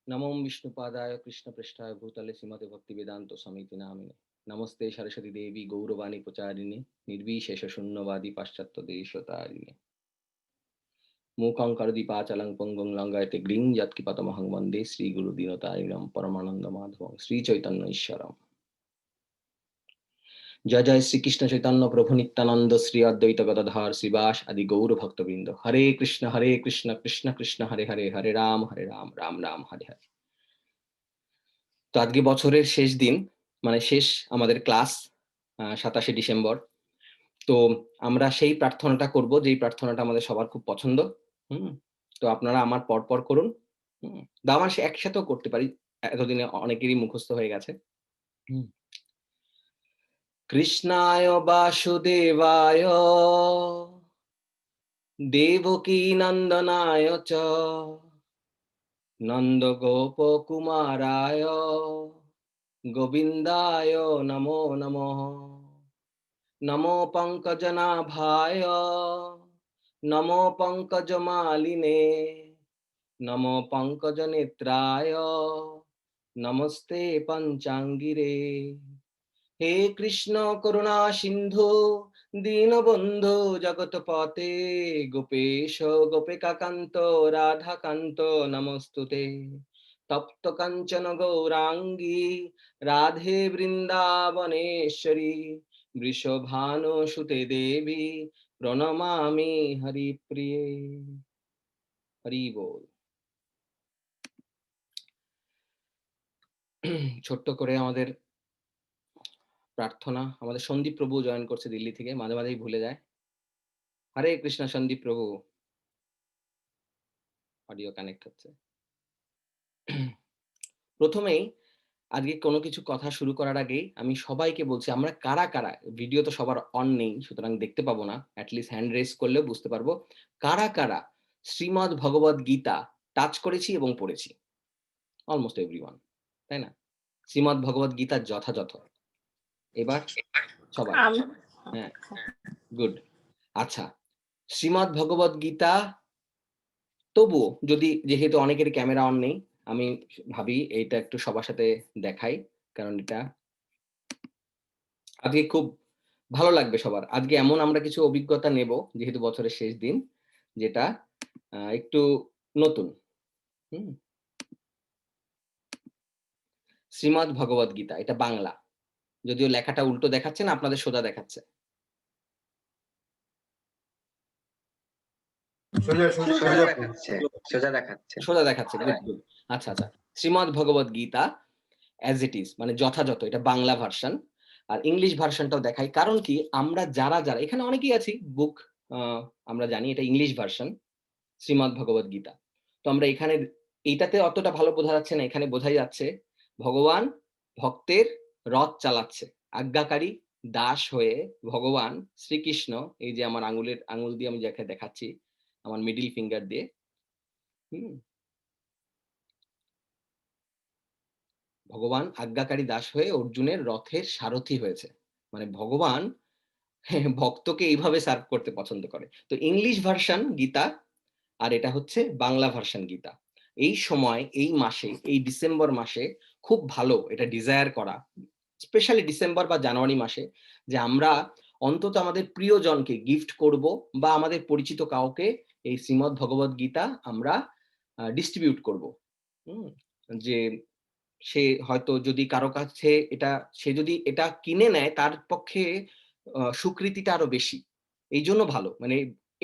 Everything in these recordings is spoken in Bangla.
नमो विष्णुपादाय कृष्णपृष्ठाय भूतले श्रीमते भक्तिवेदांत समिति नामिने नमस्ते सरस्वती देवी गौरवाणी प्रचारिणे निर्विशेष शून्यवादी पाश्चात्य देशतारिणे मूकं करदीपाचलं पंगुं लंघयते ग्रीं यत्किपातमहं वन्दे श्रीगुरुदीनतारिणं परमानन्दमाधवं श्रीचैतन्य ईश्वरम्। जय जय श्री कृष्ण चैतन्य प्रभु नित्यानंद श्री अद्वैत गदाधर श्रीवास आदि गौर भक्तवृंद। हरे कृष्ण कृष्ण कृष्ण हरे हरे, हरे राम राम राम हरे हरे। তো আজকে বছরের শেষ দিন, মানে শেষ আমাদের ক্লাস 27শে ডিসেম্বর। তো আমরা সেই প্রার্থনাটা করব যেই প্রার্থনাটা আমাদের সবার খুব পছন্দ। তো আপনারা আমার পর করুন। বা আমরা একসাথেও করতে পারি, এতদিনে অনেকেরই মুখস্থ হয়ে গেছে। কৃষ্ণায় বাসুদেবায় দেবকী নন্দনায় চ নন্দ গোপ কুমারায় গোবিন্দায় নমো নমঃ। নমো পঙ্কজনাভায় নমো পঙ্কজমালিনে নমো পঙ্কজনেত্রায় নমস্তে পঞ্চাঙ্গিরে। হে কৃষ্ণ করুণা সিন্ধু দীনবন্ধু জগৎপতে গোপেশ গোপিকাকান্ত রাধাকান্ত নমস্তুতে। তপ্ত কাঞ্চন গৌরাঙ্গী রাধে বৃন্দাবনেশ্বরী বৃষভানুসুতে দেবী প্রণমামি হরিপ্রিয়ে। হরি বল। ছোট্ট করে আমাদের প্রার্থনা, আমাদের সন্দীপ প্রভু জয়েন করছে দিল্লি থেকে, মাঝে মাঝেই ভুলে যায়। হরে কৃষ্ণ সন্দীপ প্রভু, অডিও কানেক্ট হচ্ছে। প্রথমেই আজকে কোনো কিছু কথা শুরু করার আগেই আমি সবাইকে বলছি, আমরা কারা কারা, ভিডিও তো সবার অন নেই সুতরাং দেখতে পাবো না, অ্যাটলিস্ট হ্যান্ড রেজ করলেও বুঝতে পারবো কারা কারা শ্রীমদ্ ভগবদ গীতা টাচ করেছি এবং পড়েছি। অলমোস্ট এভরিওয়ান, তাই না? শ্রীমদ্ ভগবদ গীতা যথাযথ এবার সবাই, হ্যাঁ গুড। আচ্ছা, শ্রীমদ্ ভগবদ গীতা তবুও যদি, যেহেতু অনেকের ক্যামেরা অন নেই, আমি ভাবি এটা একটু সবার সাথে দেখাই, কারণ এটা আজকে খুব ভালো লাগবে সবার। আজকে এমন আমরা কিছু অভিজ্ঞতা নেব, যেহেতু বছরের শেষ দিন, যেটা একটু নতুন। শ্রীমদ্ ভগবদ গীতা, এটা বাংলা, যদিও লেখাটা উল্টো দেখাচ্ছে না, আপনাদের সোজা দেখাচ্ছে। সোজা দেখাচ্ছে, গুড গুড। আচ্ছা আচ্ছা, শ্রীমদ্ ভগবদ গীতা অ্যাজ ইট ইজ, মানে যথাযথ, এটা বাংলা ভার্সন। আর ইংলিশ ভার্সনটাও দেখাই, কারণ কি আমরা যারা যারা এখানে অনেকেই আছি বুক আমরা জানি এটা ইংলিশ ভার্সন শ্রীমদ্ ভগবদ গীতা। তো আমরা এখানে এইটাতে অতটা ভালো বোঝা যাচ্ছে না, এখানে বোঝাই যাচ্ছে ভগবান ভক্তের রথ চালাচ্ছে, আজ্ঞাকারী দাস হয়ে ভগবান শ্রীকৃষ্ণ, এই যে আমার আঙুল দিয়ে আমি যাকে দেখাচ্ছি, আমার মিডল ফিঙ্গার দিয়ে, ভগবান আজ্ঞাকারী দাস হয়ে অর্জুনের রথের সারথি হয়েছে। মানে ভগবান ভক্তকে এইভাবে সার্ভ করতে পছন্দ করে। তো ইংলিশ ভার্সন গীতা আর এটা হচ্ছে বাংলা ভার্সন গীতা। এই সময়, এই মাসে, এই ডিসেম্বর মাসে খুব ভালো এটা ডিজায়ার করা, স্পেশালি ডিসেম্বর বা জানুয়ারি মাসে, যে আমরা অন্তত আমাদের প্রিয়জনকে গিফট করব বা আমাদের পরিচিত কাউকে এই শ্রীমদ্ ভগবদ গীতা আমরা ডিস্ট্রিবিউট করব। যে সে হয়তো যদি কারো কাছে এটা, সে যদি এটা কিনে নেয় তার পক্ষে স্বীকৃতিটা আরো বেশি, এই জন্য ভালো, মানে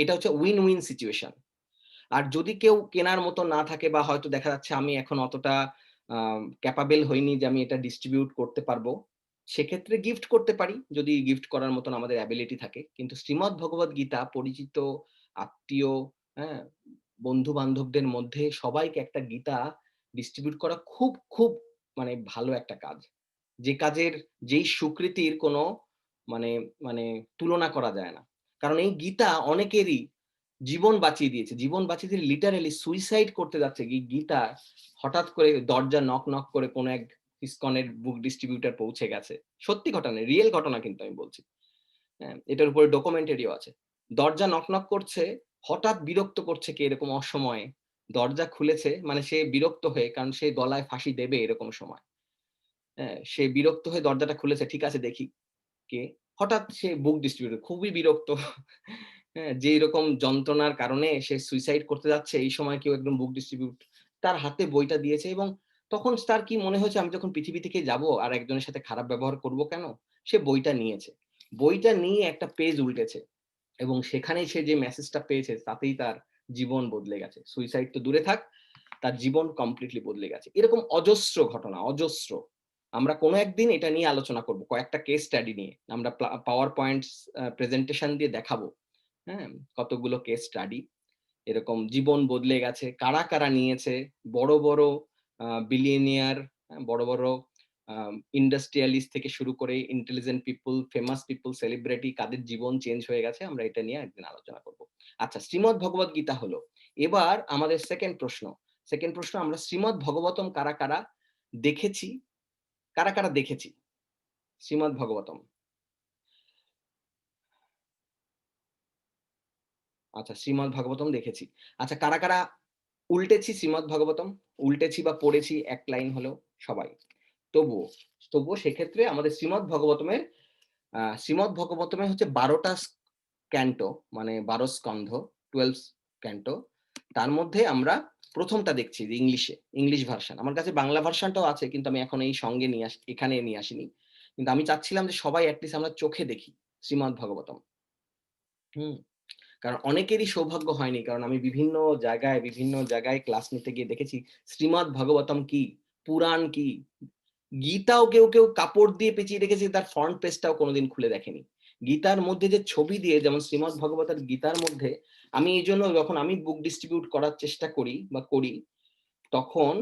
এটা হচ্ছে উইন উইন সিচুয়েশন। আর যদি কেউ কেনার মতো না থাকে, বা হয়তো দেখা যাচ্ছে আমি এখন অতটা ক্যাপাবেল হইনি যে আমি এটা ডিস্ট্রিবিউট করতে পারবো, সেক্ষেত্রে গিফট করতে পারি, যদি গিফট করার মতন আমাদের অ্যাবিলিটি থাকে। কিন্তু শ্রীমদ্ ভগবদ গীতা পরিচিত আত্মীয়, হ্যাঁ, বন্ধু বান্ধবদের মধ্যে সবাইকে একটা গীতা ডিস্ট্রিবিউট করা খুব খুব মানে ভালো একটা কাজ, যে কাজের যেই স্বীকৃতির কোনো মানে মানে তুলনা করা যায় না। কারণ এই গীতা অনেকেরই জীবন বাঁচিয়ে দিয়েছে, জীবন বাঁচিয়ে দিয়ে লিটারালি সুইসাইড করতে যাচ্ছে। গীতা হঠাৎ করে দরজা নক নক করে কোন এক ইসকনের বুক ডিস্ট্রিবিউটর পৌঁছে গেছে, সত্যি ঘটনা, রিয়েল ঘটনা কিন্তু আমি বলছি, হ্যাঁ, এটার উপরে ডকুমেন্টারিও আছে। দরজা নক নক করছে, হঠাৎ বিরক্ত করছে কে এরকম অসময়ে, দরজা খুলেছে মানে সে বিরক্ত হয়ে, কারণ সে গলায় ফাঁসি দেবে এরকম সময়। হ্যাঁ? সে বিরক্ত হয়ে দরজাটা খুলেছে, ঠিক আছে দেখি কে? হঠাৎ সে বুক ডিস্ট্রিবিউটর খুবই বিরক্ত। হ্যাঁ? যে এরকম যন্ত্রণার কারণে সে সুইসাইড করতে যাচ্ছে, এই সময় কেউ একদম বুক ডিস্ট্রিবিউট তার হাতে বইটা দিয়েছে এবং তখন তার কি মনে হয়েছে, আমি যখন পৃথিবী থেকে যাবো আর একজনের সাথে খারাপ ব্যবহার করব কেন? সে বইটা নিয়েছে। বইটা নিয়ে একটা পেজ উল্টেছে এবং সেখানেই সে যে মেসেজটা পেয়েছে তাতেই তার জীবন বদলে গেছে। সুইসাইড তো দূরে থাক, তার জীবন কমপ্লিটলি বদলে গেছে। এরকম অজস্র ঘটনা, অজস্র। আমরা কোনো একদিন এটা নিয়ে আলোচনা করব। কয়েকটা কেস স্টাডি নিয়ে। আমরা পাওয়ার পয়েন্টস প্রেজেন্টেশন দিয়ে দেখাবো। হ্যাঁ? কতগুলো কেস স্টাডি। এরকম জীবন বদলে গেছে। কারা, কারা নিয়েছে? বড়, বড় বিলিয়নিয়ার, বড়, বড় আ ইন্ডাস্ট্রিয়ালিস্ট থেকে শুরু করে intelligent people, famous people, celebrity কাদের জীবন চেঞ্জ হয়ে গেছে আমরা এটা নিয়ে একদিন আলোচনা করব। আচ্ছা, শ্রীমদ ভগবৎ গীতা হলো। এবার আমাদের 2nd প্রশ্ন। 2nd প্রশ্ন, আমরা শ্রীমদ ভগবতম কারা, কারা দেখেছি? কারা, কারা দেখেছি শ্রীমদ ভগবতম? আচ্ছা, শ্রীমদ ভাগবতম দেখেছি। আচ্ছা, কারা, কারা উল্টেছি শ্রীমদ ভাগবতম? উল্টেছি বা পড়েছি ১ লাইন হলেও? সবাই। তবুও, তবুও সেক্ষেত্রে আমাদের শ্রীমদ ভগবতমে হচ্ছে ১২ টা ক্যান্টো, মানে ১২ স্কন্ধ, 12 ক্যান্টো। তার মধ্যে আমরা ১ম টা দেখছি যে ইংলিশে, ইংলিশ ভার্শন। আমার কাছে বাংলা ভার্শনটাও আছে কিন্তু আমি এখন এই সঙ্গে এখানে নিয়ে আসিনি। কিন্তু আমি চাচ্ছিলাম যে সবাই এট লিস্ট আমরা চোখে দেখি শ্রীমদ ভাগবতম। হুম? কারণ অনেকেরই সৌভাগ্য হয়নি। কারণ আমি বিভিন্ন জায়গায় ক্লাস নিতে গিয়ে দেখেছি শ্রীমদ ভাগবতম কি? পুরাণ কি? গীতাও কেউ কাপড় দিয়ে পেঁচিয়ে রেখেছে, তার ফ্রন্ট পেজটাও কোনদিন খুলে দেখেনি। গীতার মধ্যে যে ছবি দিয়ে, যেমন শ্রীমদ ভগবতের গীতার মধ্যে, আমি এইজন্য যখন আমি বুক ডিস্ট্রিবিউট করার চেষ্টা করি বা করি, তখন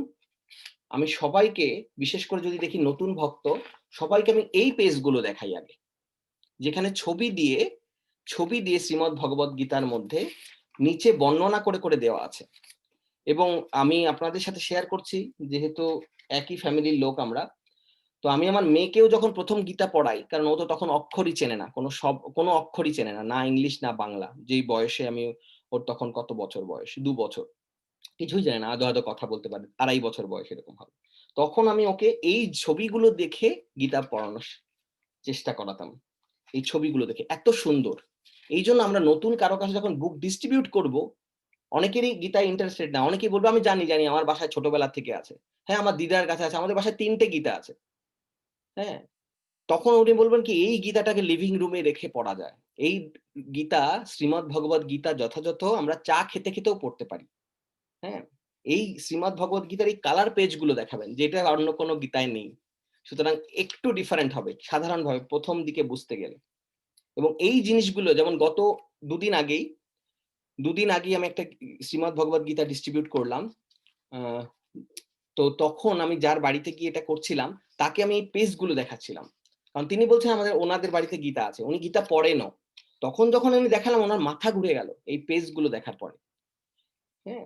আমি সবাইকে, বিশেষ করে যদি দেখি নতুন ভক্ত, সবাইকে আমি এই পেজগুলো দেখাই আগে। যেখানে ছবি দিয়ে শ্রীমদ ভগবৎ গীতার মধ্যে নিচে বর্ণনা করে দেওয়া আছে। এবং আমি আপনাদের সাথে শেয়ার করছি, যেহেতু একই ফ্যামিলির লোক আমরা। তো আমি আমার মেয়েকেও যখন ১ম গীতা পড়াই, কারণ ও তো তখন অক্ষরই চেনে না। কোনো অক্ষরই চেনে না। না ইংলিশ না বাংলা। যেই বয়সে আমি, ওর তখন কত বছর বয়স? ২ বছর। কিছুই জানে না। আদো কথা বলতে পারে। ২.৫ বছর বয়স এরকম হবে। তখন আমি ওকে এই ছবিগুলো দেখে গীতা পড়ানোর চেষ্টা করাতাম। এই ছবিগুলো দেখে। এত সুন্দর। এইজন্য আমরা নতুন কারো কাছে যখন বুক ডিস্ট্রিবিউট করব, অনেকেরই গীতায় ইন্টারেস্টেড না। অনেকেই বলবে, "আমি জানি, আমার বাসায় ছোটবেলা থেকে আছে।" হ্যাঁ, আমার দিদার কাছে আছে। আমাদের বাসায় ৩ টে গীতা আছে। হ্যাঁ? তখন উনি বলবেন কি, এই গীতাটাকে লিভিং রুমে রেখে পড়া যায়। এই গীতা, শ্রীমদ ভগবৎ গীতা যথাযথ আমরা চা খেতেও পড়তে পারি। হ্যাঁ? এই শ্রীমদ ভগবৎ গীতার এই কালার পেজ গুলো দেখাবেন, যেটা অন্য কোনো গীতায় নেই। সুতরাং একটু ডিফারেন্ট হবে সাধারণভাবে ১ম দিকে বুঝতে গেলে। এবং এই জিনিসগুলো যেমন গত ২ দিন আগেই ২ দিন আগেই আমি একটা শ্রীমদ ভগবৎ গীতা ডিস্ট্রিবিউট করলাম। আ তো তখন আমি যার বাড়িতে গিয়ে এটা করছিলাম, তাকে আমি এই পেজ গুলো দেখাচ্ছিলাম। কারণ তিনি বলছেন ওনাদের বাড়িতে গীতা আছে। উনি গীতা পড়েনও। তখন যখন আমি দেখালাম, উনার মাথা ঘুরে গেল এই পেজ গুলো দেখার পরে। হ্যাঁ?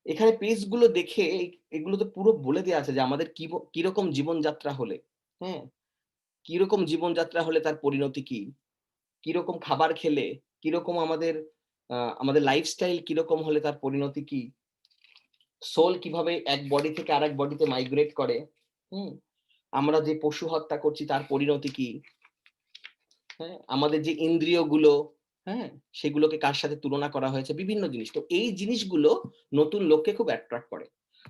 এখানে পেজ গুলো দেখে এগুলোতে পুরো বলে দেয়া আছে যে আমাদের কিরকম জীবনযাত্রা হলে, হ্যাঁ? কিরকম জীবনযাত্রা হলে তার পরিণতি কি? কিরকম খাবার খেলে, কিরকম আমাদের লাইফস্টাইল কিরকম হলে তার পরিণতি কি? সোল কিভাবে এক বডি থেকে আরেক বডিতে মাইগ্রেট করে, হুম? আমরা যে পশু হত্যা করছি তার পরিণতি কি? হ্যাঁ? আমাদের যে ইন্দ্রিয়গুলো, হ্যাঁ? সেগুলোকে কার সাথে তুলনা করা হয়েছে, বিভিন্ন জিনিস। তো এই জিনিসগুলো নতুন লোককে খুব অ্যাট্রাক্ট করে।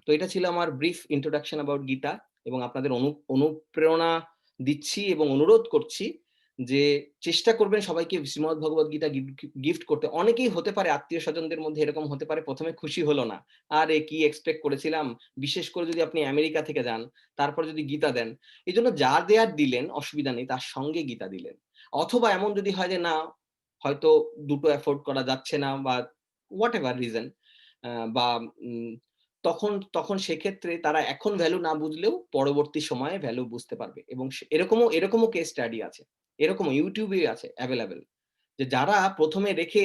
তো এটা ছিল আমার ব্রিফ ইন্ট্রোডাকশন অ্যাবাউট গীতা, এবং আপনাদের অনুপ্রেরণা দিচ্ছি এবং অনুরোধ করছি যে চেষ্টা করবেন সবাইকে শ্রীমদ ভগবৎ গীতা গিফট করতে। অনেকেই হতে পারে, আত্মীয়-স্বজনদের মধ্যে এরকম হতে পারে, ১ম এ খুশি হলো না। আরে কি এক্সপেক্ট করেছিলাম? বিশেষ করে যদি আপনি আমেরিকা থেকে যান, তারপরে যদি গীতা দেন। এজন্য যা দেয়ার দিলেন, অসুবিধা নেই, তার সঙ্গে গীতা দিলেন। অথবা এমন যদি হয় যে না, হয়তো দুটো এফোর্ড করা যাচ্ছে না, বা হোয়াটএভার রিজন, বা উম তখন তখন সেক্ষেত্রে তারা এখন ভ্যালু না বুঝলেও পরবর্তী সময়ে ভ্যালু বুঝতে পারবে। এবং এরকমও কেস স্টাডি আছে। এরকমও YouTube এ আছে এভেইলেবল। যে যারা ১ম এ রেখে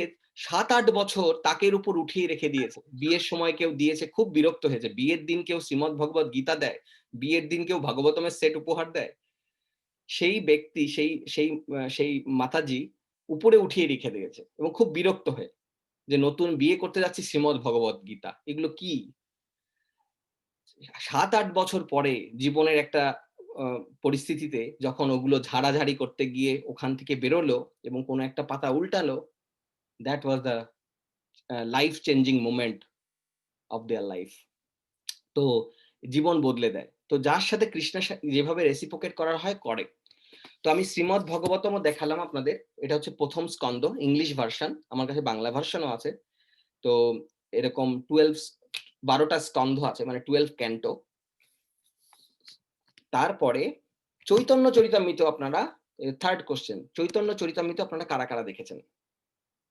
৭-৮ বছর তাকের উপর উঠিয়ে রেখে দিয়েছে। বিয়ের সময় কেউ দিয়েছে, খুব বিরক্ত হয়েছে। বিয়ের দিন কেউ শ্রীমদ ভগবৎ গীতা দেয়। বিয়ের দিন কেউ ভাগবতমের সেট উপহার দেয়। সেই ব্যক্তি, সেই সেই মাতাজি উপরে উঠিয়ে রেখে দিয়েছে এবং খুব বিরক্ত হয়ে। যে নতুন বিয়ে করতে যাচ্ছি শ্রীমদ্ ভগবত গীতা, এগুলো কি? ৭-৮ বছর পরে জীবনের একটা পরিস্থিতিতে যখন ওগুলো ঝাড়াঝাড়ি করতে গিয়ে ওখান থেকে বেরোলো এবং কোনো একটা পাতা উল্টালো, that was the life changing moment of their life. তো জীবন বদলে দেয়। তো যার সাথে কৃষ্ণের যেভাবে রেসিপ্রোকেট করা হয় করে। তো আমি শ্রীমদ্ ভগবতমও দেখালাম আপনাদের। এটা হচ্ছে ১ম স্কন্ধ, ইংলিশ ভার্সন। আমার কাছে বাংলা ভার্সনও আছে। তো এরকম ১২ টা স্কন্ধ আছে, মানে 12 ক্যান্টো। তারপরে চৈতন্য চরিতামৃত আপনারা, 3rd কোয়েশ্চেন, চৈতন্য চরিতামৃত আপনারা কারা, কারা দেখেছেন?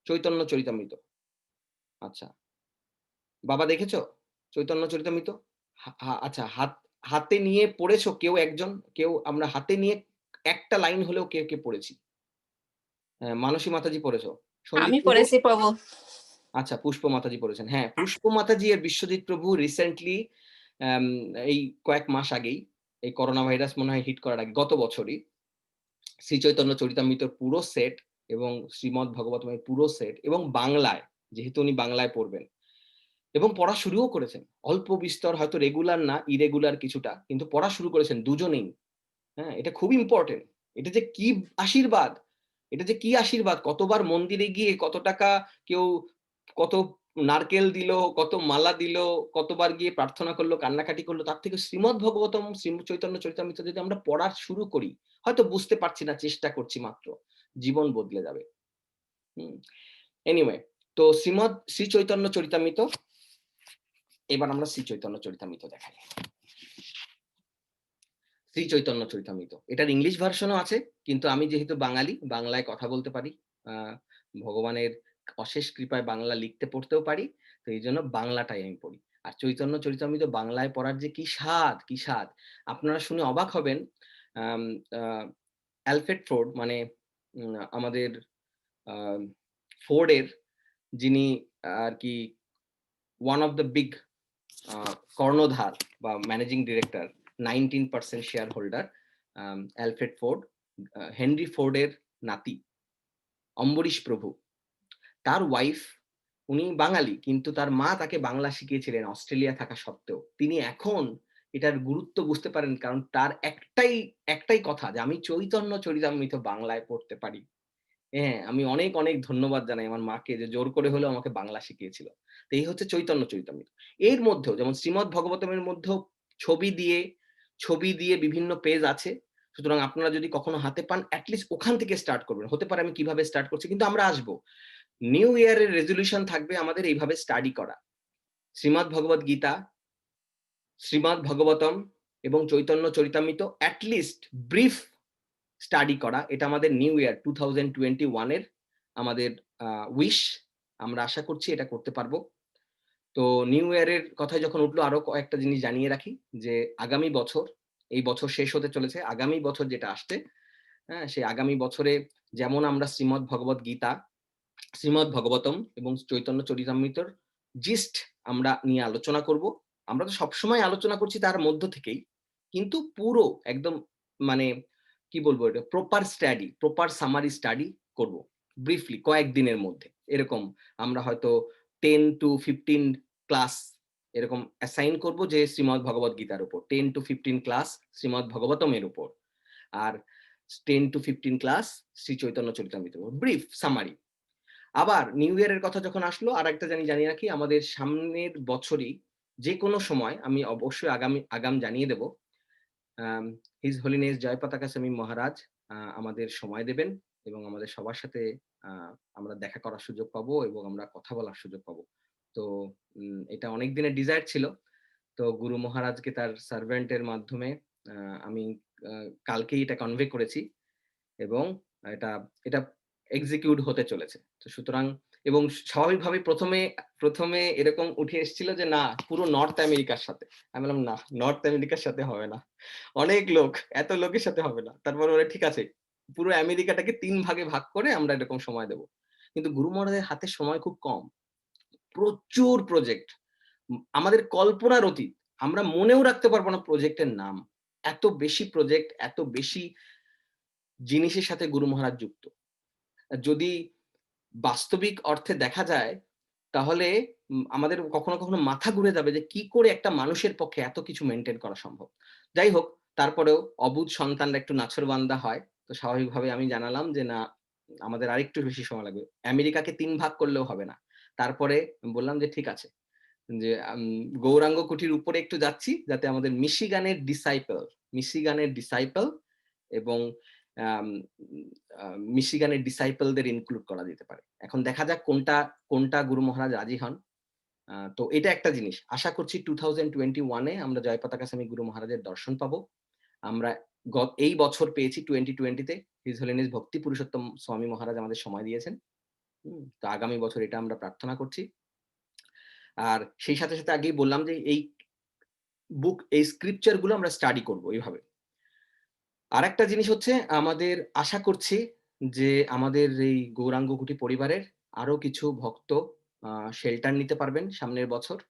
চৈতন্য চরিতামৃত। আচ্ছা। বাবা দেখেছো? চৈতন্য চরিতামৃত? আচ্ছা, হাতে নিয়ে পড়েছো কেউ একজন? কেউ আমরা হাতে নিয়ে একটা লাইন হলেও কে, কে পড়েছি? মানসী মাতাজি পড়েছো? সন্দীপ আমি প্রভু? পড়েছি প্রভু। আচ্ছা, পুষ্প মাতাজি পড়েছেন। হ্যাঁ, পুষ্প মাতাজি আর বিশ্বজিৎ প্রভু রিসেন্টলি আম এই কয়েক মাস আগেই, এই করোনা ভাইরাস মনে হয় হিট করার আগে, গত বছরই শ্রী চৈতন্য চরিতামৃতর পুরো সেট এবং শ্রীমদ্ ভগবতমের পুরো সেট এবং বাংলায়, যেহেতু উনি বাংলায় পড়বেন এবং পড়া শুরুও করেছেন। অল্প বিস্তর, হয়তো রেগুলার না, ইরেগুলার কিছুটা, কিন্তু পড়া শুরু করেছেন দুজনেই। হ্যাঁ? এটা খুব ইম্পোর্টেন্ট। এটা যে কি আশীর্বাদ! এটা যে কি আশীর্বাদ! কতবার মন্দিরে গিয়ে কত টাকা কেউ, কত নারকেল দিল, কত মালা দিল, কতবার গিয়ে প্রার্থনা করলো, কান্নাকাটি করলো। তার থেকে শ্রীমদ্ ভগবতম, শ্রী চৈতন্য চরিতামৃত যদি আমরা পড়া শুরু করি, হয়তো বুঝতে পারছি না, চেষ্টা করছি মাত্র। জীবন বদলে যাবে। হুম? এনিওয়ে, তো শ্রী চৈতন্য চরিতামৃত, এবার আমরা শ্রী চৈতন্য চরিতামৃত দেখাই। শ্রী চৈতন্য চরিতামৃত। এটার ইংলিশ ভার্সনও আছে, কিন্তু আমি যেহেতু বাঙালি, বাংলায় কথা বলতে পারি। আ ভগবানের অশেষ কৃপায় বাংলা লিখতে পড়তেও পারি। তো এইজন্য বাংলাটাই আমি পড়ি। আর চৈতন্য চরিতামৃত বাংলায় পড়ার যে কি স্বাদ, কি স্বাদ! আপনারা শুনে অবাক হবেন। আম আ অ্যালফ্রেড ফোর্ড, মানে আমাদের আ ফোর্ডের যিনি আরকি ওয়ান অফ দ্য বিগ কর্ণধার বা managing director, 19% shareholder, Alfred Ford, Henry ফোর্ডের নাতি, অম্বরীশ প্রভু। তার ওয়াইফ, উনি বাঙালি, কিন্তু তার মা তাকে বাংলা শিখিয়েছিলেন অস্ট্রেলিয়া থাকা সত্ত্বেও। তিনি এখন এটার গুরুত্ব বুঝতে পারেন, কারণ তার একটাই কথা যে আমি চৈতন্য চরিতামৃত বাংলায় পড়তে পারি। হ্যাঁ, আমি অনেক, অনেক ধন্যবাদ জানাই আমার মাকে, যে জোর করে হলেও আমাকে বাংলা শিখিয়েছিল। তো এই হচ্ছে চৈতন্য চরিতামৃত। এর মধ্যেও যেমন শ্রীমদ্ ভগবতমের মধ্যেও ছবি দিয়ে ছবি দিয়ে বিভিন্ন পেজ আছে। সুতরাং আপনারা যদি কখনো হাতে পান, এট লিস্ট ওখান থেকে স্টার্ট করবেন। হতে পারে আমি কিভাবে স্টার্ট করছি, কিন্তু আমরা আসবো। নিউ ইয়ার এর রেজোলিউশন থাকবে আমাদের এইভাবে স্টাডি করা। শ্রীমদ্ ভগবত গীতা, শ্রীমদ্ ভগবতম এবং Chaitanya Charitamrita at least brief study করা। এটা আমাদের নিউ ইয়ার 2021 এর আমাদের উইশ। আমরা আশা করছি এটা করতে পারবো। তো নিউ ইয়ার এর কথায় যখন উঠলো, আরো কয়েকটা জিনিস জানিয়ে রাখি যে আগামী বছর, এই বছর শেষ হতে চলেছে, আগামী বছর যেটা আসছে, হ্যাঁ? সেই আগামী বছরে যেমন আমরা শ্রীমদ্ ভগবত গীতা, শ্রীমদ্ ভগবতম এবং চৈতন্য চরিতামৃতর জিস্ট আমরা নিয়ে আলোচনা করব। আমরা তো সবসময় আলোচনা করছি তার মধ্য থেকেই। কিন্তু পুরো একদম, মানে কি বলবো, এটা proper study, proper summary study করব। ব্রিফলি কয়েকদিনের মধ্যে। এরকম আমরা হয়তো 10 to 15 ক্লাস এরকম অ্যাসাইন করব, যে শ্রীমদ্ ভগবত গীতার উপর। 10 to 15 ক্লাস শ্রীমদ্ ভগবতমের উপর। আর 10 to 15 ক্লাস শ্রী চৈতন্য চরিতামৃতের উপর। Brief summary. আবার নিউ ইয়ার এর কথা যখন আসলো, আরেকটা জানিয়ে রাখি, আমাদের সামনের বছরই যেকোনো সময় আমি অবশ্যই আগাম জানিয়ে দেব। হিজ হোলিনেস জয় পতাকা স্বামী মহারাজ আমাদের সময় দেবেন এবং আমাদের সবার সাথে আ আমরা দেখা করার সুযোগ পাবো এবং আমরা কথা বলার সুযোগ পাবো। তো এটা অনেক দিনের ডিজায়ার ছিল। তো গুরু মহারাজকে তার সার্ভেন্ট এর মাধ্যমে আ আমি আ কালকেই এটা কনভে করেছি এবং এটা এটা এক্সিকিউট হতে চলেছে। তো সুতরাং, এবং স্বাভাবিকভাবেই ১ম এ এরকম উঠে এসেছিল যে না, পুরো নর্থ আমেরিকার সাথে। আমি বললাম, "না, নর্থ আমেরিকার সাথে হবে না। অনেক লোক, এত লোকের সাথে হবে না।" তারপরে ওরা, "ঠিক আছে, পুরো আমেরিকাটাকে ৩ ভাগে ভাগ করে আমরা এরকম সময় দেব।" কিন্তু গুরু মহারাজের হাতে সময় খুব কম। প্রচুর প্রজেক্ট। আমাদের কল্পনার অতীত। আমরা মনেও রাখতে পারব না প্রজেক্টের নাম। এত বেশি প্রজেক্ট, এত বেশি জিনিসের সাথে গুরু মহারাজ যুক্ত। যদি বাস্তবিক অর্থে দেখা যায়, তাহলে আমাদের কখনো, কখনো মাথা ঘুরে যাবে যে কি করে একটা মানুষের পক্ষে এত কিছু মেইনটেইন করা সম্ভব। যাই হোক, তারপরেও অবুঝ সন্তানরা একটু নাছোড়বান্দা হয়। তো স্বাভাবিকভাবে আমি জানালাম যে, "না, আমাদের আরেকটু বেশি সময় লাগবে। আমেরিকাকে ৩ ভাগ করলেও হবে না।" তারপরে বললাম যে, "ঠিক আছে।" যে গৌরাঙ্গ কুঠির উপরে একটু যাচ্ছি যাতে আমাদের মিশিগানের ডিসাইপল এবং আম আ মিশিগানের ডিসাইপল দের ইনক্লুড করা যেতে পারে। এখন দেখা যাক কোনটা গুরু মহারাজ রাজি হন। তো এটা একটা জিনিস। আশা করছি 2021 এ আমরা জয় পতাকা স্বামী গুরু মহারাজের দর্শন পাবো। আমরা এই বছর পেয়েছি 2020 তে হিজ হোলিনেস ভক্তি পুরুষোত্তম স্বামী মহারাজ আমাদের সময় দিয়েছেন। তো আগামী বছর এটা আমরা প্রার্থনা করছি। আর সেই সাথে, সাথে আগেই বললাম যে এই স্ক্রিপচার গুলো আমরা স্টাডি করব এইভাবে। আরেকটা জিনিস হচ্ছে আমাদের আশা করছি যে আমাদের এই গৌরাঙ্গ কুটি পরিবারের আরো কিছু ভক্ত শেল্টার নিতে পারবেন সামনের বছর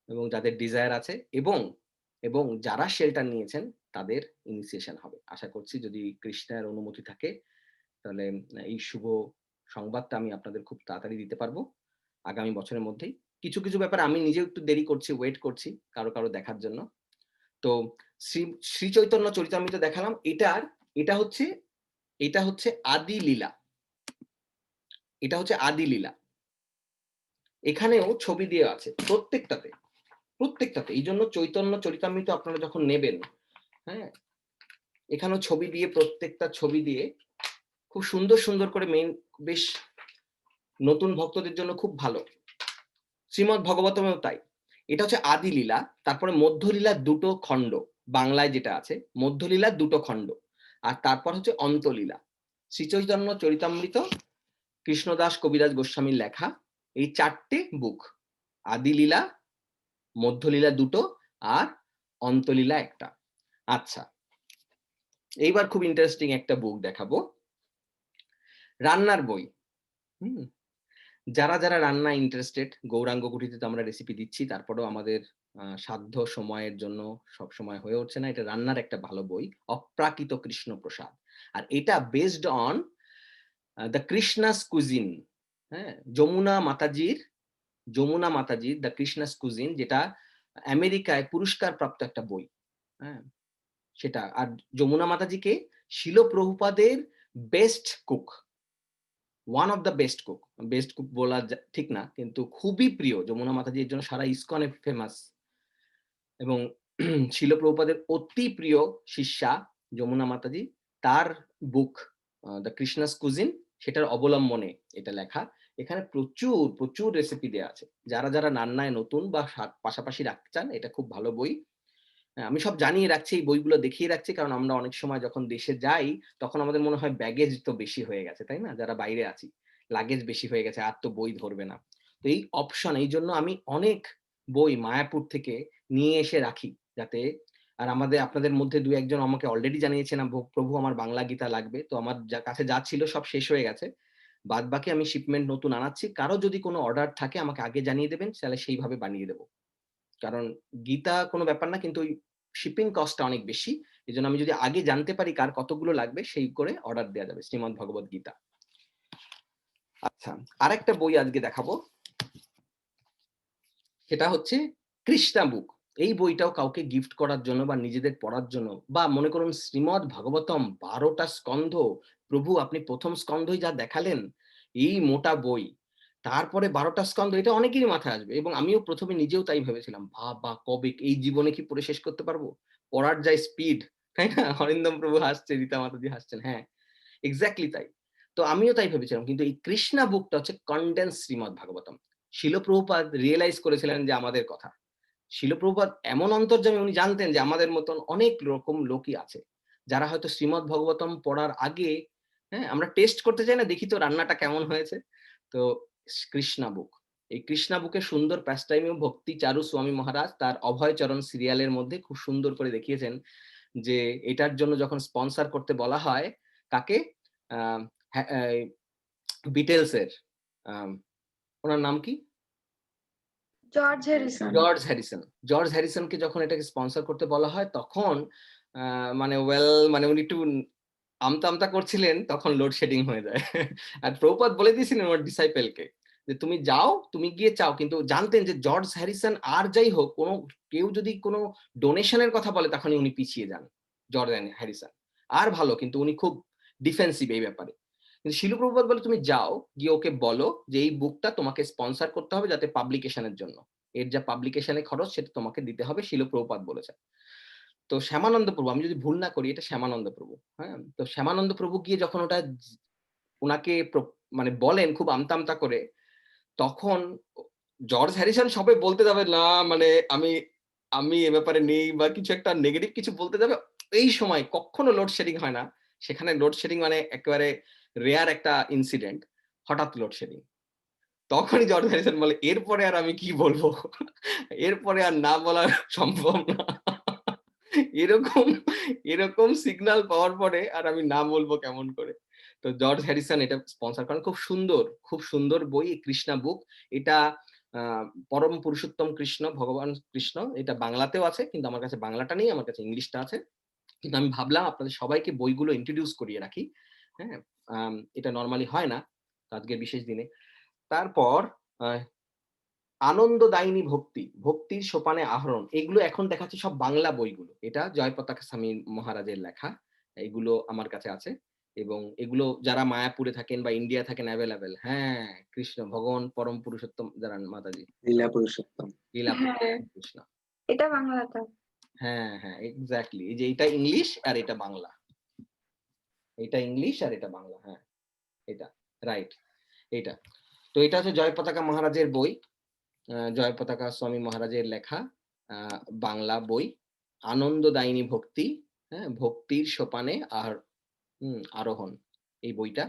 এবং যাদের ডিজায়ার আছে এবং যারা শেল্টার নিয়েছেন তাদের ইনিশিয়েশন হবে। আশা করছি যদি কৃষ্ণের অনুমতি থাকে তাহলে এই শুভ সংবাদটা আমি আপনাদের খুব তাড়াতাড়ি দিতে পারবো আগামী বছরের মধ্যেই। কিছু, কিছু ব্যাপারে আমি নিজেও একটু দেরি করছি, ওয়েট করছি কারো দেখার জন্য। তো শ্রী শ্রী চৈতন্য চরিতামৃত দেখালাম। এটা হচ্ছে এটা হচ্ছে আদি লীলা। এটা হচ্ছে আদি লীলা। এখানেও ছবি দেয়া আছে প্রত্যেকটাতে। এইজন্য চৈতন্য চরিতামৃত আপনারা যখন নেবেন, হ্যাঁ? এখানেও ছবি দিয়ে প্রত্যেকটা ছবি দিয়ে খুব সুন্দর, সুন্দর করে বেশ নতুন ভক্তদের জন্য খুব ভালো। শ্রীমদ্ ভগবতমেও তাই। এটা হচ্ছে আদি লীলা, তারপরে মধ্যলীলার ২ টো খণ্ড। বাংলায় যেটা আছে, মধ্যলীলার ২ টো খণ্ড। আর তারপর হচ্ছে অন্তলীলা। শ্রীচৈতন্য চরিতামৃত কৃষ্ণদাস কবিরাজ গোস্বামীর লেখা এই ৪ টে বুক। আদি লীলা, মধ্যলীলা ২ টো আর অন্তলীলা ১ টা। আচ্ছা, এইবার খুব ইন্টারেস্টিং একটা বুক দেখাবো। রান্নার বই। হুম? যারা রান্না ইন্টারেস্টেড, গৌরাঙ্গ কুঠিতে তো আমরা রেসিপি দিচ্ছি। তারপরেও আমাদের সাধ্য সময়ের জন্য সবসময় হয়ে উঠছে না। এটা রান্নার একটা ভালো বই। অপ্রাকৃত কৃষ্ণপ্রসাদ। আর এটা based on the Krishna's cuisine. হ্যাঁ? যমুনা মাতাজির দ্য কৃষ্ণাস কুজিন, যেটা আমেরিকায় পুরস্কারপ্রাপ্ত একটা বই। হ্যাঁ? সেটা। আর যমুনা মাতাজিকে শিল প্রভুপাদের best cook. One of the best cook. Best cook বলা ঠিক না, কিন্তু খুবই প্রিয়। যমুনা মাতাজি এর জন্য সারা ইসকনে ফেমাস। এবং শিল প্রভুপাদের অতি প্রিয় শিষ্যা যমুনা মাতাজি। তার বুক দ্য কৃষ্ণাস কুজিন, সেটার অবলম্বনে এটা লেখা। এখানে প্রচুর রেসিপি দেয়া আছে। যারা রান্নায় নতুন বা পাশাপাশি রাখতে চান, এটা খুব ভালো বই। আমি সব জানিয়ে রাখছি, এই বইগুলো দেখিয়ে রাখছি, কারণ আমরা অনেক সময় যখন দেশে যাই তখন আমাদের মনে হয় ব্যাগেজ তো বেশি হয়ে গেছে, তাই না? যারা বাইরে আছি, লাগেজ বেশি হয়ে গেছে, আর তো বই ধরবে না। তো এই অপশন, এইজন্য আমি অনেক বই মায়াপুর থেকে নিয়ে এসে রাখি, যাতে আর আপনাদের মধ্যে ২-১ জন আমাকে অলরেডি জানিয়েছেন, প্রভু আমার বাংলা গীতা লাগবে। তো আমার কাছে যা ছিল সব শেষ হয়ে গেছে। বাদবাকি আমি শিপমেন্ট নতুন আনাচ্ছি। কারো যদি কোনো অর্ডার থাকে আমাকে আগে জানিয়ে দেবেন, তাহলে সেইভাবে বানিয়ে দেব। কারণ গীতা কোনো ব্যাপার না, কিন্তু ওই শিপিং কস্টটা অনেক বেশি। এজন্য আমি যদি আগে জানতে পারি কার কতগুলো লাগবে, সেই করে অর্ডার দেয়া যাবে। শ্রীমদ্ ভগবৎ গীতা। আচ্ছা, আরেকটা বই আজকে দেখাবো। সেটা হচ্ছে কৃষ্ণা বুক। এই বইটাও কাউকে গিফট করার জন্য বা নিজেদের পড়ার জন্য, বা মনে করুন শ্রীমদ্ ভাগবতম ১২ টা স্কন্ধ, প্রভু আপনি ১ম স্কন্ধই যা দেখালেন, এই মোটা বই। তারপরে ১২ টা স্কন্ধ, এটা অনেকেরই মাথায় আসবে এবং আমিও ১ম এ নিজেও তাই ভেবেছিলাম। বাবা! কবে এই জীবনে কি পড়ে শেষ করতে পারবো? পড়ার যা স্পিড, তাই না? অরিন্দম প্রভু হাসছে, রীতা মাতাজি হাসছেন। হ্যাঁ, এক্সাক্টলি তাই। তো আমিও তাই ভেবেছিলাম। কিন্তু এই কৃষ্ণা বুকটা হচ্ছে কনডেন্স শ্রীমদ্ ভাগবতম। শিল প্রভুপাদ রিয়ালাইজ করেছিলেন যে আমাদের কথা। শিল প্রভুপাদ এমন অন্তর্যামী, উনি জানতেন যে আমাদের মতন অনেক রকম লোকই আছে, যারা হয়তো শ্রীমদ্ ভাগবতম পড়ার আগে, হ্যাঁ, আমরা টেস্ট করতে চাই না, দেখি তো রান্নাটা কেমন হয়েছে। তো কৃষ্ণা বুক। এই কৃষ্ণা বুকের সুন্দর প্যাস্টাইমীয় ভক্তি চারু স্বামী মহারাজ তার অভয়চরণ সিরিয়ালের মধ্যে খুব সুন্দর করে দেখিয়েছেন যে এটার জন্য যখন স্পন্সর করতে বলা হয় কাকে, আহ, হ্যাঁ, বিটেলস এর ওনার নাম কি, জর্জ হ্যারিসন। জর্জ হ্যারিসনকে যখন এটাকে স্পন্সর করতে বলা হয়, তখন মানে মানে উনি একটু আমতা আমতা করছিলেন, তখন লোডশেডিং হয়ে যায়। আর প্রভুপাদ বলে দিয়েছিলেন ওর ডিসাইপেলকে যে তুমি যাও, তুমি গিয়ে চাও। কিন্তু জানতেন যে জর্জ হ্যারিসন আর যাই হোক কেউ যদি কোনো ডোনেশনের কথা বলে তখনই উনি পিছিয়ে যান। George Harrison. আর ভালো কিন্তু উনি খুব ডিফেন্সিভ এই ব্যাপারে। কিন্তু শিলু প্রভুপাদ বলে তুমি যাও, গিয়ে ওকে বলো যে এই বুকটা তোমাকে স্পন্সর করতে হবে যাতে পাবলিকেশন এর জন্য। এর যা পাবলিকেশন এর খরচ সেটা তোমাকে দিতে হবে, শিলু প্রভুপাদ বলেছে। তো শ্যামানন্দ প্রভু, আমি যদি ভুল না করি এটা শ্যামানন্দ প্রভু। হ্যাঁ? তো শ্যামানন্দ প্রভু গিয়ে যখন ওটা উনাকে মানে বলেন খুব আমতা, আমতা করে, তখন জর্জ হ্যারিসন সবে বলতে যাবে না মানে আমি আমি এ ব্যাপারে নেই বা কিছু একটা নেগেটিভ কিছু বলতে যাবে। এই সময় কখনো লোডশেডিং হয় না। সেখানে লোডশেডিং মানে একেবারে রেয়ার একটা ইনসিডেন্ট। হঠাৎ লোডশেডিং। তখনই জর্জ হ্যারিসন বলে, "এরপরে আর আমি কি বলবো? এরপরে আর না বলা সম্ভব না।" এরকম এরকম সিগন্যাল পাওয়ার পরে আর আমি না বলবো কেমন করে? তো জর্জ হ্যারিসন এটা স্পন্সর করেন। খুব সুন্দর বই কৃষ্ণা বুক। এটা আ পরম পুরুষোত্তম কৃষ্ণ, ভগবান কৃষ্ণ। এটা বাংলাতেও আছে কিন্তু আমার কাছে বাংলাটা নেই, আমার কাছে ইংলিশটা আছে। কিন্তু আমি ভাবলাম আপনাদের সবাইকে বইগুলো ইন্ট্রোডিউস করিয়ে রাখি। হ্যাঁ? এটা নরমালি হয় না। তো আজকের বিশেষ দিনে। তারপর আ আনন্দদায়িনী ভক্তি, ভক্তির সোপানে আহরণ। এগুলো এখন দেখাচ্ছি সব বাংলা বইগুলো। এটা জয়পতাকা স্বামী মহারাজের লেখা। এগুলো আমার কাছে আছে এবং এগুলো যারা মায়াপুরে থাকেন বা ইন্ডিয়া থাকেন এভেইলেবল। হ্যাঁ, কৃষ্ণ ভগবান পরম পুরুষোত্তম দাঁড়ান মাতাজি। লীলা পুরুষোত্তম। লীলা হ্যাঁ, পুরুষোত্তম কৃষ্ণ। এটা বাংলাটা। হ্যাঁ, হ্যাঁ, এক্সাক্টলি। এই যে এটা ইংলিশ আর এটা বাংলা। এটা ইংলিশ আর এটা বাংলা। হ্যাঁ, এটা। রাইট। এইটা। তো এটা হচ্ছে জয়পতাকা মহারাজের বই। জয়পতাকা স্বামী মহারাজের লেখা আ বাংলা বই। আনন্দদায়িনী ভক্তি, হ্যাঁ? ভক্তির সোপানে আরোহণ। এই বইটা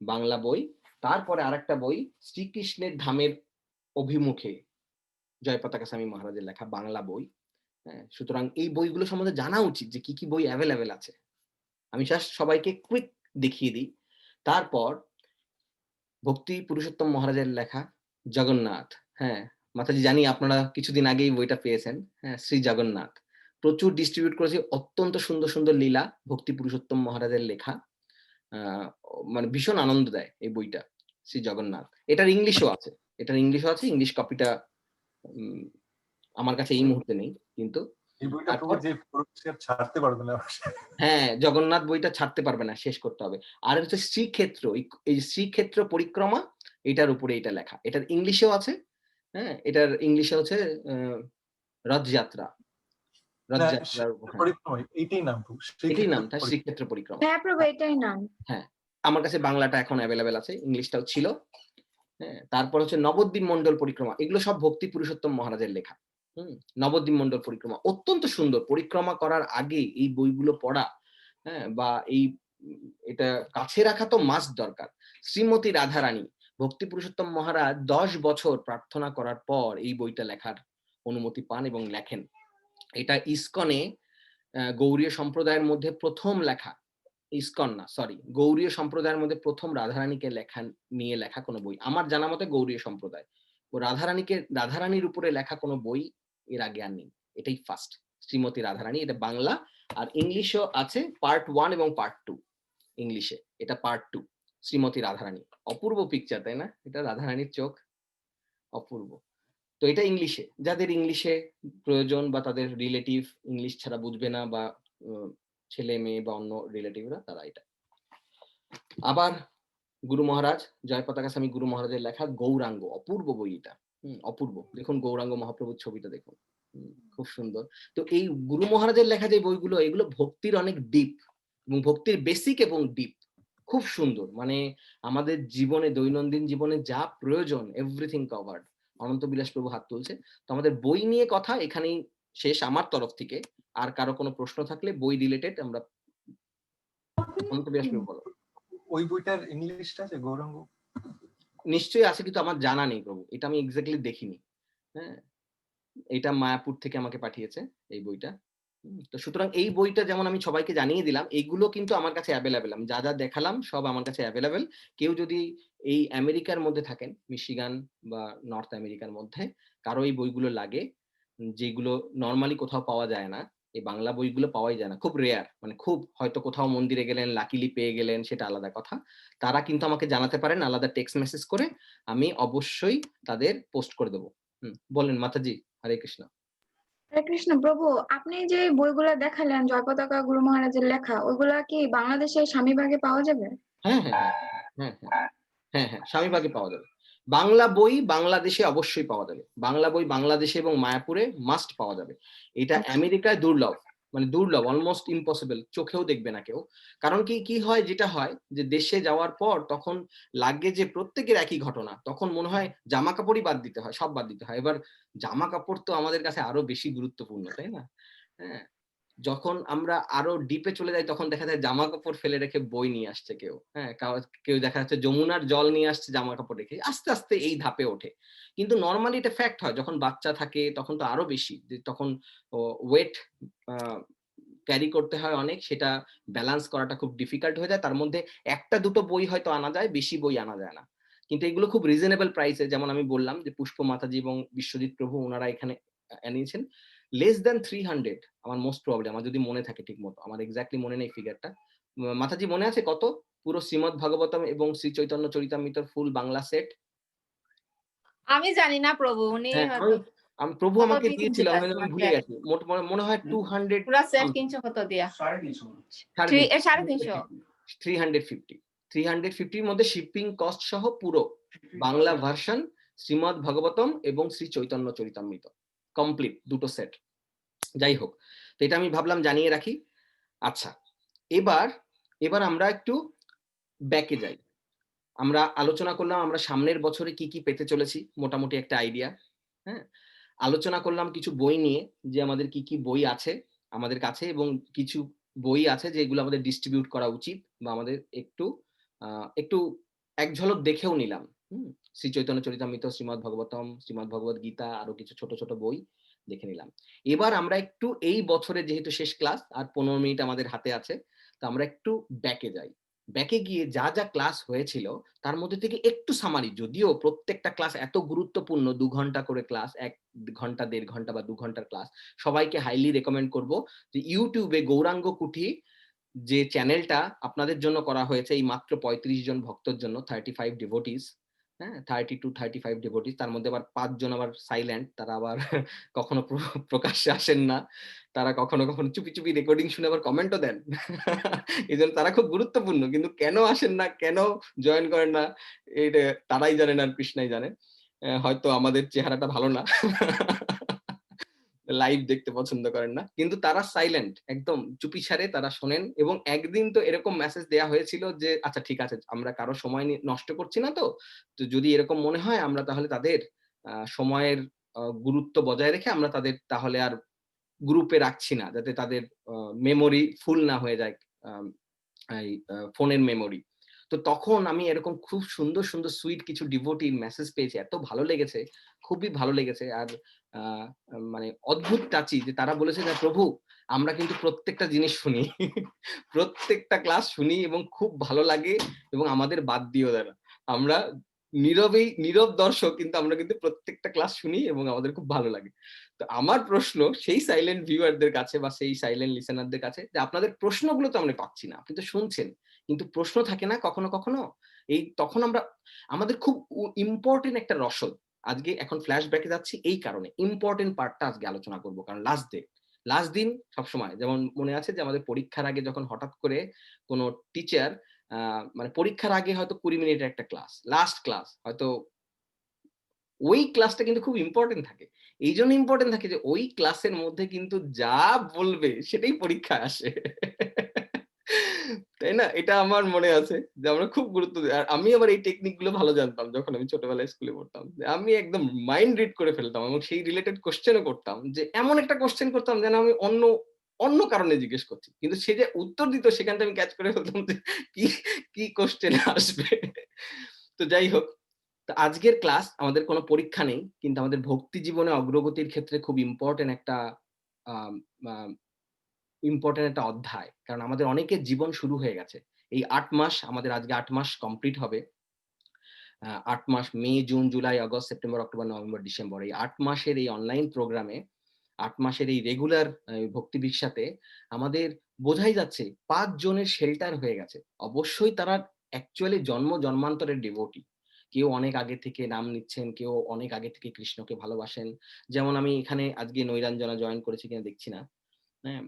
বাংলা বই। তারপরে আরেকটা বই শ্রীকৃষ্ণের ধামের অভিমুখে, জয়পতাকা স্বামী মহারাজের লেখা বাংলা বই। হ্যাঁ? সুতরাং এই বইগুলো সম্বন্ধে জানা উচিত যে কি বই এভেইলেবল আছে। আমি জাস্ট সবাইকে কুইক দেখিয়ে দিই। তারপর ভক্তি পুরুষোত্তম মহারাজের লেখা জগন্নাথ। হ্যাঁ, মাতাজি জানি আপনারা কিছুদিন আগেই বইটা পেয়েছেন। হ্যাঁ, শ্রী জগন্নাথ। প্রচুর ডিস্ট্রিবিউট করেছে। অত্যন্ত সুন্দর, সুন্দর লীলা ভক্তি পুরুষোত্তম মহারাজের লেখা। আ মানে ভীষণ আনন্দ দেয় এই বইটা। শ্রী জগন্নাথ। এটার ইংলিশও আছে। ইংলিশ কপিটা উম আমার কাছে এই মুহূর্তে নেই। কিন্তু এই বইটা প্রভু তারপর যে পড়ছে আর ছাড়তে পারবে না। হ্যাঁ, জগন্নাথ বইটা ছাড়তে পারবে না, শেষ করতে হবে। আর হচ্ছে শ্রীক্ষেত্র, এই শ্রীক্ষেত্র পরিক্রমা, এটার উপরে এটা লেখা। এটার ইংলিশেও আছে। হ্যাঁ? এটার ইংলিশে হচ্ছে আ রথযাত্রা। না, রথযাত্রার হ্যাঁ, পরিক্রমা এইটাই নাম প্রভু। এটাই শ্রীক্ষেত্র নামটা পরিক্রমা। শ্রীক্ষেত্র পরিক্রমা। হ্যাঁ প্রভু, এটাই নাম। হ্যাঁ, আমার কাছে বাংলাটা এখন এভেইলেবল আছে। ইংলিশটাও ছিল। হ্যাঁ? তারপর হচ্ছে নবদ্বীপ মন্ডল পরিক্রমা। এগুলো সব ভক্তি পুরুষোত্তম মহারাজের লেখা। নবদ্বীপ মন্ডল পরিক্রমা অত্যন্ত সুন্দর। পরিক্রমা করার আগে এই বইগুলো পড়া, হ্যাঁ? বা এটা কাছে রাখা তো মাস্ট দরকার। শ্রীমতী রাধারানী, ভক্তি পুরুষোত্তম মহারাজ ১০ বছর প্রার্থনা করার পর এই বইটা লেখার অনুমতি পান এবং লেখেন। এটা ইসকনে গৌড়ীয় সম্প্রদায়ের মধ্যে ১ম লেখা। ইসকন না, সরি। গৌড়ীয় সম্প্রদায়ের মধ্যে ১ম রাধারানীকে নিয়ে লেখা কোনো বই। আমার জানা মতে গৌড়ীয় সম্প্রদায়। ও রাধারানীর উপরে লেখা কোনো বই এর আগে আর নেই। এটাই ফার্স্ট। শ্রীমতী রাধারানী। এটা বাংলা আর ইংলিশেও আছে পার্ট 1 এবং পার্ট 2 ইংলিশে। এটা পার্ট 2 শ্রীমতী রাধারানী। অপূর্ব পিকচার, তাই না? এটা রাধারানীর চোখ। অপূর্ব। তো এটা ইংলিশে। যাদের ইংলিশে প্রয়োজন বা তাদের রিলেটিভ ইংলিশ ছাড়া বুঝবে না বা উ ছেলে-মেয়ে বা অন্য রিলেটিভরা তারা এটা। আবার গুরু মহারাজ, জয়পতাকা স্বামী গুরু মহারাজের লেখা গৌরাঙ্গ। অপূর্ব বই এটা। অপূর্ব। দেখুন গৌরাঙ্গ মহাপ্রভুর ছবিটা দেখুন। খুব সুন্দর। তো এই গুরু মহারাজের লেখা যে বইগুলো এগুলো ভক্তির অনেক ডিপ এবং ভক্তির বেসিক এবং ডিপ। খুব সুন্দর। মানে আমাদের জীবনে দৈনন্দিন জীবনে যা প্রয়োজন এভরিথিং কভারড। অনন্ত বিলাস প্রভু হাত তুলছে। তো আমাদের বই নিয়ে কথা এখানেই শেষ আমার তরফ থেকে। আর কারো কোনো প্রশ্ন থাকলে বই রিলেটেড আমরা অনন্ত বিলাস প্রভু বলো। ওই বইটার ইংলিশটা আছে গৌরাঙ্গ? নিশ্চয়ই আছে কিন্তু আমার জানা নেই প্রভু। এটা আমি এক্সাক্টলি দেখিনি। হ্যাঁ? এটা মায়াপুর থেকে আমাকে পাঠিয়েছে এই বইটা। তো সুতরাং এই বইটা যেমন আমি সবাইকে জানিয়ে দিলাম, এইগুলো কিন্তু আমার কাছে এভেইলেবল। আমি যা দেখালাম সব আমার কাছে এভেইলেবল। কেউ যদি এই আমেরিকার মধ্যে থাকেন, মিশিগান বা নর্থ আমেরিকার মধ্যে কারো এই বইগুলো লাগে, যেগুলো নরমালি কোথাও পাওয়া যায় না, এই বাংলা বইগুলো পাওয়াই যায় না, খুব রেয়ার, মানে খুব হয়তো কোথাও মন্দিরে গেলেন, লাকিলি পেয়ে গেলেন, সেটা আলাদা কথা। তারা কিন্তু আমাকে জানাতে পারেন আলাদা টেক্সট মেসেজ করে, আমি অবশ্যই তাদের পোস্ট করে দেবো। বলেন মাতাজি, হরে কৃষ্ণ। হরে কৃষ্ণ প্রভু, আপনি যে বইগুলা দেখালেন জয়পতাকা গুরু মহারাজের লেখা, ওইগুলা কি বাংলাদেশে স্বামীবাগে পাওয়া যাবে? হ্যাঁ, হ্যাঁ, হ্যাঁ, হ্যাঁ, হ্যাঁ, হ্যাঁ, হ্যাঁ, স্বামীবাগে পাওয়া যাবে। বাংলা বই বাংলাদেশে অবশ্যই পাওয়া যাবে। বাংলা বই বাংলাদেশে এবং মায়াপুরে মাস্ট পাওয়া যাবে। এটা আচ্ছা। আমেরিকায় দুর্লভ, মানে দুর্লভ, অলমোস্ট ইম্পসিবল, চোখেও দেখবে না কেউ। কারণ কি হয়, যেটা হয় যে দেশে যাওয়ার পর তখন লাগে যে প্রত্যেকের একই ঘটনা। তখন মনে হয় জামা কাপড়ই বাদ দিতে হয়, সব বাদ দিতে হয়। এবার জামা কাপড় তো আমাদের কাছে আরো বেশি গুরুত্বপূর্ণ, তাই না? হ্যাঁ। যখন আমরা আরো ডিপে চলে যাই তখন দেখা যায় জামা কাপড় ফেলে রেখে বই নিয়ে আসছে কেউ। হ্যাঁ? কেউ দেখা যাচ্ছে যমুনার জল নিয়ে আসছে জামা কাপড় রেখে। আস্তে, আস্তে এই ধাপে ওঠে। কিন্তু নরমালি এটা ফ্যাক্ট হয়। যখন বাচ্চা থাকে তখন তো আরো বেশি। যে তখন ওয়েট আ ক্যারি করতে হয় অনেক। সেটা ব্যালেন্স করাটা খুব ডিফিকাল্ট হয়ে যায়। তার মধ্যে ১ টা ২ টো বই হয়তো আনা যায়, বেশি বই আনা যায় না। কিন্তু এগুলো খুব রিজনেবল প্রাইস এ, যেমন আমি বললাম যে পুষ্প মাতাজি এবং বিশ্বজিৎ প্রভু উনারা এখানে এনেছেন। লেস দ্যান 300, আমার মোস্ট প্রবাবলি, আমার যদি মনে থাকে ঠিকমতো। আমার এক্সাক্টলি মনে নেই ফিগারটা। মাতাজি মনে আছে কত? পুরো শ্রীমদ ভাগবতম এবং শ্রী চৈতন্য চরিতামৃতর ফুল বাংলা সেট? আমি জানি না প্রভু, উনি হ্যাঁ, হয়তো আমি প্রভু কত আমাকে দিয়ে কিনছে দিয়েছিল, আমি ভুলে গেছি। মনে মনে হয় 200 পুরা সেট কিনছো কত দিয়া? 350 350 350 এর মধ্যে শিপিং কস্ট সহ পুরো বাংলা ভার্সন শ্রীমদ ভাগবতম এবং শ্রী চৈতন্য চরিতামৃত কমপ্লিট দুটো সেট। যাই হোক, তো এটা আমি ভাবলাম জানিয়ে রাখি। আচ্ছা, এবার এবার আমরা একটু ব্যাকে যাই। আমরা আলোচনা করলাম আমরা সামনের বছরে কি কি পেতে চলেছি, মোটামুটি একটা আইডিয়া। হ্যাঁ, আলোচনা করলাম কিছু বই নিয়ে, যে আমাদের কি কি বই আছে আমাদের কাছে, এবং কিছু বই আছে যেগুলো আমাদের ডিস্ট্রিবিউট করা উচিত, বা আমাদের একটু একটু এক ঝলক দেখেও নিলাম। শ্রী চৈতন্য চরিতামৃত, শ্রীমদ ভাগবতম, শ্রীমদ ভগবত গীতা, আরো কিছু ছোট ছোট বই দেখে নিলাম। এবার আমরা একটু এই বছরে যেহেতু শেষ ক্লাস, আর 15 মিনিট আমাদের হাতে আছে, তো আমরা একটু ব্যাকে যাই। ব্যাকে গিয়ে যা যা ক্লাস হয়েছিল তার মধ্যে থেকে একটু সামারি, যদিও প্রত্যেকটা ক্লাস এত গুরুত্বপূর্ণ, ২ ঘন্টা করে ক্লাস, ১ ঘন্টা ১.৫ ঘন্টা বা ২ ঘন্টার ক্লাস, সবাইকে হাইলি রেকমেন্ড করব যে ইউটিউবে গৌরাঙ্গ কুঠি যে চ্যানেলটা আপনাদের জন্য করা হয়েছে, এই মাত্র ৩৫ জন ভক্তর জন্য, 35 ডিভোটিস, হ্যাঁ, 32-35 ডিভোটিস, তার মধ্যে আবার ৫ জন আবার সাইলেন্ট, তারা আবার কখনো প্রকাশ্যে আসেন না, তারা কখনো কখনো চুপি চুপি রেকর্ডিং শুনে আবার কমেন্টও দেন। এজন্য তারা খুব গুরুত্বপূর্ণ, কিন্তু কেন আসেন না, কেন জয়েন করেন না, এটা তারাই জানেন আর কৃষ্ণাই জানে। হয়তো আমাদের চেহারাটা ভালো না, লাইভ দেখতে পছন্দ করেন না, কিন্তু তারা সাইলেন্ট, একদম চুপিসারে তারা শোনেন। এবং একদিন তো এরকম মেসেজ দেয়া হয়েছিল যে আচ্ছা ঠিক আছে, আমরা কারো সময় নষ্ট করছি না, তো তো যদি এরকম মনে হয় আমরা তাহলে তাদের সময়ের গুরুত্ব বজায় রেখে আমরা তাদের তাহলে আর গ্রুপে রাখছি না, যাতে তাদের মেমোরি ফুল না হয়ে যায়, আম এই ফোনের মেমোরি। তো তখন আমি এরকম খুব সুন্দর, সুন্দর সুইট কিছু ডিভোটির মেসেজ পেয়েছি। এত ভালো লেগেছে, খুবই ভালো লেগেছে। আর আ মানে অদ্ভুত টাচি, যে তারা বলেছে যে, "প্রভু, আমরা কিন্তু প্রত্যেকটা জিনিস শুনি। প্রত্যেকটা ক্লাস শুনি এবং খুব ভালো লাগে, এবং আমাদের বাদ দিও না। আমরা নীরব দর্শক, কিন্তু আমরা কিন্তু প্রত্যেকটা ক্লাস শুনি এবং আমাদের খুব ভালো লাগে।" তো আমার প্রশ্ন সেই সাইলেন্ট ভিউয়ারদের কাছে বা সেই সাইলেন্ট লিসেনারদের কাছে, যে আপনাদের প্রশ্নগুলো তো আমরা পাচ্ছি না। আপনি তো শুনছেন। কিন্তু প্রশ্ন থাকে না কখনো, কখনো? তখন আমাদের খুব ইম্পোর্টেন্ট একটা রসদ। আজকে এখন ফ্ল্যাশব্যাকে যাচ্ছি এই কারণে। ইম্পোর্টেন্ট পার্টটা আজকে আলোচনা করব। কারণ লাস্ট ডে। লাস্ট দিন সবসময়, যেমন মনে আছে যে আমাদের পরীক্ষার আগে যখন হঠাৎ করে কোন টিচার আ মানে পরীক্ষার আগে হয়তো ২০ মিনিটের একটা ক্লাস, লাস্ট ক্লাস হয়তো, ওই ক্লাসটা কিন্তু খুব ইম্পোর্টেন্ট থাকে। এইজন্য ইম্পোর্টেন্ট থাকে যে ওই ক্লাসের মধ্যে কিন্তু যা বলবে সেটাই পরীক্ষায় আসে। তাই না? এটা আমার মনে আছে যে আমরা খুব গুরুত্ব দিই। আর আমি আবার এই টেকনিক গুলো ভালো জানতাম যখন আমি ছোটবেলায় স্কুলে পড়তাম। আমি একদম মাইন্ড রিড করে ফেলতাম এবং সেই রিলেটেড কোয়েশ্চেন ও করতাম। যে এমন একটা কোয়েশ্চেন করতাম যেন আমি অন্য কারণে জিজ্ঞেস করছি। কিন্তু সে যে উত্তর দিত সেখান থেকে আমি ক্যাচ করে ফেলতাম যে কি কি কোয়েশ্চেন আসবে। তো যাই হোক, তো আজকের ক্লাস আমাদের কোনো পরীক্ষা নেই। কিন্তু আমাদের ভক্তি জীবনে অগ্রগতির ক্ষেত্রে খুব ইম্পোর্টেন্ট একটা আম আ ইম্পোর্টেন্ট একটা অধ্যায়। কারণ আমাদের অনেকের জীবন শুরু হয়ে গেছে। এই ৮ মাস, আমাদের আজকে ৮ মাস কমপ্লিট হবে। ৮ মাস May, June, July, August, September, October, November, December. এই ৮ মাসের এই অনলাইন প্রোগ্রামে 8 মাসের এই রেগুলার ভক্তি ভিক্ষাতে আমাদের বোঝাই যাচ্ছে 5 জনের শেল্টার হয়ে গেছে। অবশ্যই তারা অ্যাকচুয়ালি জন্মান্তরের ডিভোটি। কেউ অনেক আগে থেকে নাম নিচ্ছেন, কেউ অনেক আগে থেকে কৃষ্ণকে ভালোবাসেন। যেমন আমি এখানে আজকে নৈরাঞ্জনা জয়েন করেছি কিনা দেখছি না। হ্যাঁ?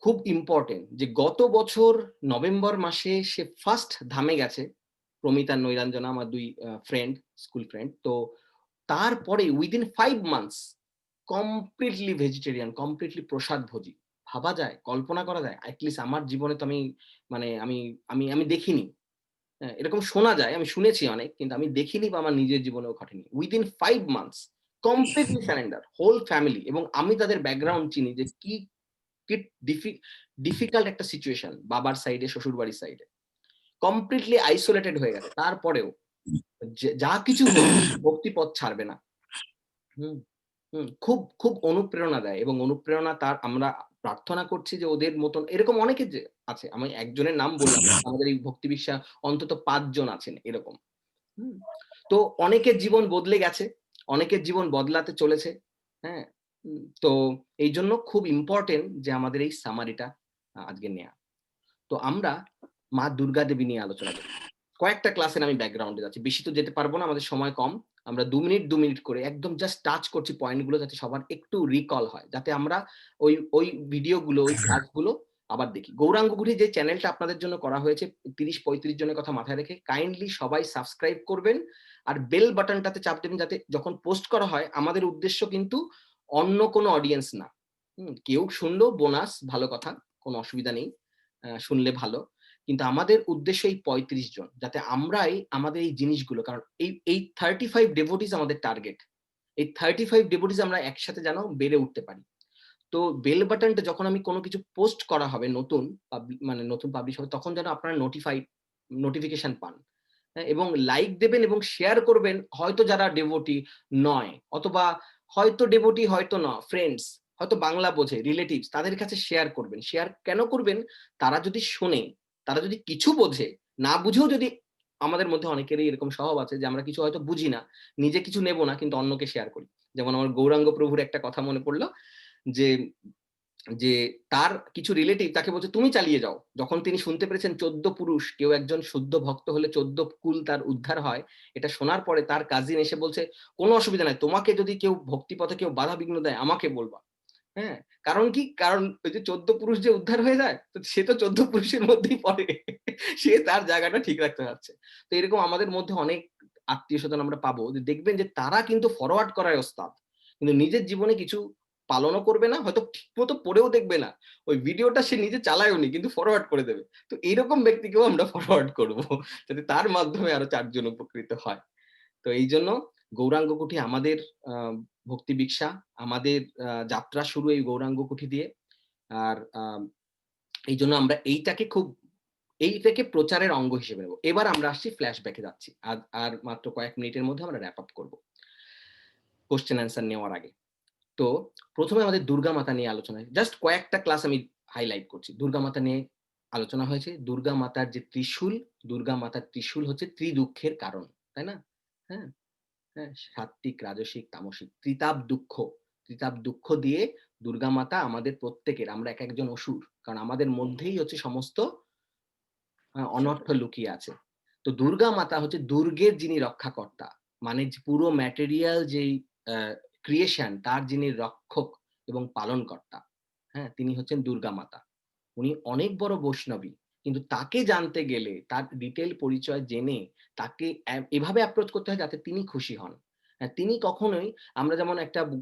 খুব ইম্পোর্টেন্ট যে গত বছর নভেম্বর মাসে সে ফার্স্ট ধামে গেছে। প্রমিত আর নৈরাঞ্জনা আমার ২ ফ্রেন্ড, স্কুল ফ্রেন্ড। তো তারপরে within 5 months completely vegetarian, completely প্রসাদভোজী। ভাবা যায়? কল্পনা করা যায়? এট লিস্ট আমার জীবনে তো আমি মানে আমি আমি আমি দেখিনি। হ্যাঁ, এরকম শোনা যায়, আমি শুনেছি অনেক, কিন্তু আমি দেখিনি বা আমার নিজের জীবনেও ঘটেনি। Within 5 months completely surrender, whole family, এবং আমি তাদের ব্যাকগ্রাউন্ড চিনি যে কি কি ডিফিকাল্ট একটা সিচুয়েশন বাবার সাইডে, শ্বশুরবাড়ির সাইডে। কমপ্লিটলি আইসোলেটেড হয়ে গেছে। তারপরেও যা কিছু হোক ভক্তি পথ ছাড়বে না। হুম, খুব অনুপ্রেরণা দেয়, এবং অনুপ্রেরণা তার আমরা প্রার্থনা করছি যে ওদের মতন এরকম অনেকে যে আছে। আমি একজনের নাম বললাম, আমাদের এই ভক্তি বিশ্বাস অন্তত ৫ জন আছেন এরকম। হুম? তো অনেকের জীবন বদলে গেছে, অনেকের জীবন বদলাতে চলেছে। হ্যাঁ? তো এইজন্য খুব ইম্পোর্টেন্ট যে আমাদের এই সামারিটা আজকে নেয়া। তো আমরা মা দুর্গা দেবী নিয়ে আলোচনা করব। কয়েকটা ক্লাসের আমি ব্যাকগ্রাউন্ডে যাচ্ছি। বেশি তো যেতে পারব না, আমাদের সময় কম। আমরা ২ মিনিট করে একদম জাস্ট টাচ করছি পয়েন্টগুলো, যাতে সবার একটু রিকল হয়। যাতে আমরা ওই ভিডিওগুলো, ওই ক্লাসগুলো আবার দেখি। গৌরাঙ্গ গুটি যে চ্যানেলটা আপনাদের জন্য করা হয়েছে ৩০-৩৫ জনের কথা মাথায় রেখে কাইন্ডলি সবাই সাবস্ক্রাইব করবেন। আর বেল বাটনটাতে চাপ দেবেন, যাতে যখন পোস্ট করা হয়, আমাদের উদ্দেশ্য কিন্তু অন্য কোনো অডিয়েন্স না। কেউ শুনলো বোনাস, ভালো কথা, কোনো অসুবিধা নেই। শুনলে ভালো। কিন্তু আমাদের উদ্দেশ্য এই ৩৫ জন। যাতে আমরাই আমাদের এই জিনিসগুলো, কারণ এই 35 ডিভোটিস আমাদের টার্গেট। এই 35 ডিভোটিস আমরা একসাথে যেন বেড়ে উঠতে পারি। তো বেল বাটনটা যখন আমি কোনো কিছু পোস্ট করা হবে নতুন, মানে নতুন পাবলিশ হবে, তখন যেন আপনারা নোটিফিকেশন পান। হ্যাঁ? এবং লাইক দেবেন এবং শেয়ার করবেন, হয়তো যারা ডিভোটি নয়, অথবা হয়তো ডিভোটি, হয়তো না, ফ্রেন্ডস, হয়তো বাংলা বোঝে, রিলেটিভস, তাদের কাছে শেয়ার করবেন। শেয়ার কেন করবেন? তারা যদি শোনে, তারা যদি কিছু বোঝে, না বুঝেও যদি, আমাদের মধ্যে অনেকেরই এরকম স্বভাব আছে যে আমরা কিছু হয়তো বুঝি না, নিজে কিছু নেব না, কিন্তু অন্যকে শেয়ার করি। যেমন আমার গৌরাঙ্গ প্রভুর একটা কথা মনে পড়ল যে যে তার কিছু রিলেটিভ তাকে বলছে, "তুমি চালিয়ে যাও।" যখন তিনি শুনতে পেরেছেন ১৪ পুরুষ, কেউ একজন শুদ্ধ ভক্ত হলে ১৪ কুল তার উদ্ধার হয়। এটা শোনার পরে তার কাজিন এসে বলছে, "কোনো অসুবিধা নাই। তোমাকে যদি কেউ ভক্তিপথে কেউ বাধা বিঘ্ন দেয়, আমাকে বলবা।" হ্যাঁ? কারণ কি? কারণ ওই যে ১৪ পুরুষ যে উদ্ধার হয়ে যায়, তো সে তো ১৪ পুরুষের মধ্যেই পড়ে। সে তার জায়গাটা ঠিক রাখতে পারছে। তো এরকম আমাদের মধ্যে অনেক আত্মীয়স্বজন আমরা পাবো, যে দেখবেন যে তারা কিন্তু ফরওয়ার্ড করায় ওস্তাদ। কিন্তু নিজের জীবনে কিছু পালনও করবে না, হয়তো ঠিকমতো পড়েও দেখবে না। ওই ভিডিওটা সে নিজে চালায়ওনি, কিন্তু ফরওয়ার্ড করে দেবে। তো এইরকম ব্যক্তিকেও আমরা ফরওয়ার্ড করব। যাতে তার মাধ্যমে আরো ৪ জন উপকৃত হয়। তো এইজন্য গৌরাঙ্গ কুঠি আমাদের আ ভক্তি ভিক্ষা, আমাদের যাত্রা শুরু এই গৌরাঙ্গ কুঠি দিয়ে। আর এইজন্য আমরা এইটাকে প্রচারের অঙ্গ হিসেবে নেব। এবার আমরা আসছি ফ্ল্যাশব্যাকে যাচ্ছি। আর মাত্র কয়েক মিনিটের মধ্যে আমরা র‍্যাপ আপ করব। কোয়েশ্চেন অ্যান্সার নেওয়ার আগে। তো ১ম এ আমাদের দুর্গা মাতা নিয়ে আলোচনা। জাস্ট কয়েকটা ক্লাস আমি হাইলাইট করছি। দুর্গা মাতা নিয়ে আলোচনা হয়েছে। দুর্গা মাতার যে ত্রিশূল, দুর্গা মাতার ত্রিশূল হচ্ছে ত্রিদুঃখের কারণ। তাই না? হ্যাঁ? হ্যাঁ? সাত্ত্বিক, রাজসিক, তামসিক। ত্রিতাপ দুঃখ। ত্রিতাপ দুঃখ দিয়ে দুর্গা মাতা আমাদের প্রত্যেকের, আমরা একেকজন অসুর। কারণ আমাদের মধ্যেই হচ্ছে সমস্ত অনর্থ লুকিয়ে আছে। তো দুর্গা মাতা হচ্ছে দুর্গের যিনি রক্ষাকর্তা। মানে যে পুরো ম্যাটেরিয়াল যেই আ ক্রিয়েশন, তার যিনি রক্ষক এবং পালনকর্তা। হ্যাঁ? তিনি হচ্ছেন দুর্গা মাতা। উনি অনেক বড় বৈষ্ণবী। কিন্তু তাকে জানতে গেলে, তার ডিটেইল পরিচয় জেনে তাকে এভাবে অ্যাপ্রোচ করতে হয় যাতে তিনি খুশি হন। তিনি কখনোই, আমরা যেমন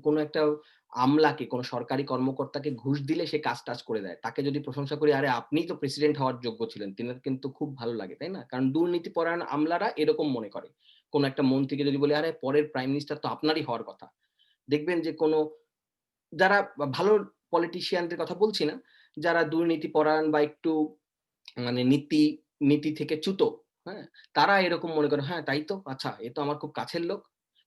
কোনো একটা আমলাকে, কোনো সরকারি কর্মকর্তাকে ঘুষ দিলে সে কাজ-টাজ করে দেয়। তাকে যদি প্রশংসা করি, "আরে আপনিই তো প্রেসিডেন্ট হওয়ার যোগ্য ছিলেন।" তিনার কিন্তু খুব ভালো লাগে, তাই না? কারণ দুর্নীতিপরায়ণ আমলারা এরকম মনে করে। কোনো একটা মন্ত্রীকে যদি বলি, "আরে পরের প্রাইম মিনিস্টার তো আপনারই হওয়ার কথা।" দেখবেন যে কোনো যারা ভালো পলিটিশিয়ানদের কথা বলছি না, যারা দুর্নীতিপরায়ণ বা একটু মানে নীতি থেকে চ্যুত, হ্যাঁ? তারা এরকম মনে করে, "হ্যাঁ, তাই তো? আচ্ছা, এ তো আমার খুব কাছের লোক।"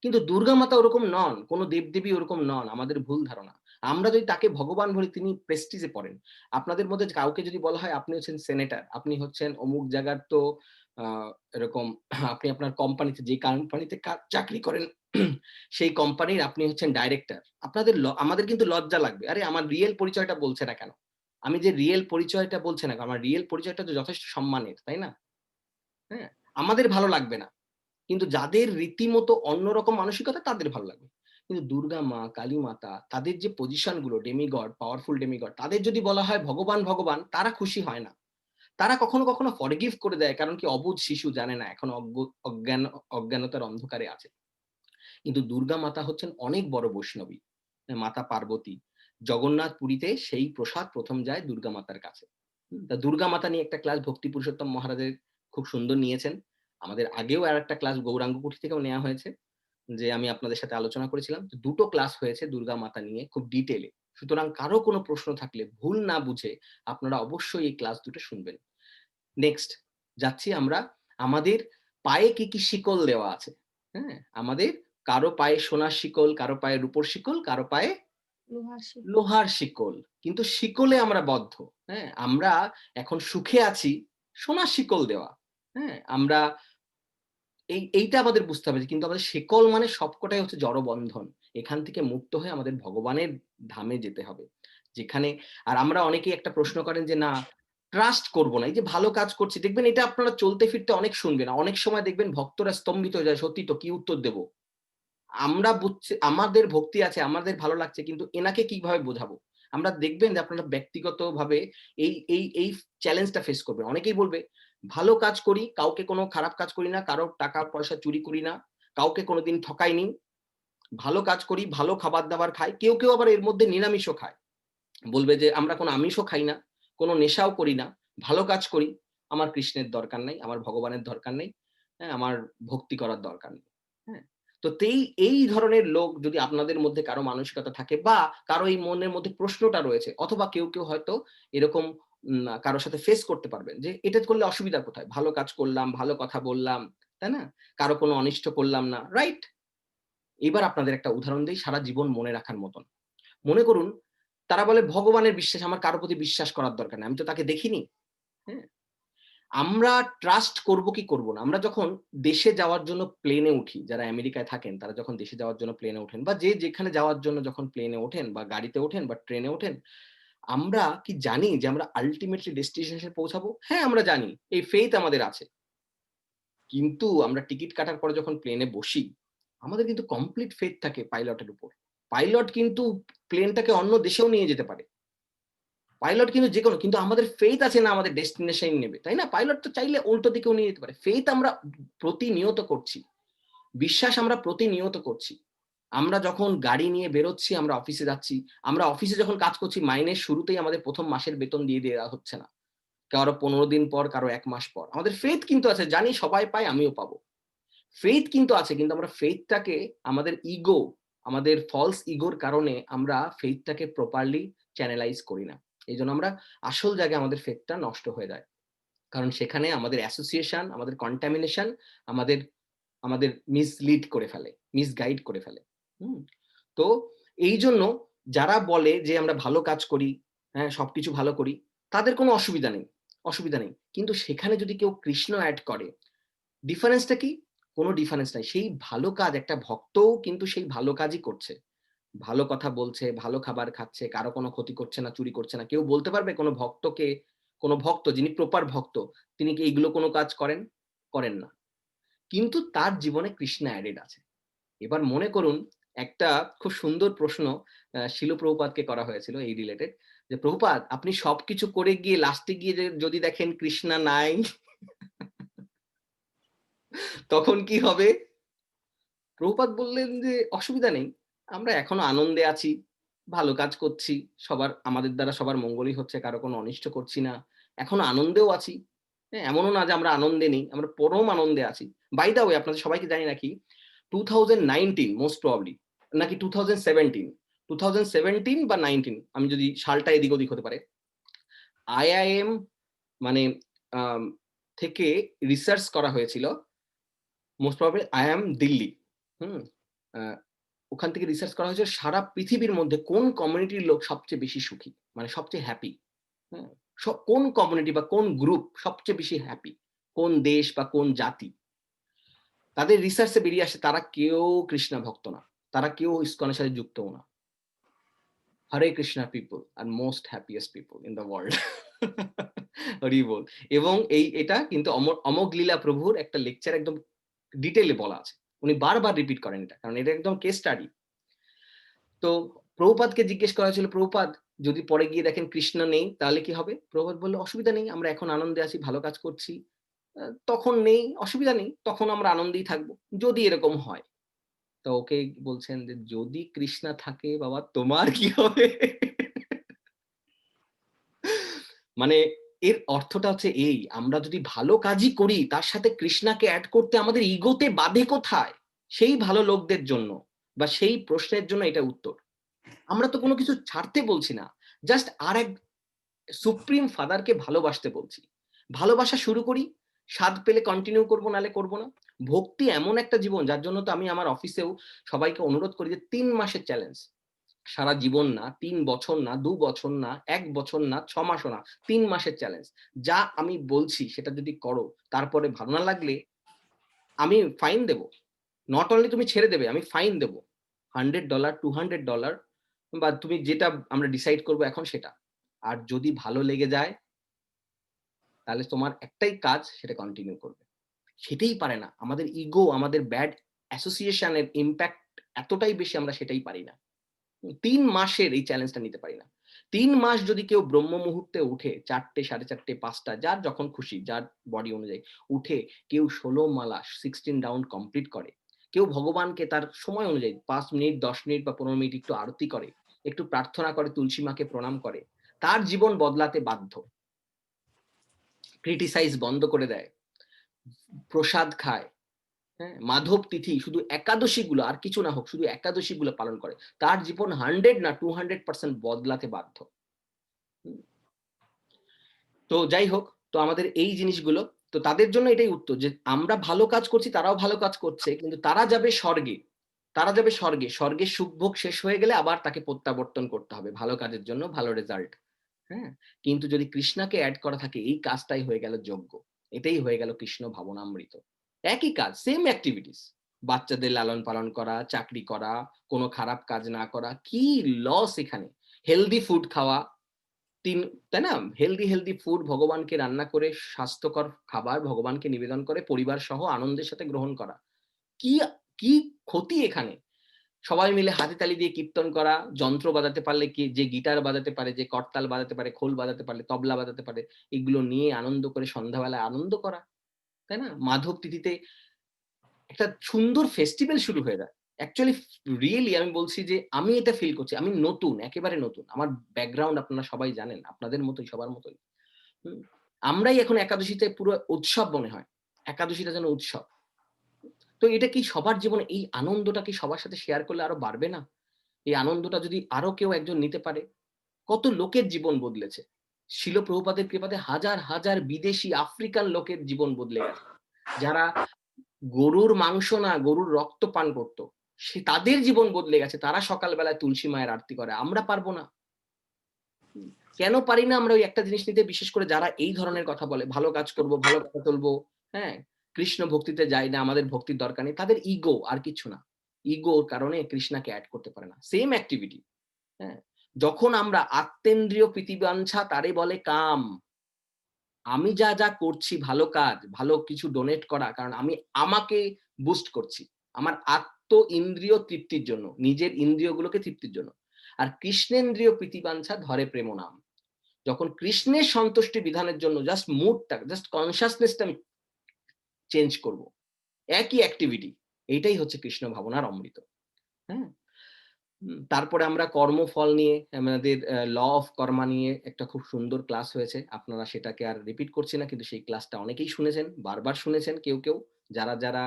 কিন্তু দুর্গা মাতা ওরকম নন। কোন দেবদেবী ওরকম নন। আমাদের ভুল ধারণা। আমরা যদি তাকে ভগবান বলি, তিনি প্রেস্টিজে পড়েন। আপনাদের মধ্যে কাউকে যদি বলা হয়, "আপনি হচ্ছেন সেনেটর, আপনি হচ্ছেন অমুক জায়গার তো আ এরকম আপনি আপনার কোম্পানিতে, যে কোম্পানিতে চাকরি করেন, সেই কোম্পানির আপনি হচ্ছেন ডাইরেক্টর, আমাদের কিন্তু লজ্জা লাগবে, আরে আমার রিয়েল পরিচয়টা বলছে না কেন, আমি যে রিয়েল পরিচয়টা বলছে না, আমার রিয়েল পরিচয়টা তো যথেষ্ট সম্মানের, তাই না? হ্যাঁ, আমাদের ভালো লাগবে না, কিন্তু যাদের রীতিমতো অন্যরকম মানসিকতা তাদের ভালো লাগবে। কিন্তু দুর্গা মা, কালী মাতা, তাদের যে পজিশন গুলো ডেমিগড, পাওয়ারফুল ডেমিগড, তাদের যদি বলা হয় ভগবান ভগবান, তারা খুশি হয় না। তারা কখনো কখনো ফরগিভ করে দেয়, কারণ কি অবুঝ শিশু জানে না, এখন অজ্ঞানতার অন্ধকারে আছে। কিন্তু দুর্গা মাতা হচ্ছেন অনেক বড় বৈষ্ণবী, মাতা পার্বতী। জগন্নাথ পুরীতে সেই প্রসাদ প্রথম যায় দুর্গা মাতার কাছে। তা দুর্গা মাতা নিয়ে একটা ক্লাস ভক্তি পুরুষোত্তম মহারাজের খুব সুন্দর নিয়েছেন। আমাদের আগেও আর একটা ক্লাস গৌরাঙ্গ কুঠি থেকেও নেওয়া হয়েছে, যে আমি আপনাদের সাথে আলোচনা করেছিলাম। দুটো ক্লাস হয়েছে দুর্গা মাতা নিয়ে খুব ডিটেলে। সুতরাং কারো কোনো প্রশ্ন থাকলে ভুল না বুঝে আপনারা অবশ্যই এই ক্লাস দুটো শুনবেন। নেক্সট যাচ্ছি আমরা, আমাদের পায়ে কি কি শিকল দেওয়া আছে। হ্যাঁ, আমাদের কারো পায়ে সোনার শিকল, কারো পায়ে রূপোর শিকল, কারো পায়ে লোহার শিকল, কিন্তু শিকলে আমরা বদ্ধ। হ্যাঁ, আমরা এখন সুখে আছি, সোনার শিকল দেওয়া। হ্যাঁ, আমরা এইটা আমাদের বুঝতে হবে, কিন্তু আমাদের শিকল মানে সবকটাই হচ্ছে জড়বন্ধন। এখান থেকে মুক্ত হয়ে আমাদের ভগবানের ধামে যেতে হবে, যেখানে আর আমরা অনেকেই একটা প্রশ্ন করেন যে না ট্রাস্ট করব না, এই যে ভালো কাজ করছি, দেখবেন এটা আপনারা চলতে ফিরতে অনেক শুনবেন, অনেক সময় দেখবেন ভক্তরা স্তম্ভিত হয়ে যায়, সত্যি তো কি উত্তর দেব, আমরা বুঝছি আমাদের ভক্তি আছে, আমাদের ভালো লাগছে, কিন্তু এনাকে কিভাবে বোঝাবো। আমরা দেখবেন যে আপনারা ব্যক্তিগতভাবে এই চ্যালেঞ্জটা ফেস করবেন। অনেকেই বলবে ভালো কাজ করি, কাউকে কোনো খারাপ কাজ করি না, কারো টাকা পয়সা চুরি করি না, কাউকে কোনোদিন ঠকাইনি, ভালো কাজ করি, ভালো খাবার দাবার খাই, কেউ কেউ আবার এর মধ্যে নিরামিষও খায়, বলবে যে আমরা কোনো আমিষও খাই না, কোনো নেশাও করি না, ভালো কাজ করি, আমার কৃষ্ণের দরকার নাই, আমার ভগবানের দরকার নেই, হ্যাঁ, আমার ভক্তি করার দরকার নেই। হ্যাঁ, তো এই ধরনের লোক যদি আপনাদের মধ্যে কারো মানসিকতা থাকে, বা কারো এই মনের মধ্যে প্রশ্নটা রয়েছে, অথবা কেউ কেউ হয়তো এরকম কারোর সাথে ফেস করতে পারবেন যে এটা করলে অসুবিধা কোথায়, ভালো কাজ করলাম, ভালো কথা বললাম, তাই না, কারো কোনো অনিষ্ট করলাম না, রাইট? এবার আপনাদের একটা উদাহরণ দিই সারা জীবন মনে রাখার মতন। মনে করুন তারা বলে ভগবানের বিশ্বাস, আমার কারো প্রতি বিশ্বাস করার দরকার নেই, আমি তো তাকে দেখিনি। হ্যাঁ, আমরা ট্রাস্ট করব কি করব না, আমরা যখন দেশে যাওয়ার জন্য প্লেনে উঠি, যারা আমেরিকায় থাকেন তারা যখন দেশে যাওয়ার জন্য প্লেনে ওঠেন, বা যে যেখানে যাওয়ার জন্য যখন প্লেনে ওঠেন বা গাড়িতে ওঠেন বা ট্রেনে ওঠেন, আমরা কি জানি যে আমরা আলটিমেটলি ডেস্টিনেশনে পৌঁছাবো? হ্যাঁ, আমরা জানি, এই ফেইথ আমাদের আছে। কিন্তু আমরা টিকিট কাটার পরে যখন প্লেনে বসি, আমাদের কিন্তু কমপ্লিট ফেইথ থাকে পাইলটের উপর। পাইলট কিন্তু প্লেনটাকে অন্য দেশেও নিয়ে যেতে পারে। পাইলট কিন্তু যেকোনো, কিন্তু আমাদের ফেইথ আছে না আমাদের ডেস্টিনেশন নেবে, তাই না? পাইলট তো চাইলে উল্টো দিকেও নিয়ে যেতে পারে। ফেইথ আমরা প্রতিনিয়ত করছি। বিশ্বাস আমরা প্রতিনিয়ত করছি। আমরা যখন গাড়ি নিয়ে বেরোচ্ছি, আমরা অফিসে যাচ্ছি, আমরা অফিসে যখন কাজ করছি, মাইনের শুরুতেই আমাদের ১ম মাসের বেতন দিয়ে দেওয়া হচ্ছে না। কারো ১৫ দিন পর, কারো ১ মাস পর। আমাদের ফেইথ কিন্তু আছে, জানি সবাই পায়, আমিও পাবো। ফেইথ কিন্তু আছে, কিন্তু আমরা ফেইথটাকে আমাদের ইগো, আমাদের ফলস ইগোর কারণে আমরা ফেইথটাকে প্রপারলি চ্যানেলাইজ করি না। এইজন্য আমরা আসল জায়গায় আমাদের ফেইথটা নষ্ট হয়ে যায়। কারণ সেখানে আমাদের অ্যাসোসিয়েশন, আমাদের কন্টামিনেশন আমাদের আমাদের মিসলিড করে ফেলে, মিসগাইড করে ফেলে। হুম? তো এইজন্য যারা বলে যে আমরা ভালো কাজ করি, হ্যাঁ, সবকিছু ভালো করি, তাদের কোনো অসুবিধা নেই, অসুবিধা নেই। কিন্তু সেখানে যদি কেউ কৃষ্ণ এড করে, ডিফারেন্সটা কি? কোনো ডিফারেন্স নাই। সেই ভালো কাজ একটা ভক্তও কিন্তু সেই ভালো কাজই করছে। ভালো কথা বলছে, ভালো খাবার খাচ্ছে, কারো কোনো ক্ষতি করছে না, চুরি করছে না। কেউ বলতে পারবে কোনো ভক্তকে, কোনো ভক্ত যিনি প্রপার ভক্ত, তিনি কি এইগুলো কোনো কাজ করেন? করেন না। কিন্তু তার জীবনে কৃষ্ণ অ্যাডেড আছে। এবার মনে করুন একটা খুব সুন্দর প্রশ্ন শিল প্রভুপাদকে করা হয়েছিল এই রিলেটেড, যে প্রভুপাদ আপনি সবকিছু করে গিয়ে লাস্টে গিয়ে যদি দেখেন কৃষ্ণা নাই তখন কি হবে? প্রভুপাদ বললেন যে অসুবিধা নেই, আমরা এখনো আনন্দে আছি, ভালো কাজ করছি, আমাদের দ্বারা সবার মঙ্গলই হচ্ছে, কারো কোনো অনিষ্ট করছি না, এখনো আনন্দেও আছি। হ্যাঁ, এমনও না যে আমরা আনন্দে নেই, আমরা পরম আনন্দে আছি। বাই দা ওয়ে আপনাদের সবাইকে জানি নাকি 2019 মোস্ট প্রবাবলি, নাকি 2017 বা 19, আমি যদি সালটা এদিক ওদিক হতে পারে, আইআইএম মানে থেকে রিসার্চ করা হয়েছিল, মোস্ট প্রবাবলি আইআইএম দিল্লি, হুম, ওখান থেকে রিসার্চ করা হয়েছে সারা পৃথিবীর মধ্যে কোন কমিউনিটির লোক সবচেয়ে বেশি সুখী, মানে সবচেয়ে হ্যাপি। হ্যাঁ, কোন কমিউনিটি বা কোন গ্রুপ সবচেয়ে বেশি হ্যাপি, কোন দেশ বা কোন জাতি। তাদের রিসার্চে বেরিয়ে আসে তারা কেউ কৃষ্ণ ভক্ত না, তারা কেউ ইসকনের সাথে যুক্তও না। Hare Krishna people are most happiest people in the world. Hari বল। এবং এটা কিন্তু অমোঘ লীলা প্রভুর একটা লেকচার একদম ডিটেইলে বলা আছে। উনি বারবার রিপিট করেন এটা, কারণ এটা একদম কেস স্টাডি। তো প্রভুপাদকে জিজ্ঞেস করা হয়েছিল, প্রভুপাদ যদি পরে গিয়ে দেখেন কৃষ্ণ নেই তাহলে কি হবে? প্রভুপাদ বলল, অসুবিধা নেই, আমরা এখন আনন্দে আছি, ভালো কাজ করছি, তখন নেই, অসুবিধা নেই, তখন আমরা আনন্দেই থাকবো যদি এরকম হয়। তো ওকে বলছেন যে যদি কৃষ্ণা থাকে বাবা তোমার কি হবে? মানে এর অর্থটা হচ্ছে এই, আমরা যদি ভালো কাজই করি তার সাথে কৃষ্ণাকে অ্যাড করতে আমাদের ইগোতে বাধে কোথায়? সেই ভালো লোকদের জন্য বা সেই প্রশ্নের জন্য এটা উত্তর। আমরা তো কোনো কিছু ছাড়তে বলছি না, জাস্ট আর এক সুপ্রিম ফাদারকে ভালোবাসতে বলছি। ভালোবাসা শুরু করি, স্বাদ পেলে কন্টিনিউ করবো, নালে করবো না। ভক্তি এমন একটা জীবন, যার জন্য তো আমি আমার অফিসেও সবাইকে অনুরোধ করি যে 3 মাসের চ্যালেঞ্জ, সারা জীবন না, 3 বছর না, 2 বছর না, 1 বছর না, 6 মাসও না, 3 মাসের চ্যালেঞ্জ। যা আমি বলছি সেটা যদি করো, তারপরে ভালো না লাগলে আমি ফাইন দেব। নট অনলি তুমি ছেড়ে দেবে, আমি ফাইন দেব। $100, $200 বা তুমি যেটা আমরা ডিসাইড করবো এখন সেটা। আর যদি ভালো লেগে যায় তাহলে তোমার একটাই কাজ, সেটা কন্টিনিউ করবে। সেটাই পারে না। আমাদের ইগো, আমাদের ব্যাড অ্যাসোসিয়েশন এর ইমপ্যাক্ট এতটাই বেশি, আমরা সেটাই পারি না। 3 মাসের এই চ্যালেঞ্জটা নিতে পারি না। 3 মাস যদি কেউ ব্রহ্ম মুহূর্তে উঠে 4টে, 4:30, 5টা যার যখন খুশি, যার বডি অনুযায়ী উঠে কেউ 16 মালা 16 রাউন্ড কমপ্লিট করে, কেউ ভগবানকে তার সময় অনুযায়ী 5 মিনিট, 10 মিনিট বা 15 মিনিট একটু আরতি করে, একটু প্রার্থনা করে, তুলসী মাকে প্রণাম করে, তার জীবন বদলাতে বাধ্য। ক্রিটিসাইজ বন্ধ করে দেয়, প্রসাদ খায়, হ্যাঁ, মাধব তিথি শুধু একাদশী গুলো, আর কিছু না হোক, শুধু একাদশী গুলো পালন করে, তার জীবন 100 না 200% বদলাতে বাধ্য। তো যাই হোক, তো আমাদের এই জিনিসগুলো, তো তাদের জন্য এটাই উত্তর যে আমরা ভালো কাজ করছি, তারাও ভালো কাজ করছে, কিন্তু তারা যাবে স্বর্গে, তারা যাবে স্বর্গে, স্বর্গের সুখভোগ শেষ হয়ে গেলে আবার তাকে প্রত্যাবর্তন করতে হবে ভালো কাজের জন্য, ভালো রেজাল্ট। হ্যাঁ, কিন্তু যদি কৃষ্ণাকে অ্যাড করা থাকে, এই কাজটাই হয়ে গেল যোগ্য, এটাই হয়ে গেল কৃষ্ণ ভাবনামৃত। একই কাজ, সেম অ্যাক্টিভিটিস, বাচ্চাদের লালন পালন করা, চাকরি করা, কোনো খারাপ কাজ না করা, কি লস এখানে? হেলদি ফুড খাওয়া, তাই না? হেলদি ফুড ভগবানকে রান্না করে, স্বাস্থ্যকর খাবার ভগবানকে নিবেদন করে পরিবার সহ আনন্দের সাথে গ্রহণ করা, কি কি ক্ষতি এখানে? সবাই মিলে হাতে তালি দিয়ে কীর্তন করা, যন্ত্র বাজাতে পারলে, কি যে গিটার বাজাতে পারে, যে করতাল বাজাতে পারে, খোল বাজাতে পারলে, তবলা বাজাতে পারে, এগুলো নিয়ে আনন্দ করে সন্ধ্যাবেলায় আনন্দ করা, তাই না? মাধব তিথিতে একটা সুন্দর ফেস্টিভ্যাল শুরু হয়ে যায়। অ্যাকচুয়ালি রিয়েলি আমি বলছি যে আমি এটা ফিল করছি। আমি নতুন, একেবারে নতুন। আমার ব্যাকগ্রাউন্ড আপনারা সবাই জানেন, আপনাদের মতোই, সবার মতোই। হুম? আমরাই এখন একাদশীতে পুরো উৎসব মনে হয়। একাদশীটা যেন উৎসব। তো এটা কি সবার জীবনে এই আনন্দটা কি সবার সাথে শেয়ার করলে আরো বাড়বে না? এই আনন্দটা যদি আরো কেউ একজন নিতে পারে, কত লোকের জীবন বদলেছে। শিল প্রভুপাদের কৃপাতে হাজার হাজার বিদেশি আফ্রিকান লোকের জীবন বদলে গেছে। যারা গরুর মাংস না, গরুর রক্ত পান করত, সে তাদের জীবন বদলে গেছে। তারা সকালবেলায় তুলসী মায়ের আরতি করে। আমরা পারবো না। কেন পারি না আমরা ওই একটা জিনিস নিতে? বিশেষ করে যারা এই ধরনের কথা বলে, ভালো কাজ করব, ভালো কথা তুলবো, হ্যাঁ, কৃষ্ণ ভক্তিতে যাই না, আমাদের ভক্তির দরকার নেই। তাদের ইগো, আর কিছু না। ইগোর কারণে কৃষ্ণাকে এড করতে পারে না। সেম অ্যাক্টিভিটি, হ্যাঁ। যখন আমরা আত্মেন্দ্রিয় প্রীতিবাঞ্ছা তারে বলে কাম। আমি যা যা করছি ভালো কাজ, ভালো কিছু ডোনেট করা, কারণ আমি আমাকে বুস্ট করছি। আমার আত্ম ইন্দ্রিয় তৃপ্তির জন্য, নিজের ইন্দ্রিয়গুলোকে তৃপ্তির জন্য। আর কৃষ্ণেন্দ্রিয় প্রীতিবাঞ্ছা ধরে প্রেম নাম। যখন কৃষ্ণের সন্তুষ্টি বিধানের জন্য জাস্ট মুডটা, জাস্ট কনসিয়াসনেসটা আমি চেঞ্জ করব, একই অ্যাক্টিভিটি, এইটাই হচ্ছে কৃষ্ণ ভাবনার অমৃত। হ্যাঁ, তারপরে আমরা কর্মফল নিয়ে, আমাদের ল অফ কর্মা নিয়ে একটা খুব সুন্দর ক্লাস হয়েছে। আপনারা সেটাকে আর রিপিট করছি না, কিন্তু সেই ক্লাসটা অনেকেই শুনেছেন, বারবার শুনেছেন, কেউ যারা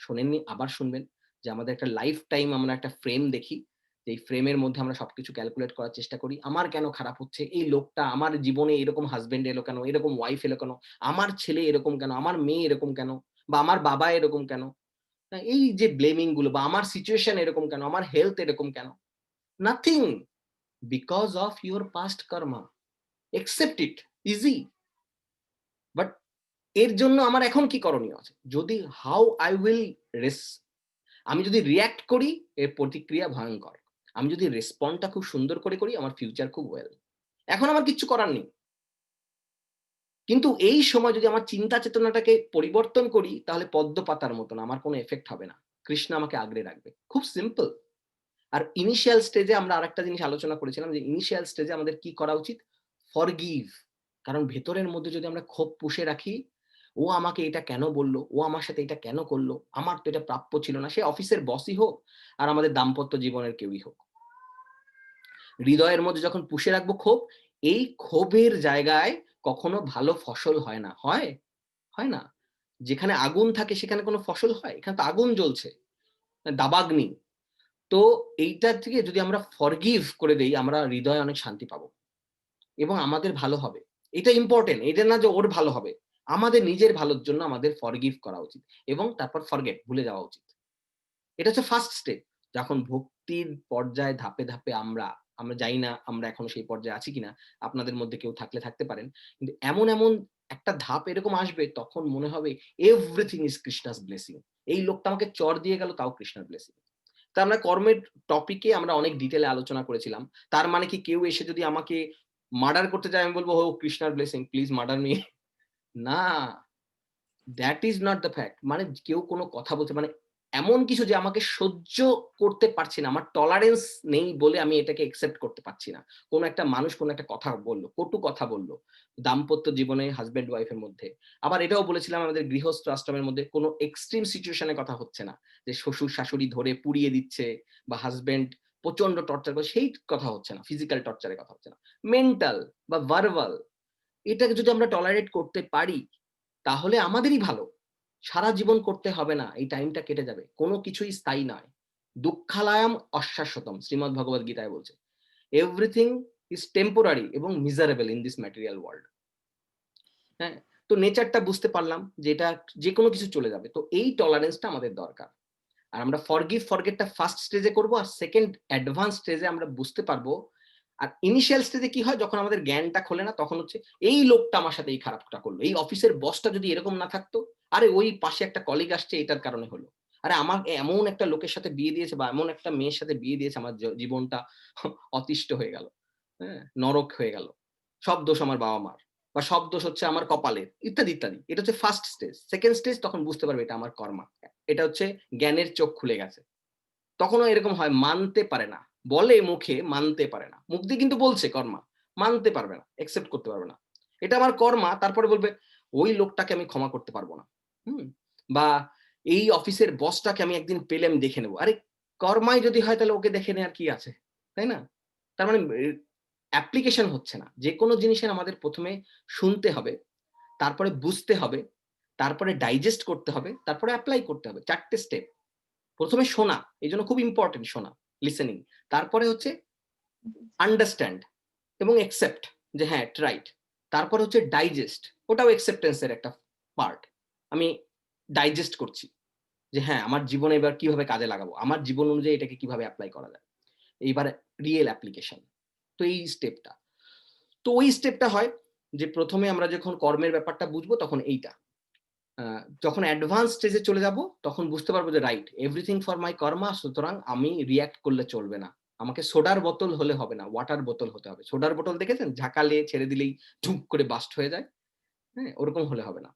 শোনেননি আবার শুনবেন। যে আমাদের একটা লাইফ টাইম আমরা একটা ফ্রেম দেখি, যে এই ফ্রেমের মধ্যে আমরা সবকিছু ক্যালকুলেট করার চেষ্টা করি। আমার কেন খারাপ হচ্ছে? এই লোকটা, আমার জীবনে এরকম হাসব্যান্ড এলো কেন? এরকম ওয়াইফ এলো কেন? আমার ছেলে এরকম কেন? আমার মেয়ে এরকম কেন? বা আমার বাবা এরকম কেন? এই যে ব্লেমিং গুলো, বা আমার সিচুয়েশন এরকম কেন? আমার হেলথ এরকম কেন? Nothing, because of your past karma. Accept it, easy. But এর জন্য আমার এখন কি করণীয় আছে? যদি হাউ আই উইল আমি যদি রিঅ্যাক্ট করি এর প্রতিক্রিয়া ভয়ঙ্কর। আমি যদি রেসপন্ডটা খুব সুন্দর করে করি আমার ফিউচার খুব ওয়েল। এখন আমার কিচ্ছু করার নেই। কিন্তু এই সময় যদি আমার চিন্তা চেতনাটাকে পরিবর্তন করি তাহলে পদ্ম পাতার মতন আমার কোনো এফেক্ট হবে না। কৃষ্ণ আমাকে আগলে রাখবে। খুব সিম্পল। আর ইনিশিয়াল স্টেজে আমরা আরেকটা জিনিস আলোচনা করেছিলাম যে ইনিশিয়াল স্টেজে আমাদের কি করা উচিত? ফরগিভ। কারণ ভেতরের মধ্যে যদি আমরা ক্ষোভ পুষে রাখি, ও আমাকে এটা কেন বলল? ও আমার সাথে এটা কেন করলো? আমার তো এটা প্রাপ্য ছিল না। সে অফিসের বসই হোক আর আমাদের দাম্পত্য জীবনের কেউই হোক। হৃদয়ের মধ্যে যখন পুষে রাখবো ক্ষোভ, এই ক্ষোভের জায়গায় কখনো ভালো ফসল হয় না। হয়? হয় না। যেখানে আগুন থাকে সেখানে কোনো ফসল হয়? এখানে তো আগুন জ্বলছে। দাবাগ্নি। তো এইটা থেকে যদি আমরা ফরগিভ করে দেই আমরা হৃদয়ে অনেক শান্তি পাবো এবং আমাদের ভালো হবে। এটা ইম্পোর্টেন্ট। এটা না যে ওর ভালো হবে। আমাদের নিজের ভালোর জন্য আমাদের ফরগিভ করা উচিত এবং তারপর ফরগেট ভুলে যাওয়া উচিত। এটা হচ্ছে ফার্স্ট স্টেপ। যখন ভক্তির পর্যায়ে ধাপে, ধাপে আমরা জানি না আমরা এখনো সেই পর্যায়ে আছি কিনা। আপনাদের মধ্যে কেউ থাকলে থাকতে পারেন। কিন্তু এমন, এমন একটা ধাপ এরকম আসবে তখন মনে হবে এভরিথিং ইস কৃষ্ণাস ব্লেসিং। এই লোকটা আমাকে চড় দিয়ে গেল তাও কৃষ্ণার ব্লেসিং। তা আমরা কর্মের টপিকে আমরা অনেক ডিটেইলে আলোচনা করেছিলাম। তার মানে কি কেউ এসে যদি আমাকে মার্ডার করতে চায় আমি বলব, "ও কৃষ্ণার ব্লেসিং, প্লিজ মার্ডার মি।" না, that is not the fact. মানে কেউ কোনো কথা বলছে মানে এমন কিছু যে আমাকে সহ্য করতে পারছি না। আমার টলারেন্স নেই বলে আমি এটাকে অ্যাকসেপ্ট করতে পারছি না। কোনো একটা মানুষ কোনো একটা কথা বলল, কটু কথা বলল। দাম্পত্য জীবনে হাসব্যান্ড ওয়াইফ এর মধ্যে। আবার এটাও বলেছিলাম আমাদের গৃহস্থ আশ্রমের মধ্যে কোনো এক্সট্রিম সিচুয়েশন এর কথা হচ্ছে না। যে শ্বশুর-শাশুড়ি ধরে পুড়িয়ে দিচ্ছে বা হাসব্যান্ড প্রচন্ড টর্চার করে সেই কথা হচ্ছে না। ফিজিক্যাল টর্চার এর কথা হচ্ছে না। মেন্টাল বা ভার্বাল এটাকে যদি আমরা টলারেট করতে পারি তাহলে আমাদেরই ভালো। সারা জীবন করতে হবে না। এই টাইমটা কেটে যাবে। কোনো কিছুই স্থায়ী নয়। দুঃখালয়ম অশ্বাশ্বতম শ্রীমদ্ ভগবৎ গীতায় বলছে। এভরিথিং ইজ টেম্পোরারি এবং miserable in this material world. হ্যাঁ? তো নেচারটা বুঝতে পারলাম যে এটা যেকোনো কিছু চলে যাবে। তো এই টলারেন্সটা আমাদের দরকার। আর আমরা ফরগিভ ফরগেটটা ফার্স্ট স্টেজে করব আর সেকেন্ড অ্যাডভান্স স্টেজে আমরা বুঝতে পারবো। আর ইনিশিয়াল স্টেজে কি হয় যখন আমাদের জ্ঞানটা খোলে না তখন হচ্ছে এই লোকটা আমার সাথে এই খারাপটা করলো। এই অফিসের বসটা যদি এরকম না থাকতো, আরে ওই পাশে একটা কলিগ আসছে এটার কারণে হলো। আরে আমার এমন একটা লোকের সাথে বিয়ে দিয়েছে বা এমন একটা মেয়ের সাথে বিয়ে দিয়েছে আমার জীবনটা অতিষ্ঠ হয়ে গেল। হ্যাঁ? নরক হয়ে গেল। সব দোষ আমার বাবা-মার বা সব দোষ হচ্ছে আমার কপালের ইত্যাদি, ইত্যাদি। এটা হচ্ছে ফার্স্ট স্টেজ। সেকেন্ড স্টেজ তখন বুঝতে পারবে এটা আমার কর্মা। এটা হচ্ছে জ্ঞানের চোখ খুলে গেছে। তখনও এরকম হয় মানতে পারে না। বলে মুখে মানতে পারে না। মুখ দিয়ে কিন্তু বলছে কর্মা। মানতে পারবে না। অ্যাকসেপ্ট করতে পারবে না। এটা আমার কর্মা তারপরে বলবে ওই লোকটাকে আমি ক্ষমা করতে পারব না। হুম? বা এই অফিসের বসটাকে আমি একদিন পেলে আমি দেখে নেব। আরে কর্মাই যদি হয় তাহলে ওকে দেখে নেওয়ার কি আছে? তাই না? তার মানে অ্যাপ্লিকেশন হচ্ছে না। যেকোনো জিনিসের আমাদের ১ম এ শুনতে হবে, তারপরে বুঝতে হবে, তারপরে ডাইজেস্ট করতে হবে, তারপরে এপ্লাই করতে হবে। ৪ টে স্টেপ। ১ম এ শোনা। এজন্য খুব ইম্পোর্টেন্ট শোনা, লিসেনিং। তারপরে হচ্ছে আন্ডারস্ট্যান্ড এবং অ্যাকসেপ্ট যে হ্যাঁ, রাইট। তারপরে হচ্ছে ডাইজেস্ট। ওটাও অ্যাকসেপ্টেন্স এর একটা পার্ট। আমি ডাইজেস্ট করছি। যে হ্যাঁ, আমার জীবনে এবার কিভাবে কাজে লাগাবো? আমার জীবন অনুযায়ী এটাকে কিভাবে এপ্লাই করা যায়? এইবার রিয়েল অ্যাপ্লিকেশন। তো এই স্টেপটা। তো ওই স্টেপটা হয় যে ১ম এ আমরা যখন কর্মের ব্যাপারটা বুঝবো তখন এইটা। আ যখন অ্যাডভান্স স্টেজে চলে যাব তখন বুঝতে পারবো যে রাইট এভরিথিং ফর মাই কর্মা সুতরাং আমি রিঅ্যাক্ট করলে চলবে না। আমাকে সোডার বোতল হলে হবে না, ওয়াটার বোতল হতে হবে। সোডার বোতল দেখেছেন? ঝাঁকালে ছেড়ে দিলেই ঝুপ করে বার্স্ট হয়ে যায়। হ্যাঁ? ওরকম হলে হবে না।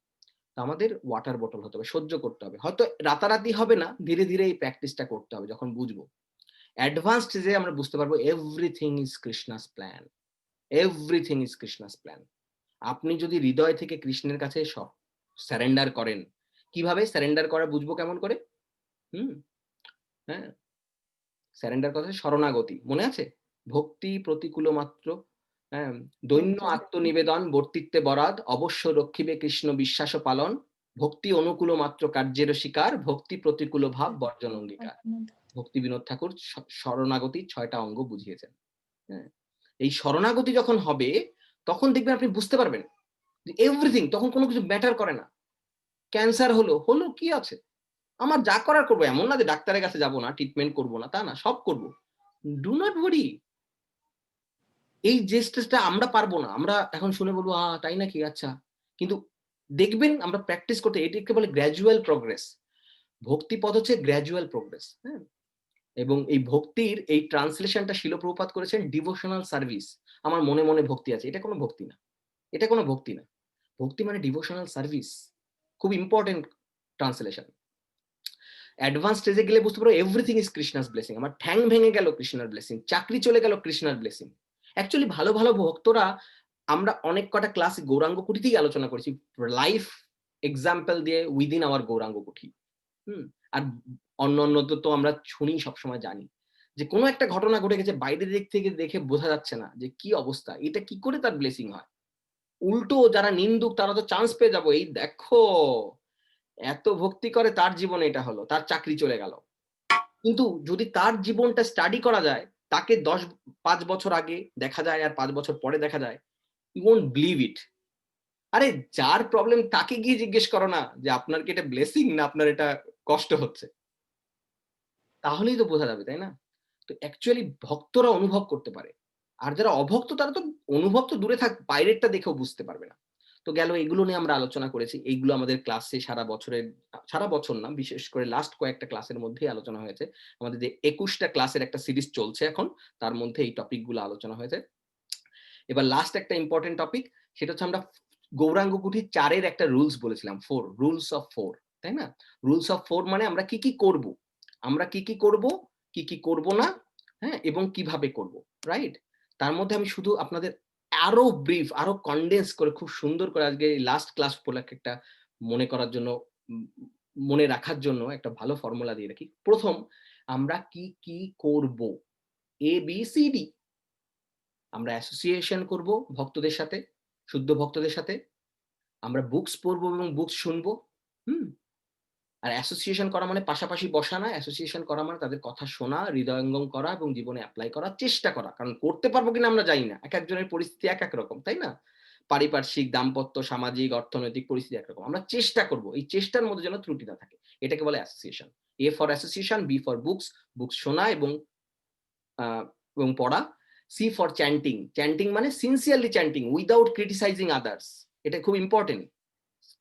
তো আমাদের ওয়াটার বোতল হতে হবে, সহ্য করতে হবে। হয়তো রাতারাতি হবে না, ধীরে, ধীরে এই প্র্যাকটিসটা করতে হবে যখন বুঝবো। অ্যাডভান্স স্টেজে আমরা বুঝতে পারবো এভরিথিং ইস কৃষ্ণাস প্ল্যান। এভরিথিং ইস কৃষ্ণাস প্ল্যান। আপনি যদি হৃদয় থেকে কৃষ্ণের কাছে সারেন্ডার করেন, কিভাবে সারেন্ডার করা বুঝবো কেমন করে? হুম? হ্যাঁ? সারেন্ডার কথা শরণাগতি। মনে আছে? ভক্তি প্রতিকূল মাত্র, হ্যাঁ? দৈন্য আত্মনিবেদন বর্তিত্বে বরাদ, অবশ্য রক্ষিবে কৃষ্ণ বিশ্বাস পালন, ভক্তি অনুকূল মাত্র কার্যের শিকার, ভক্তি প্রতিকূল ভাব বর্জন অঙ্গীকার। ভক্তি বিনোদ ঠাকুর শরণাগতির ৬ টা অঙ্গ বুঝিয়েছেন। হ্যাঁ? এই শরণাগতি যখন হবে তখন দেখবেন আপনি বুঝতে পারবেন যে এভরিথিং তখন কোনো কিছু ম্যাটার করে না। ক্যান্সার হলো, হলো কি আছে? আমার যা করার করব। এমন না যে ডাক্তারের কাছে যাব না, ট্রিটমেন্ট করব না, তা না। সব করব। Do not worry. এই যে স্টেজটা আমরা পারব না। আমরা এখন শুনে বলব, তাই নাকি? আচ্ছা।" কিন্তু দেখবেন আমরা প্র্যাকটিস করতে, এটাকে বলে গ্র্যাজুয়াল প্রোগ্রেস। ভক্তি পথ হচ্ছে গ্র্যাজুয়াল প্রোগ্রেস। হ্যাঁ, এবং এই ভক্তির এই ট্রান্সলেশনটা শিল প্রভুপাত করেছেন ডিভোশনাল সার্ভিস। আমার মনে মনে ভক্তি আছে, এটা কোনো ভক্তি না, এটা কোনো ভক্তি না। ভক্তি মানে ডিভোশনাল সার্ভিস, খুব ইম্পর্টেন্ট ট্রান্সলেশন। অ্যাডভান্স স্টেজে গেলে বুঝতে পারো এভরিথিং ইজ কৃষ্ণাস ব্লেসিং। আমার ঠ্যাং ভেঙে গেল কৃষ্ণার ব্লেসিং, চাকরি চলে গেল কৃষ্ণার ব্লেসিং। অ্যাকচুয়ালি ভালো ভালো ভক্তরা, আমরা অনেক কটা ক্লাস গৌরাঙ্গ কুঠিতেই আলোচনা করেছি, লাইফ এক্সাম্পল দিয়ে উইদিন আওয়ার গৌরাঙ্গ কুঠি। আর অন্য তো আমরা শুনি, সবসময় জানি যে কোনো একটা ঘটনা ঘটে গেছে, বাইরের দিক থেকে দেখে বোঝা যাচ্ছে না যে কি অবস্থা, এটা কি করে তার ব্লেসিং হয়। উল্টো যারা নিন্দুক তারা তো চান্স পেয়ে যাবো, এই দেখো এত ভক্তি করে তার জীবনে এটা হলো, তার চাকরি চলে গেল। কিন্তু যদি তার জীবনটা স্টাডি করা যায়, তাকে 5 বছর আগে দেখা যায় আর 5 বছর পরে দেখা যায়, ইউ ওয়ন্ট বিলিভ ইট। আরে যার প্রবলেম তাকে গিয়ে জিজ্ঞেস করো না যে আপনার কি এটা ব্লেসিং না আপনার এটা কষ্ট হচ্ছে, তাহলেই তো বোঝা যাবে, তাই না? তো অ্যাকচুয়ালি ভক্তরা অনুভব করতে পারে, আর যারা অভক্ত তারা তো অনুভব তো দূরে থাক, বাইরেরটা দেখেও বুঝতে পারবে না। তো গেল, এগুলো নিয়ে আমরা আলোচনা করেছি, এইগুলো আমাদের ক্লাসে সারা বছর না, বিশেষ করে লাস্ট কয়েকটা ক্লাসের মধ্যেই আলোচনা হয়েছে। আমাদের যে 21টা ক্লাসের একটা সিরিজ চলছে এখন, তার মধ্যে এই টপিকগুলো আলোচনা হয়েছে। এবার লাস্ট একটা ইম্পর্টেন্ট টপিক, সেটা হচ্ছে আমরা গৌরাঙ্গ কুঠি 4-এর একটা রুলস বলেছিলাম, 4 রুলস অফ 4, তাই না? রুলস অফ 4 মানে আমরা কি কি করব, আমরা কি কি করব, কি কি করব না, হ্যাঁ, এবং কিভাবে করব, রাইট? তার মধ্যে আমি শুধু আপনাদের আরো ব্রিফ, আরো কনডেন্স করে খুব সুন্দর করে আজকে এই লাস্ট ক্লাস উপলক্ষে একটা মনে করার জন্য, মনে রাখার জন্য একটা ভালো ফর্মুলা দিয়ে রাখি। প্রথম, আমরা কি কি করব, ABCD। আমরা অ্যাসোসিয়েশন করব ভক্তদের সাথে, শুদ্ধ ভক্তদের সাথে। আমরা বুকস পড়বো এবং বুকস শুনবো। আর অ্যাসোসিয়েশন করা মানে পাশাপাশি বসা না, অ্যাসোসিয়েশন করা মানে তাদের কথা শোনা, হৃদয়ঙ্গম করা এবং জীবনে অ্যাপ্লাই করার চেষ্টা করা। কারণ করতে পারবো কিনা আমরা জানি না, এক একজনের পরিস্থিতি এক এক রকম, তাই না? পারিপার্শ্বিক, দাম্পত্য, সামাজিক, অর্থনৈতিক পরিস্থিতি একরকম। আমরা চেষ্টা করব, এই চেষ্টার মধ্যে যেন ত্রুটি না থাকে, এটাকে বলে association. A for association, B for books, books শোনা এবং পড়া। C ফর চ্যান্টিং, চ্যান্টিং মানে sincerely chanting without criticising others, এটা খুব important.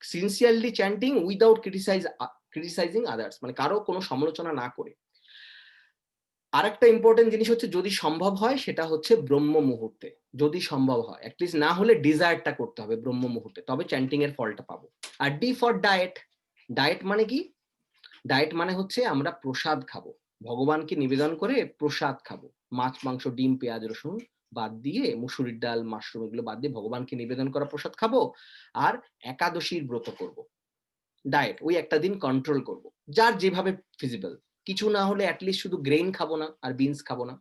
Sincerely chanting without criticising others, মানে কারো কোনো সমালোচনা না করে। আরেকটা ইম্পর্টেন্ট জিনিস হচ্ছে, যদি সম্ভব হয় সেটা হচ্ছে ব্রহ্ম মুহূর্তে, যদি সম্ভব হয়, অ্যাটলিস্ট না হলে ডিজায়ারটা করতে হবে ব্রহ্ম মুহূর্তে, তবে চ্যান্টিং এর ফলটা পাবো। আর D ফর ডায়েট, ডায়েট মানে কি? ডায়েট মানে হচ্ছে আমরা প্রসাদ খাবো, ভগবানকে নিবেদন করে প্রসাদ খাবো, মাছ, মাংস, ডিম, পেঁয়াজ, রসুন বাদ দিয়ে, মুসুরির ডাল, মাশরুম এগুলো বাদ দিয়ে ভগবানকে নিবেদন করা প্রসাদ খাবো। আর একাদশীর ব্রত করব। ডায়েট, ওই একটা দিন কন্ট্রোল করব, যার যেভাবে ফিজিবল। কিছু না হলে অ্যাটলিস্ট শুধু গ্রেইন খাবো না আর বিনস খাবো না।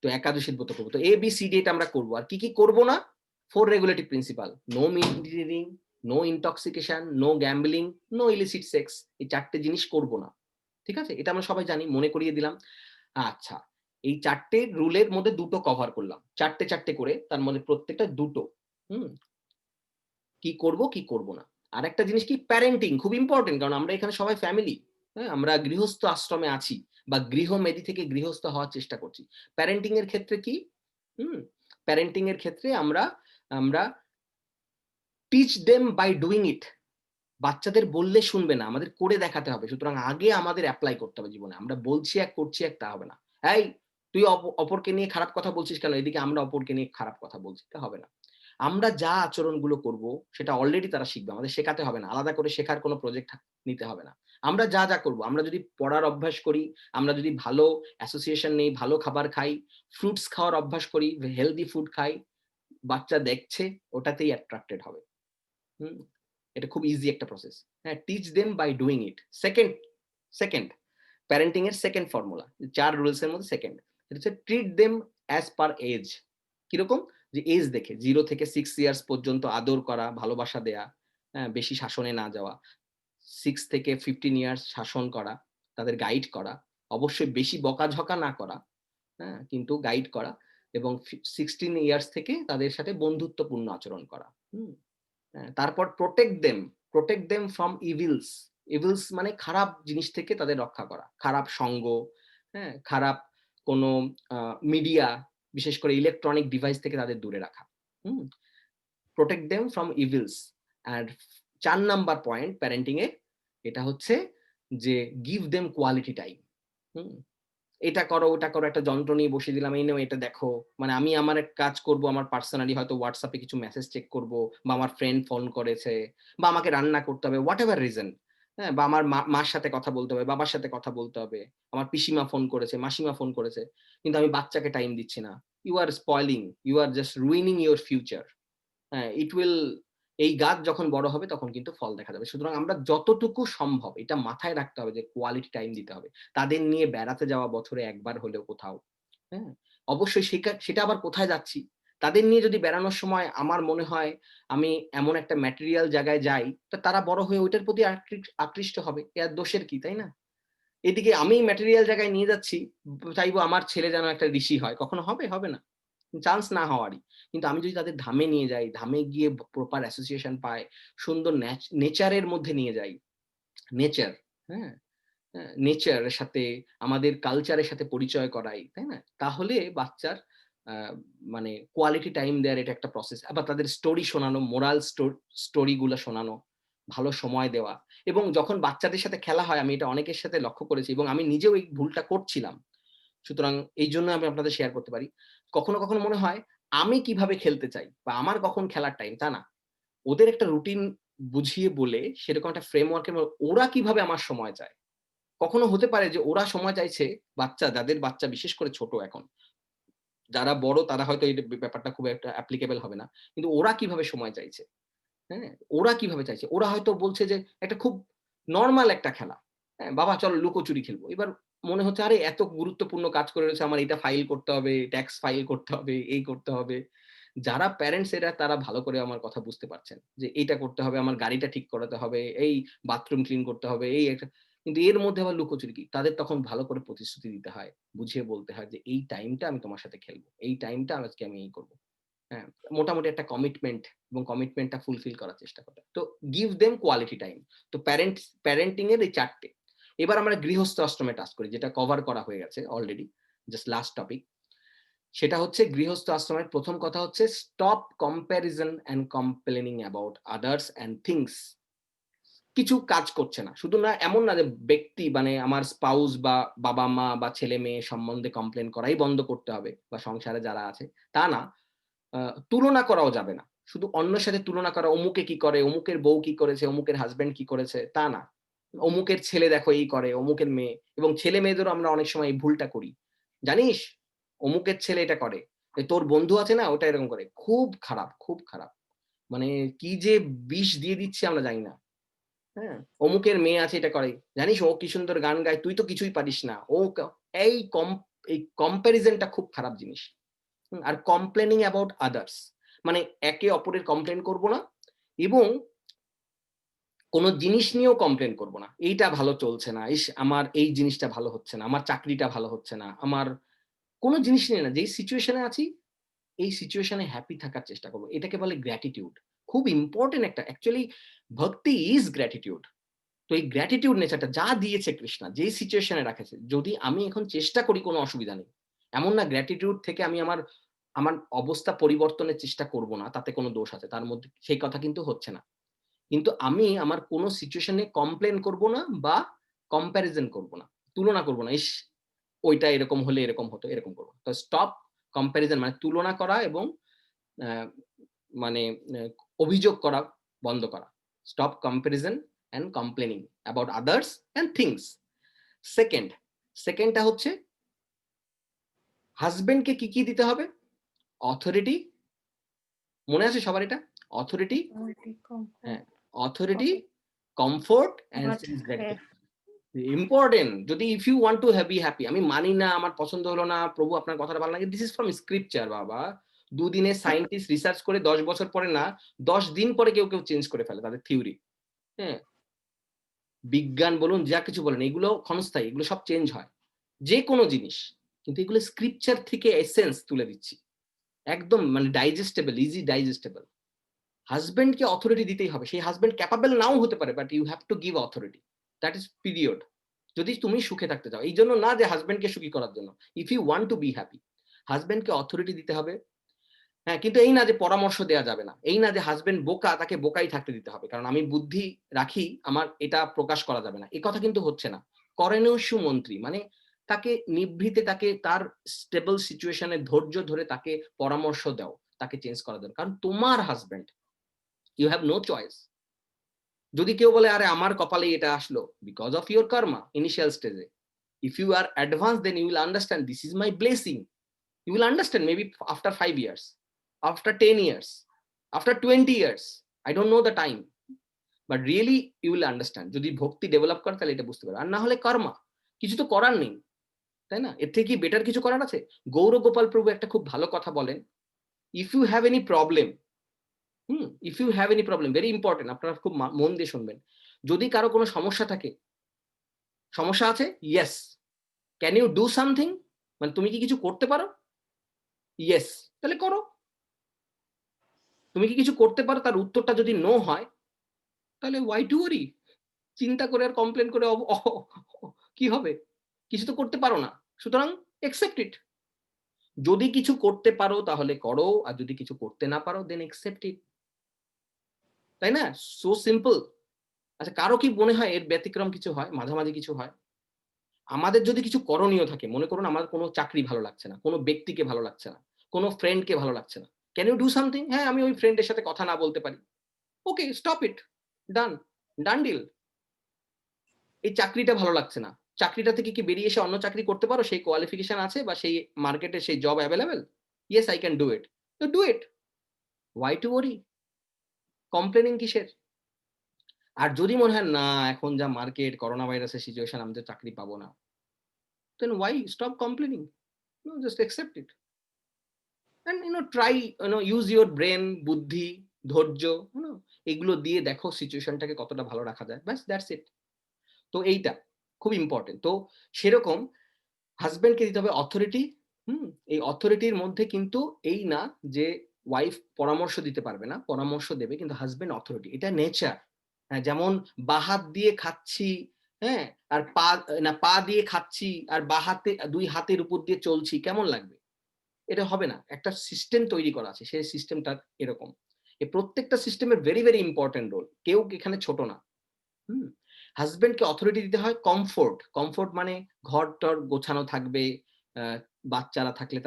তো একাদশীর ব্রত করবো। তো ABCD এটা আমরা করবো। আর কি কি করবো না? 4 রেগুলেটিভ প্রিন্সিপাল: নো মিড রিডিং, no intoxication, no gambling, no illicit sex. এই 4টে জিনিস করব না, ঠিক আছে? এটা আমরা সবাই জানি, মনে করিয়ে দিলাম। আচ্ছা, এই 4টে রুলের মধ্যে 2টো কভার করলাম, 4টে করে, তার মধ্যে প্রত্যেকটা 2টো। কি করব কি করব না। আর একটা জিনিস কি, প্যারেন্টিং, খুব ইম্পর্টেন্ট, কারণ আমরা এখানে সবাই ফ্যামিলি, হ্যাঁ, আমরা গৃহস্থ আশ্রমে আছি বা গৃহমেধি থেকে গৃহস্থ হওয়ার চেষ্টা করছি। প্যারেন্টিং এর ক্ষেত্রে কি, প্যারেন্টিং এর ক্ষেত্রে আমরা teach them by doing it. বাচ্চাদের বললে শুনবে না, আমাদের করে দেখাতে হবে। সুতরাং আগে আমাদের অ্যাপ্লাই করতে হবে জীবনে। আমরা বলছি এক, করছি এক, তা হবে না। এই তুই অপরকে নিয়ে খারাপ কথা বলছিস কেন, এদিকে আমরা অপরকে নিয়ে খারাপ কথা বলছি, তা হবে না। আমরা যা আচরণগুলো করব সেটা অলরেডি তারা শিখবে, আমাদের শেখাতে হবে না, আলাদা করে শেখার কোনো প্রজেক্ট নিতে হবে না। আমরা যা যা করব, আমরা যদি পড়ার অভ্যাস করি, আমরা যদি ভালো অ্যাসোসিয়েশন নেই, ভালো খাবার খাই, ফ্রুটস খাওয়ার অভ্যাস করি, হেলদি ফুড খাই, বাচ্চা দেখছে ওটাতেই অ্যাট্রাক্টেড হবে। এটা খুব ইজি একটা প্রসেস। হ্যাঁ, teach them by doing it. Second parenting এর সেকেন্ড ফর্মুলা, 4 রুলস এর মধ্যে সেকেন্ড, এটা হচ্ছে treat them as per age. কিরকম? যে এজ দেখে 0 থেকে 6 ইয়ার্স পর্যন্ত আদর করা, ভালোবাসা দেয়া, হ্যাঁ, বেশি শাসনে না যাওয়া। 6 থেকে 15 ইয়ার্স শাসন করা, তাদের গাইড করা, অবশ্যই বেশি বকাঝকা না করা, হ্যাঁ, কিন্তু গাইড করা। এবং 16 ইয়ার্স থেকে তাদের সাথে বন্ধুত্বপূর্ণ আচরণ করা। তারপর protect them from evils. Evils মানে খারাপ জিনিস থেকে তাদের রক্ষা করা, খারাপ সঙ্গ, হ্যাঁ, খারাপ কোনো মিডিয়া, বিশেষ করে ইলেকট্রনিক ডিভাইস থেকে তাদের দূরে রাখা। Protect them from evils. And 4 number point parenting এ এটা হচ্ছে যে গিভ দেম কোয়ালিটি টাইম। এটা করো ওটা করো, একটা যন্ত্র নিয়ে বসিয়ে দিলাম, এই নাও এটা দেখো। মানে আমি আমার এক কাজ করব, আমার পার্সোনালি হয়তো হোয়াটসঅ্যাপে কিছু মেসেজ চেক করব, বা আমার ফ্রেন্ড ফোন করেছে, বা আমাকে রান্না করতে হবে, হোয়াট এভার রিজন, হ্যাঁ, বা আমার মার সাথে কথা বলতে হবে, বাবার সাথে কথা বলতে হবে, আমার পিসিমা ফোন করেছে, মাসিমা ফোন করেছে, কিন্তু আমি বাচ্চাকে টাইম দিচ্ছি না। You are spoiling, you are just ruining your future. হ্যাঁ, ইট উইল, এই গাছ যখন বড় হবে তখন কিন্তু ফল দেখা যাবে। সুতরাং আমরা যতটুকু সম্ভব এটা মাথায় রাখতে হবে যে কোয়ালিটি টাইম দিতে হবে। তাদের নিয়ে বেড়াতে যাওয়া বছরে একবার হলেও কোথাও, হ্যাঁ? অবশ্যই সেটা আবার কোথায় যাচ্ছি? তাদের নিয়ে যদি বেড়ানোর সময় আমার মনে হয় আমি এমন একটা ম্যাটেরিয়াল জায়গায় যাই, তো তারা বড় হয়ে ওইটার প্রতি আকৃষ্ট হবে। এর দোষের কি, তাই না? এদিকে আমি ম্যাটেরিয়াল জায়গায় নিয়ে যাচ্ছি, চাইবো আমার ছেলে যেন একটা ঋষি হয়। কখনো হবে? হবে না। চান্স না হওয়ারই। কিন্তু আমি যদি তাদের ধামে নিয়ে যাই, ধামে গিয়ে প্রপার অ্যাসোসিয়েশন পায়, সুন্দর নেচারের মধ্যে নিয়ে যাই, নেচার, হ্যাঁ? নেচারের সাথে আমাদের কালচারের সাথে পরিচয় করাই, তাই না? তাহলে বাচ্চার আ মানে কোয়ালিটি টাইম দেয়ার এটা একটা প্রসেস। আবার তাদের স্টোরি শোনানো, মোরাল স্টোরি গুলা শোনানো, ভালো সময় দেওয়া, এবং যখন বাচ্চাদের সাথে খেলা হয়, আমি এটা অনেকের সাথে লক্ষ্য করেছি এবং আমি নিজেও এই ভুলটা করছিলাম। সুতরাং এইজন্য আমি আপনাদের শেয়ার করতে পারি। কখনো, কখনো মনে হয় আমি কিভাবে খেলতে চাই বা আমার কখন খেলার টাইম, তা না। ওদের একটা রুটিন বুঝিয়ে বলে সেরকম একটা ফ্রেমওয়ার্ক এর ওরা কিভাবে আমার সময় চায়। কখনো হতে পারে যে ওরা সময় চাইছে, যাদের বাচ্চা বিশেষ করে ছোট এখন। যারা বড় তারা হয়তো এই ব্যাপারটা খুব একটা অ্যাপ্লিকেবল হবে না। কিন্তু ওরা কিভাবে সময় চাইছে, হ্যাঁ? ওরা কিভাবে চাইছে? ওরা হয়তো বলছে যে একটা খুব নরমাল একটা খেলা। হ্যাঁ? বাবা চলো লুকোচুরি খেলবো। এবার মনে হচ্ছে আরে এত গুরুত্বপূর্ণ কাজ করে রয়েছে, আমার এটা ফাইল করতে হবে, ট্যাক্স ফাইল করতে হবে, এই করতে হবে। যারা প্যারেন্টস এরা তারা ভালো করে আমার কথা বুঝতে পারছেন। যে এইটা করতে হবে, আমার গাড়িটা ঠিক করাতে হবে, এই বাথরুম ক্লিন করতে হবে, এই একটা, কিন্তু এর মধ্যে আবার লুকোচুরি কি? তাদের তখন ভালো করে প্রতিশ্রুতি দিতে হয়। বুঝিয়ে বলতে হয় যে এই টাইমটা আমি তোমার সাথে খেলবো। এই টাইমটা আজকে আমি এই করব। হ্যাঁ, মোটামুটি একটা কমিটমেন্ট এবং কমিটমেন্টটা ফুলফিল করার চেষ্টা করে। তো গিভ দেম কোয়ালিটি টাইম। তো প্যারেন্টিং এর এই ৪ টে। এবার আমরা গৃহস্থ আশ্রমে টাচ করি, যেটা কভার করা হয়ে গেছে অলরেডি। Just last topic. সেটা হচ্ছে গৃহস্থ আশ্রমের ১ম কথা হচ্ছে stop comparison and complaining about others and things. কিছু কাজ করছে না। শুধু না, এমন না যে ব্যক্তি মানে আমার স্পাউস বা বাবা-মা বা ছেলে-মেয়ে সম্বন্ধে কমপ্লেইন করাই বন্ধ করতে হবে বা সংসারে যারা আছে, তা না। আ তুলনা করাও যাবে না। শুধু অন্যের সাথে তুলনা করা, অমুকে কি করে, অমুকের বউ কি করেছে, অমুকের হাসব্যান্ড কি করেছে, তা না। অমুকের ছেলে দেখো এই করে, অমুকের মেয়ে, এবং ছেলে-মেয়েদেরও আমরা অনেক সময় এই ভুলটা করি। জানিস? অমুকের ছেলে এটা করে। তোর বন্ধু আছে না ওটা এরকম করে। খুব খারাপ, খুব খারাপ। মানে কি যে বিষ দিয়ে দিচ্ছি আমরা জানি না। হ্যাঁ? অমুকের মেয়ে আছে এটা করে। জানিস ও কি সুন্দর গান গায়, তুই তো কিছুই পারিস না। ও এই এই কম্প্যারিজন টা খুব খারাপ জিনিস। আর কমপ্লেনিং অ্যাবাউট আদার্স, মানে একে অপরের কমপ্লেইন করব না, এবং কোন জিনিস নিয়েও কমপ্লেইন করব না। এইটা ভালো চলছে না। ইস! আমার এই জিনিসটা ভালো হচ্ছে না। আমার চাকরিটা ভালো হচ্ছে না। আমার কোন জিনিস নিয়ে না। যেই সিচুয়েশন এ আছি, এই সিচুয়েশন এ হ্যাপি থাকার চেষ্টা করব। এটাকে বলে গ্র্যাটিটিউড। খুব ইম্পোর্টেন্ট একটা, অ্যাকচুয়ালি ভক্তি ইস গ্র্যাটিটিউড। তো এই গ্র্যাটিটিউড নেচারটা যা দিয়েছে কৃষ্ণা, যেই সিচুয়েশন এ রাখেছে, যদি আমি এখন চেষ্টা করি কোনো অসুবিধা নেই। এমন না গ্র্যাটিটিউড থেকে আমি আমার আমার অবস্থা পরিবর্তনের চেষ্টা করব না, তাতে কোনো দোষ আছে। তার মধ্যে সেই কথা কিন্তু হচ্ছে না। কিন্তু আমি আমার কোনো সিচুয়েশন এ কমপ্লেইন করব না বা কম্প্যারিজন করব না। তুলনা করব না। ইস! ওইটা এরকম হলে এরকম হতো, এরকম করব না। তো স্টপ কম্প্যারিজন, মানে তুলনা করা এবং আ মানে অভিযোগ করা বন্ধ করা। Stop comparison and complaining about others and things. Second, সেকেন্ডটা হচ্ছে হাসব্যান্ডকে কি দিতে হবে? অথরিটি, মনে আছে সবার এটা? অথরিটি, হ্যাঁ, authority, comfort and What? Self হ্যাঁ। গ্র্যাটিফিকেশন। ইম্পোর্টেন্ট। যদি if you want to be happy, আমি মানি না, আমার পছন্দ হলো না, প্রভু আপনার কথাটা ভালো লাগে। দিস ইস ফ্রম স্ক্রিপচার বাবা। দুদিনে সায়েন্টিস্ট রিসার্চ করে ১০ বছর পরে না, ১০ দিন পরে কেউ চেঞ্জ করে ফেলে তাদের থিওরি। হ্যাঁ? বিজ্ঞান বলুন, যা কিছু বলেন, এগুলো ক্ষণস্থায়ী, এগুলো সব চেঞ্জ হয়। যেকোনো জিনিস। কিন্তু এগুলো স্ক্রিপচার থেকে এসেন্স তুলে দিচ্ছি। একদম মানে ডাইজেস্টেবল, ইজি ডাইজেস্টেবল। হাসব্যান্ডকে অথরিটি দিতেই হবে। সেই হাসব্যান্ড ক্যাপাবল নাও হতে পারে, but you have to give authority. That is period. যদি তুমি সুখে থাকতে চাও। এইজন্য না যে হাসব্যান্ডকে সুখী করার জন্য। If you want to be happy, হাসব্যান্ডকে অথরিটি দিতে হবে। হ্যাঁ, কিন্তু এই না যে পরামর্শ দেয়া যাবে না, এই না যে হাজবেন্ড বোকা তাকে বোকাই থাকতে দিতে হবে, কারণ আমি বুদ্ধি রাখি, আমার এটা প্রকাশ করা যাবে না, এই কথা কিন্তু হচ্ছে না। করণীয় সুমন্ত্রী মানে তাকে নিভৃতে, তাকে তার স্টেবল সিচুয়েশনে ধৈর্য ধরে তাকে পরামর্শ দাও, তাকে চেঞ্জ করা দেন, কারণ তোমার husband, you have no choice. যদি কেউ বলে আরে আমার কপালে এটা আসলো, because of your karma initial স্টেজে, if you are advance then you will understand this is my blessing. You will understand maybe after 5 years, after 10 years, after 20 years. I don't know the time. But really you will understand. যদি ভক্তি ডেভেলপ করে তাহলে এটা বুঝতে পারবে। আর না হলে কর্মা। কিছু তো করার নেই। তাই না? এর থেকে কি বেটার কিছু করার আছে? গৌরগোপাল প্রভু একটা খুব ভালো কথা বলেন। If you have any problem, if you have any problem, very important, আপনারা খুব মন দিয়ে শুনবেন। যদি কারো কোনো সমস্যা থাকে, সমস্যা আছে? Yes. Can you do something? মানে তুমি কি কিছু করতে পারো? Yes. তাহলে করো। তুমি কি কিছু করতে পারো? তার উত্তরটা যদি নো হয়, তাহলে why to worry? চিন্তা করে আর কমপ্লেন করে কি হবে? কিছু তো করতে পারো না। সুতরাং accept it. যদি কিছু করতে পারো তাহলে করো, আর যদি কিছু করতে না পারো then accept it. তাই না? So simple. আচ্ছা, কারো কি মনে হয় এর ব্যতিক্রম কিছু হয়? মাঝামাঝি কিছু হয়? আমাদের যদি কিছু করণীয় থাকে, মনে করুন আমার কোনো চাকরি ভালো লাগছে না, কোনো ব্যক্তিকে ভালো লাগছে না, কোনো ফ্রেন্ডকে ভালো লাগছে না। Can you do something? হ্যাঁ, আমি ওই ফ্রেন্ডের সাথে কথা না বলতে পারি। Okay, stop it, done, done deal. এই চাকরিটা ভালো লাগছে না, চাকরিটা থেকে কি বেরিয়ে এসে অন্য চাকরি করতে পারো? সেই কোয়ালিফিকেশন আছে বা সেই মার্কেটে সেই job available? Yes, I can do it. তো do it. Why to worry? Complaining কিসের? আর যদি মনে হয় না এখন যা মার্কেট, করোনা ভাইরাসের সিচুয়েশন, আমি তো চাকরি পাবো না, then why stop complaining? No, just accept it and try, use your brain, বুদ্ধি, ধৈর্য, এগুলো দিয়ে দেখো সিচুয়েশনটাকে কতটা ভালো রাখা যায়। ব্যাস, দ্যাটস ইট। তো এইটা খুব ইম্পর্টেন্ট। তো সেরকম হাজবেন্ডকে দিতে হবে অথরিটি। এই অথরিটির মধ্যে কিন্তু এই না যে ওয়াইফ পরামর্শ দিতে পারবে না, পরামর্শ দেবে, কিন্তু হাজবেন্ড অথরিটি, এটা নেচার। হ্যাঁ, যেমন বাহাত দিয়ে খাচ্ছি, হ্যাঁ, আর পা দিয়ে খাচ্ছি আর বাহাতে, দুই হাতের উপর দিয়ে চলছি, কেমন লাগবে? এটা হবে না। একটা সিস্টেম তৈরি করা আছে, সেই সিস্টেমটা এরকম। এই প্রত্যেকটা সিস্টেমের ভেরি ভেরি ইম্পর্টেন্ট রোল, কেউ এখানে ছোট না। হাজবেন্ডকে অথরিটি দিতে হয় কমফোর্ট। কমফোর্ট মানে ঘর-টর গোছানো থাকবে, বাচ্চারা থাকলে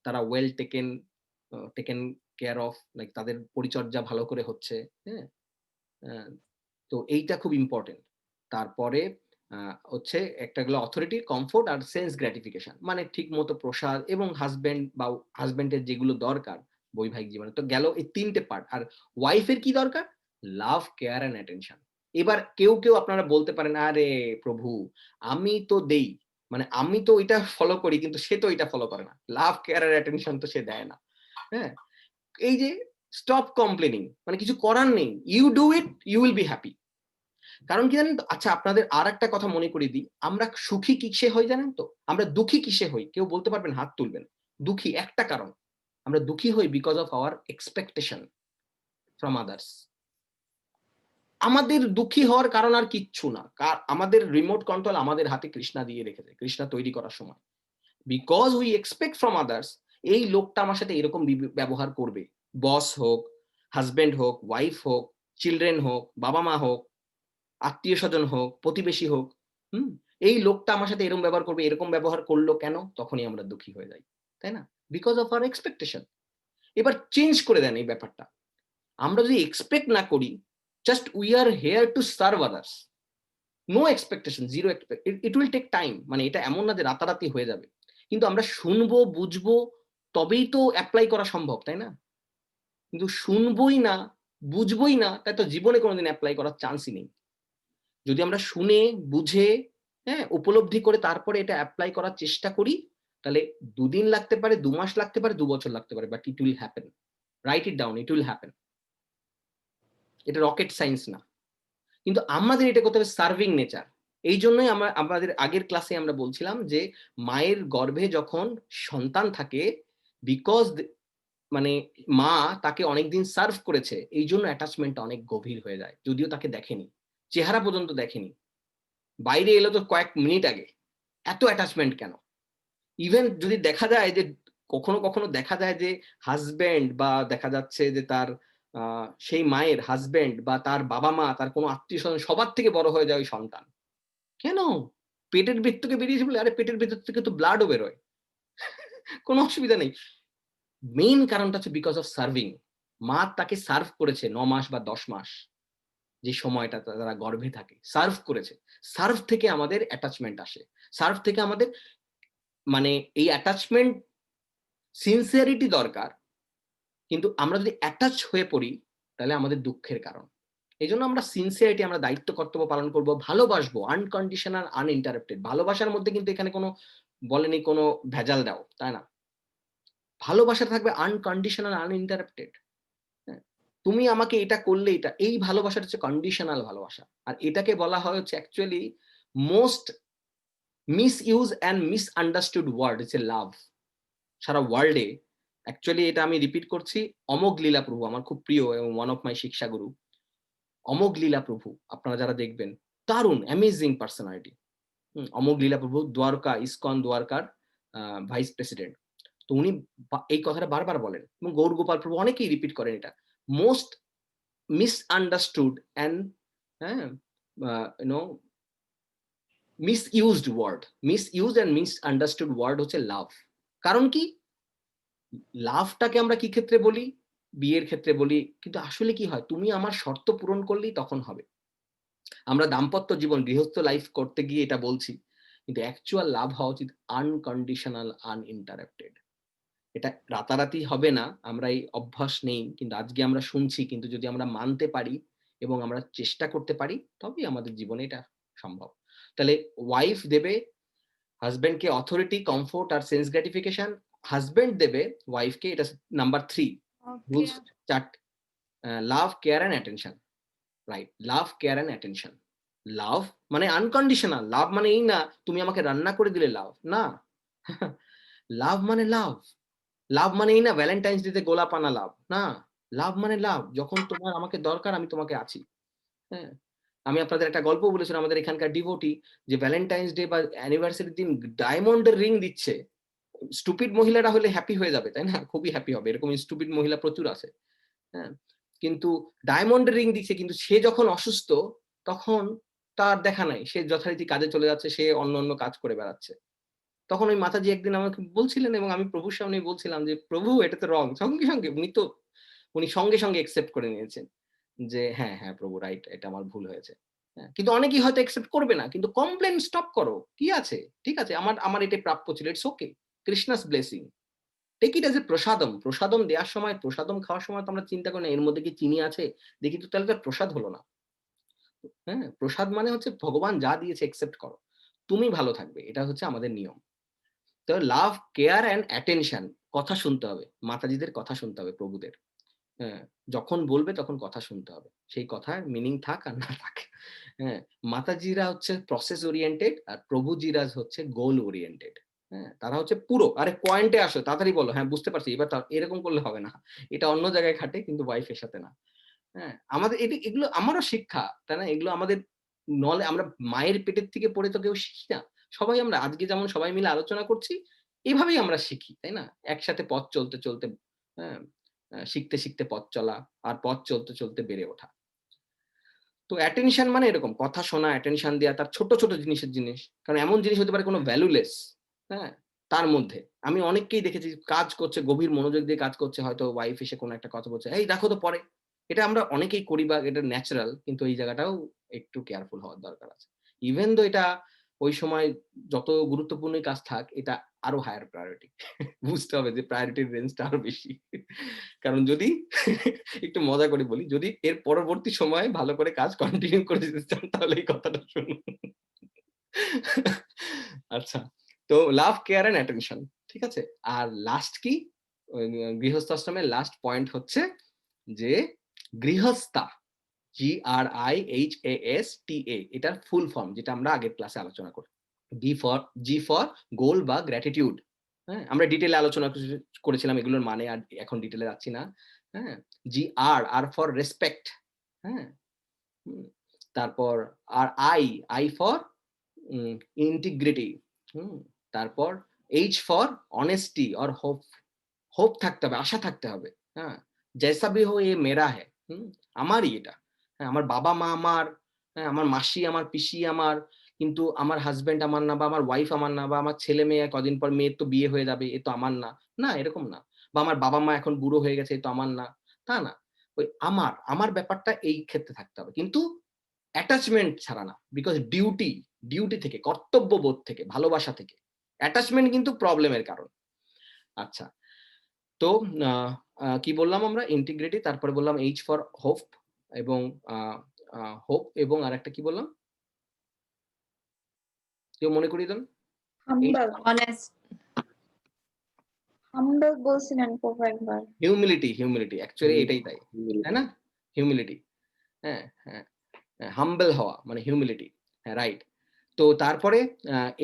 তারা well taken care of, like তাদের পরিচর্যা ভালো করে হচ্ছে, হ্যাঁ? তো এইটা খুব ইম্পর্টেন্ট। তারপরে হচ্ছে একটা হলো অথরিটি, কমফোর্ট আর সেন্স গ্র্যাটিফিকেশন, মানে ঠিক মতো প্রসাদ এবং হাজবেন্ড বা হাজবেন্ডের যেগুলো দরকার বৈবাহিক জীবনে, তো গেল এই ৩ টে পার্ট। আর ওয়াইফের কি দরকার? লাভ, কেয়ার এন্ড অ্যাটেনশন। এবার কেউ আপনারা বলতে পারেন, আরে প্রভু আমি তো দেই, মানে আমি তো এটা ফলো করি, কিন্তু সে তো এটা ফলো করে না, লাভ, কেয়ার আর অ্যাটেনশন তো সে দেয় না। হ্যাঁ, এই যে স্টপ কমপ্লেনিং, মানে কিছু করার নেই, you do it, you will be happy. কারণ কি জানেন তো? আচ্ছা, আপনাদের আর একটা কথা মনে করিয়ে দিই, আমরা সুখী কিসে হই জানেন তো? আমরা দুঃখী কিসে হই? কেউ বলতে পারবেন? হাত তুলবেন। দুঃখী একটা কারণ, আমরা দুঃখী হই because of our expectation from others. আমাদের দুঃখী হওয়ার কারণ আর কিচ্ছু না, আমাদের রিমোট কন্ট্রোল আমাদের হাতে কৃষ্ণা দিয়ে রেখেছে, কৃষ্ণা তৈরি করার সময়। Because we expect from others, এই লোকটা আমার সাথে এরকম ব্যবহার করবে, বস হোক, হাজবেন্ড হোক, ওয়াইফ হোক, চিলড্রেন হোক, বাবা মা হোক, আত্মীয় স্বজন হোক, প্রতিবেশী হোক, এই লোকটা আমার সাথে এরকম ব্যবহার করবে, এরকম ব্যবহার করলো কেন? তখনই আমরা দুঃখী হয়ে যাই, তাই না? Because of our expectation. এবার চেঞ্জ করে দেন এই ব্যাপারটা। আমরা যদি এক্সপেক্ট না করি, just we are here to serve others, no expectation, zero expect, it will take time. মানে এটা এমন না যে রাতারাতি হয়ে যাবে, কিন্তু আমরা শুনবো, বুঝবো, তবেই তো অ্যাপ্লাই করা সম্ভব, তাই না? কিন্তু শুনবই না, বুঝবই না, তাই তো জীবনে কোনোদিন অ্যাপ্লাই করার চান্সই নেই। যদি আমরা শুনে, বুঝে, হ্যাঁ, উপলব্ধি করে তারপরে এটা অ্যাপ্লাই করার চেষ্টা করি, তাহলে ২ দিন লাগতে পারে, ২ মাস লাগতে পারে, ২ বছর লাগতে পারে, but it will happen. Right it down, it will happen. এটা রকেট সায়েন্স না। কিন্তু আমাদের এটা করতে হবে সার্ভিং নেচার। এই জন্যই আমাদের আগের ক্লাসে আমরা বলছিলাম যে মায়ের গর্ভে যখন সন্তান থাকে, বিকজ মানে মা তাকে অনেকদিন সার্ভ করেছে, এই জন্য অ্যাটাচমেন্টটা অনেক গভীর হয়ে যায়, যদিও তাকে দেখেনি, চেহারা পর্যন্ত দেখেনি, বাইরে এলো তো কয়েক মিনিট আগে, এত অ্যাটাচমেন্ট কেন? ইভেন যদি দেখা যায় যে কখনো কখনো দেখা যায় যে হাজবেন্ড বা দেখা যাচ্ছে যে তার সেই মায়ের হাজবেন্ড বা তার বাবা মা তার কোনো আত্মীয় স্বজন সবার থেকে বড় হয়ে যায় ওই সন্তান। কেন? পেটের ভেতর থেকে বেরিয়েছে বলে, আরে পেটের ভেতর থেকে তো ব্লাডও বেরোয়। কোনো অসুবিধা নেই। মেইন কারণটা হচ্ছে বিকজ অফ সার্ভিং। মা তাকে সার্ভ করেছে ৯ মাস বা ১০ মাস। যে সময়টা তারা গর্ভে থাকে। সার্ভ করেছে। সার্ভ থেকে আমাদের অ্যাটাচমেন্ট আসে। সার্ভ থেকে আমাদের মানে এই অ্যাটাচমেন্ট সিনসিয়ারিটি দরকার। কিন্তু আমরা যদি অ্যাটাচ হয়ে পড়ি তাহলে আমাদের দুঃখের কারণ। এজন্য আমরা সিনসিয়ারিটি আমরা দায়িত্ব কর্তব্য পালন করব, ভালোবাসবো আনকন্ডিশনাল আনইন্টারাপ্টেড। ভালোবাসার মধ্যে কিন্তু এখানে কোনো বলেনি কোনো ভেজাল দাও, তাই না? ভালোবাসা থাকবে আনকন্ডিশনাল আনইন্টারাপ্টেড। হ্যাঁ? তুমি আমাকে এটা করলে এটা, এই ভালোবাসাটা হচ্ছে কন্ডিশনাল ভালোবাসা। আর এটাকে বলা হয় হচ্ছে actually most misuse and misunderstood word হচ্ছে লাভ। সারা ওয়ার্ল্ডে অ্যাকচুয়ালি এটা আমি রিপিট করছি, অমোঘ লীলা প্রভু আমার খুব প্রিয় এবং ওয়ান অফ মাই শিক্ষাগুরু। অমোঘ লীলা প্রভু আপনারা যারা দেখবেন, দারুণ অ্যামেজিং পার্সোনালিটি। অমোঘ লীলা প্রভু দ্বারকা ইসকন দ্বারকার ভাইস প্রেসিডেন্ট। তো উনি এই কথাটা বারবার বলেন এবং গৌর গোপাল প্রভু অনেকেই রিপিট করেন এটা। মোস্ট মিসআন্ডারস্টুড অ্যান্ড হ্যাঁ misused word, misuse and misunderstood word হচ্ছে লাভ। কারণ কি? লাভটাকে আমরা কি ক্ষেত্রে বলি? বিয়ের ক্ষেত্রে বলি, কিন্তু আসলে কি হয়? তুমি আমার শর্ত পূরণ করলেই তখন হবে। আমরা দাম্পত্য জীবন গৃহস্থ লাইফ করতে গিয়ে এটা বলছি, কিন্তু অ্যাকচুয়াল লাভ হওয়া উচিত আনকন্ডিশনাল আনইন্টারাপ্টেড। এটা রাতারাতি হবে না, আমরা এই অভ্যাস নেই, কিন্তু আজকে আমরা শুনছি, কিন্তু যদি আমরা মানতে পারি এবং আমরা চেষ্টা করতে পারি তবেই আমাদের জীবনে এটা সম্ভব। তাহলে ওয়াইফ দেবে হাজবেন্ডকে অথরিটি, কমফোর্ট আর সেন্স গ্র্যাটিফিকেশন, হাজবেন্ড দেবে ওয়াইফকে, এটা number 3 rules 4। Love, care and attention. Right, love, care and attention. Love মানে আনকন্ডিশনাল। লাভ মানে এই না তুমি আমাকে রান্না করে দিলে লাভ, না। লাভ মানে লাভ। লাভ মানে এই না ভ্যালেন্টাইন্স ডেতে গোলাপ আনা লাভ, না। লাভ মানে লাভ, যখন তোমার আমাকে দরকার আমি তোমাকে আছি। হ্যাঁ, আমি আপনাদের একটা গল্প বলেছিলাম, আমাদের এখানকার ডিভোটি যে ভ্যালেন্টাইন্স ডে বা অ্যানিভার্সারির দিন ডায়মন্ডের রিং দিচ্ছে। স্টুপিড মহিলারা হলে হ্যাপি হয়ে যাবে, তাই না? খুবই হ্যাপি হবে, এরকম স্টুপিড মহিলা প্রচুর আছে। হ্যাঁ, কিন্তু ডায়মন্ডের রিং দিচ্ছে, কিন্তু সে যখন অসুস্থ তখন তার দেখা নাই, সে যথারীতি কাজে চলে যাচ্ছে, সে অন্য কাজ করে বেড়াচ্ছে। তখন ওই মাতাজি একদিন আমাকে বলছিলেন এবং আমি প্রভুর সামনে বলছিলাম যে প্রভু এটা তো রং। সঙ্গে সঙ্গে উনি সঙ্গে সঙ্গে একসেপ্ট করে নিয়েছেন যে হ্যাঁ হ্যাঁ প্রভু রাইট, এটা আমার ভুল হয়েছে। হ্যাঁ, কিন্তু অনেকেই হয়তো একসেপ্ট করবে না, কিন্তু কমপ্লেন স্টপ করো, কি আছে, ঠিক আছে, আমার এটা প্রাপ্য ছিল, it's okay, Krishna's blessing, take it as a prasadam. Prasadam দেওয়ার সময়, প্রসাদম খাওয়ার সময় তো আমরা চিন্তা করি না এর মধ্যে কি চিনি আছে, দেখি তো তাহলে তার প্রসাদ হলো না। হ্যাঁ, প্রসাদ মানে হচ্ছে ভগবান যা দিয়েছে একসেপ্ট করো, তুমি ভালো থাকবে, এটা হচ্ছে আমাদের নিয়ম। তো লাভ, কেয়ার অ্যান্ড অ্যাটেনশন, কথা শুনতে হবে, মাতাজিদের কথা শুনতে হবে, প্রভুদের। হ্যাঁ, যখন বলবে তখন কথা শুনতে হবে, সেই কথার মিনিং থাক আর না থাক। হ্যাঁ, মাতাজিরা হচ্ছে প্রসেস ওরিয়েন্টেড আর প্রভুজিরা হচ্ছে গোল ওরিয়েন্টেড। হ্যাঁ, তারা হচ্ছে পুরো, আরে পয়েন্টে আসো, তাড়াতাড়ি বলো, হ্যাঁ বুঝতে পারছি, এবার এরকম করলে হবে না, এটা অন্য জায়গায় খাটে কিন্তু ওয়াইফের সাথে না। হ্যাঁ, আমাদের এগুলো আমারও শিক্ষা, তাই না? এগুলো আমাদের আমরা মায়ের পেটের থেকে পড়ে তো কেউ শিখি না। সবাই আমরা আজকে যেমন সবাই মিলে আলোচনা করছি, এভাবেই আমরা শিখি, তাই না? একসাথে পথ চলতে চলতে, হ্যাঁ, শিখতে শিখতে পথ চলা, আর পথ চলতে চলতে বেড়ে ওঠা। তো অ্যাটেনশন মানে এরকম কথা শোনা, অ্যাটেনশন দেওয়া, তার ছোট ছোট জিনিস। কারণ এমন জিনিস হতে পারে কোনো ভ্যালুলেস, হ্যাঁ, তার মধ্যে আমি অনেককেই দেখেছি কাজ করছে, গভীর মনোযোগ দিয়ে কাজ করছে, হয়তো ওয়াইফ এসে কোনো একটা কথা বলছে, এই দেখো তো পরে। এটা আমরা অনেকেই করি বা এটা ন্যাচারাল, কিন্তু এই জায়গাটাও একটু কেয়ারফুল হওয়ার দরকার আছে। ইভেন দো এটা ওই সময় যত গুরুত্বপূর্ণ কাজ থাক, এটা আরো হায়ার প্রায়োরিটি। বুঝতে হবে যে প্রায়োরিটির রেঞ্জটা আরো বেশি। কারণ যদি একটু মজা করে বলি, যদি এর পরবর্তী সময়ে ভালো করে কাজ কন্টিনিউ করে যেতে চান তাহলে এই কথাটা শুনুন। আচ্ছা, তো লাভ, কেয়ার এন্ড অ্যাটেনশন, ঠিক আছে? আর লাস্ট কি? গৃহস্থাশ্রমের লাস্ট পয়েন্ট হচ্ছে যে গৃহস্থা, GRIHASTA, এটার ফুল ফর্ম যেটা আমরা আগের ক্লাসে আলোচনা করি। জি ফর গোল বা গ্র্যাটিটিউড। হ্যাঁ, আমরা ডিটেইলে আলোচনা করেছিলাম এগুলোর মানে, আর এখন ডিটেইলে যাচ্ছি না। হ্যাঁ, আর ফর রেসপেক্ট। হ্যাঁ, তারপর আর আই ফর ইন্টিগ্রিটি। তারপর H for honesty or hope থাকতে হবে, আশা থাকতে হবে। হ্যাঁ, জৈসা ভি হো এ মেরা হ্যায়। আমারই এটা। হ্যাঁ, আমার বাবা মা আমার, হ্যাঁ, আমার মাসি আমার, পিসি আমার, কিন্তু আমার হাসব্যান্ড আমার না, বা আমার ওয়াইফ আমার না, বা আমার ছেলে মেয়ে কদিন পর মেয়ের তো বিয়ে হয়ে যাবে, এ তো আমার না। না, এরকম না। বা আমার বাবা মা এখন বুড়ো হয়ে গেছে, এ তো আমার না। তা না। ওই আমার ব্যাপারটা এই ক্ষেত্রে থাকতে হবে। কিন্তু অ্যাটাচমেন্ট ছাড়া না। বিকজ ডিউটি থেকে, কর্তব্যবোধ থেকে, ভালোবাসা থেকে। অ্যাটাচমেন্ট কিন্তু প্রবলেমের কারণ। আচ্ছা। তো কি বললাম আমরা? ইন্টিগ্রিটি, তারপরে বললাম এইচ ফর হোপ, এবং হোপ, এবং আরেকটা কি বললাম? কেউ মনে করিয়ে দেন? হাম্বল অনেস্ট। হাম্বল বলছিলেন প্রভু একবার। হিউমিলিটি অ্যাকচুয়ালি এটাই তাই। তাই না? হিউমিলিটি। হ্যাঁ, হ্যাঁ। হাম্বল হওয়া মানে হিউমিলিটি। হ্যাঁ, রাইট। তো তারপরে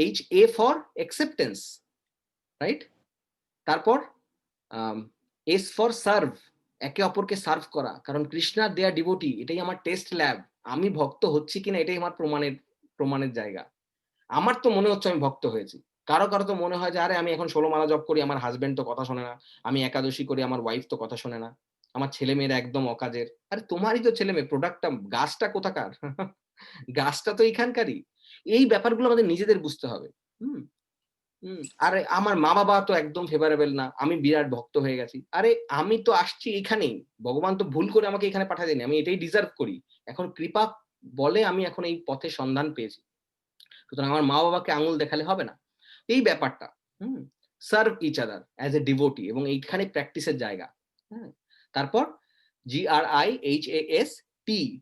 H A for acceptance, right? তারপর এস ফর সার্ভ, একে অপরকে সার্ভ করা। কারণ কৃষ্ণা দে আর ডিভোটি, এটাই আমার টেস্ট ল্যাব। আমি ভক্ত হচ্ছি কিনা এটাই আমার প্রমাণের জায়গা। আমার তো মনে হচ্ছে আমি ভক্ত হয়েছি। কারো তো মনে হয় যে আরে আমি এখন 16 মালা জপ করি, আমার হাসব্যান্ড তো কথা শোনে না। আমি একাদশী করি, আমার ওয়াইফ তো কথা শোনে না। আমার ছেলেমেয়েরা একদম অকাজের। আরে তোমারই তো ছেলেমেয়ে, প্রোডাক্টটা, গাছটা কোথাকার? গাছটা তো এখানকারই। এই ব্যাপারগুলো আমাদের নিজেদের বুঝতে হবে। হুম? আরে আমার মা-বাবা তো একদম ফেভারেবল না। আমি বিরাট ভক্ত হয়ে গেছি। আরে আমি তো আসছি এখানেই। ভগবান তো ভুল করে আমাকে এখানে পাঠায় দেয়নি। আমি এটাই ডিজার্ভ করি। এখন কৃপা বলে আমি এখন এই পথের সন্ধান পেয়েছি। সুতরাং আমার মা-বাবাকে আঙুল দেখালে হবে না। এই ব্যাপারটা। Hmm? Serve each other as a devotee, এবং এইখানে প্র্যাকটিসের জায়গা। হ্যাঁ? তারপর GRIHAS,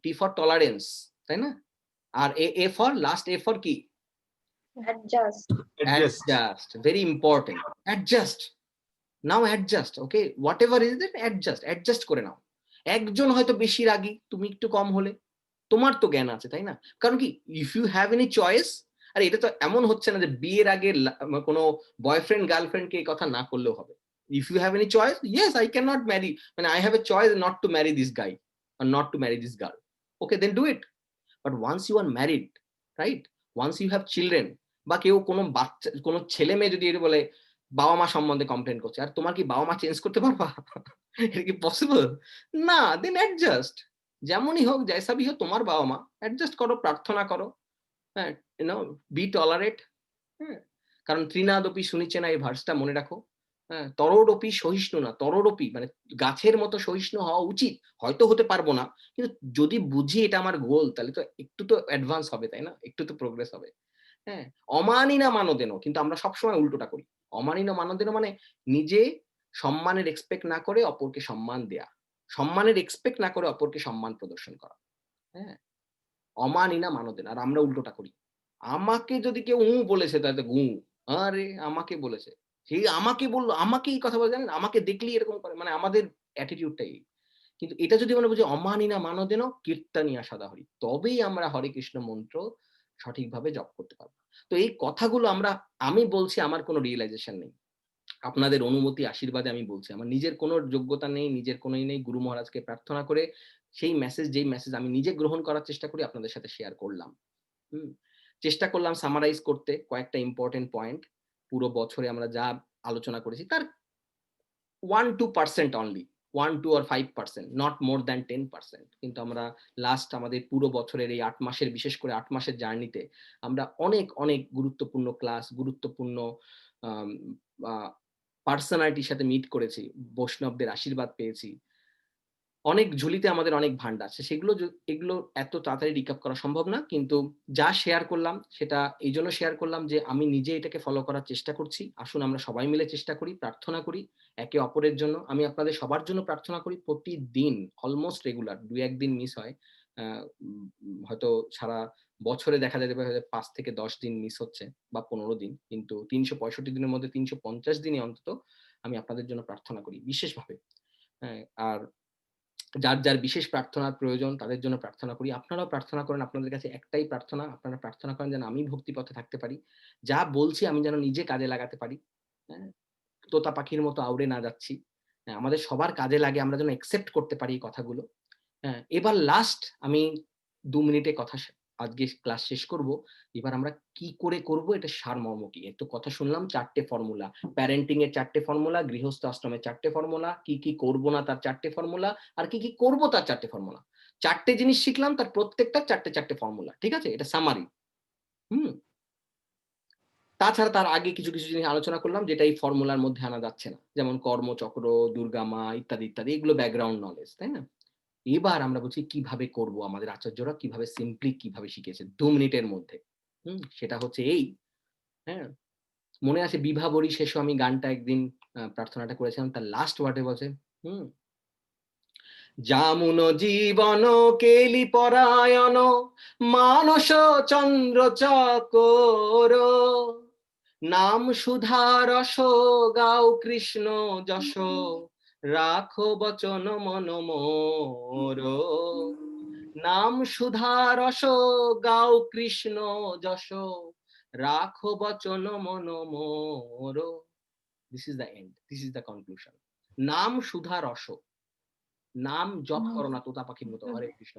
টি ফর টলারেন্স, তাই না? আর A for last, A for কি? Adjust. Adjust. Very important. Adjust. Now adjust. Okay. Whatever is it, adjust করে নাও। একজন হয়তো বেশি রাগী, তুমি একটু কম হলে। তোমার তো জ্ঞান আছে, তাই না? কারণ কি, if you have any choice, আর এটা তো এমন হচ্ছে না যে বিয়ের আগে কোনো বয়ফ্রেন্ড গার্লফ্রেন্ডকে এই কথা না করলেও হবে। If you have any choice, yes I can not marry, মানে I have a choice not to marry this guy or not to marry this girl. Okay, then do it. But once you are married, right? Once you have children, বা কেউ কোনো বাচ্চা, কোনো ছেলে মেয়ে যদি এটা বলে বাবা মা সম্বন্ধে কমপ্লেন করছে, আর তোমার কি বাবা মা চেঞ্জ করতে পারবা? এটা কি পসিবল? না, দেন অ্যাডজাস্ট। যেমনই হোক, জৈসা ভি হোক, তোমার বাবা মা, অ্যাডজাস্ট করো, প্রার্থনা করো। হ্যাঁ, বি টলারেট। হ্যাঁ, কারণ ত্রিনাদপি শুনিছে না, এই ভার্সটা মনে রাখো। হ্যাঁ, তরোডপি সহিষ্ণু না, তরোডপি মানে গাছের মতো সহিষ্ণু হওয়া উচিত। হয়তো হতে পারবো না, কিন্তু যদি বুঝি এটা আমার গোল, তাহলে তো একটু তো অ্যাডভান্স হবে, তাই না? একটু তো প্রোগ্রেস হবে। হ্যাঁ, অমানি না মানদেন, কিন্তু আমরা সবসময় উল্টোটা করি। অমানি না মানদেন মানে নিজে সম্মানের এক্সপেক্ট না করে অপরকে সম্মান দেয়া, সম্মানের এক্সপেক্ট না করে অপরকে সম্মান প্রদর্শন করা। হ্যাঁ, অমানি না মানদেন, আর আমরা উল্টোটা করি। আমাকে যদি কেউ বলেছে, তাহলে গু, আরে আমাকে বলেছে, সেই আমাকে বললো, আমাকে এই কথা বলে, জানেন আমাকে দেখলেই এরকম করে, মানে আমাদের অ্যাটিটিউডটাই। কিন্তু এটা যদি মনে বুঝি অমানি না মানদেন কীর্তনিয়া সদাহরি, তবেই আমরা হরে কৃষ্ণ মন্ত্র সঠিকভাবে জপ করতে পারবো। তো এই কথাগুলো আমি বলছি, আমার কোনো রিয়েলাইজেশন নেই, আপনাদের অনুমতি আশীর্বাদে আমি বলছি। আমার নিজের কোনো যোগ্যতা নেই, নিজের কোনোই নেই। গুরু মহারাজকে প্রার্থনা করে সেই মেসেজ, যেই মেসেজ আমি নিজে গ্রহণ করার চেষ্টা করি, আপনাদের সাথে শেয়ার করলাম। হুম? চেষ্টা করলাম সামারাইজ করতে কয়েকটা ইম্পোর্টেন্ট পয়েন্ট। পুরো বছরে আমরা যা আলোচনা করেছি তার 1-2% only, 1-2 or 5%, not more than 10%। কিন্তু আমরা লাস্ট আমাদের পুরো বছরের এই 8 মাসের, বিশেষ করে 8 মাসের জার্নিতে আমরা অনেক গুরুত্বপূর্ণ ক্লাস, গুরুত্বপূর্ণ আম আ পার্সোনালিটির সাথে মিট করেছি। বৈষ্ণবদের আশীর্বাদ পেয়েছি। অনেক ঝুলিতে আমাদের অনেক ভান্ডার আছে। এগুলো এত তাড়াতাড়ি রিক্যাপ করা সম্ভব না। কিন্তু যা শেয়ার করলাম সেটা এইজন্য শেয়ার করলাম যে আমি নিজে এটাকে ফলো করার চেষ্টা করছি। আসুন আমরা সবাই মিলে চেষ্টা করি, প্রার্থনা করি একে অপরের জন্য। আমি আপনাদের সবার জন্য প্রার্থনা করি প্রতিদিন, অলমোস্ট রেগুলার। ২-১ দিন মিস হয়। আ হয়তো সারা বছরে দেখা যায় যে ৫ থেকে ১০ দিন মিস হচ্ছে, বা ১৫ দিন। কিন্তু ৩৬৫ দিনের মধ্যে ৩৫০ দিনই অন্তত আমি আপনাদের জন্য প্রার্থনা করি বিশেষভাবে। হ্যাঁ? আর যার বিশেষ প্রার্থনার প্রয়োজন তাদের জন্য প্রার্থনা করি। আপনারাও প্রার্থনা করেন। আপনাদের কাছে একটাই প্রার্থনা, আপনারা প্রার্থনা করেন যেন আমি ভক্তিপথে থাকতে পারি। যা বলছি আমি যেন নিজে কাজে লাগাতে পারি। হ্যাঁ? তোতা পাখির মতো আউড়ে না যাচ্ছি। হ্যাঁ, আমাদের সবার কাজে লাগে, আমরা যেন অ্যাকসেপ্ট করতে পারি এই কথাগুলো। হ্যাঁ, এবার লাস্ট আমি ২ মিনিটে কথা আজকে ক্লাস শেষ করব। এবার আমরা কি করে করব এটা সারমর্ম কি? একটু কথা শুনলাম ৪ টে ফর্মুলা। প্যারেন্টিং এর ৪ টে ফর্মুলা, গৃহস্থ আশ্রমের ৪ টে ফর্মুলা, কি করব না তার ৪ টে ফর্মুলা, আর কি করব তার ৪ টে ফর্মুলা। ৪ টে জিনিস শিখলাম তার প্রত্যেকটার ৪ টে ফর্মুলা। ঠিক আছে? এটা সামারি। হুম? তাছাড়া তার আগে কিছু জিনিস আলোচনা করলাম যেটা এই ফর্মুলার মধ্যে আনা যাচ্ছে না। যেমন কর্মচক্র, দুর্গা মা ইত্যাদি। এগুলো ব্যাকগ্রাউন্ড নলেজ, তাই না? এবার আমরা বলছি কিভাবে করব, আমাদের আচার্যরা কিভাবে সিম্পলি কিভাবে শিখিয়েছে ২ মিনিটের মধ্যে। সেটা হচ্ছে এই, হ্যাঁ? মনে আছে বিভাবরী শেষে আমি গানটা একদিন প্রার্থনাটা করেছিলাম। তার লাস্ট ওয়ার্ডে বলছে, হুম? যামুন জীবন কেলি পরায়ণ মানস চন্দ্র চকর নাম সুধা রস গাও কৃষ্ণ যশ রাখো বচন মন মোর নাম সুধা রস গাও কৃষ্ণ যশ রাখো বচন মন মোর। This is the end, this is the conclusion. নাম সুধা রস, নাম জপ করো না তোতা পাখির মতো, হরে কৃষ্ণ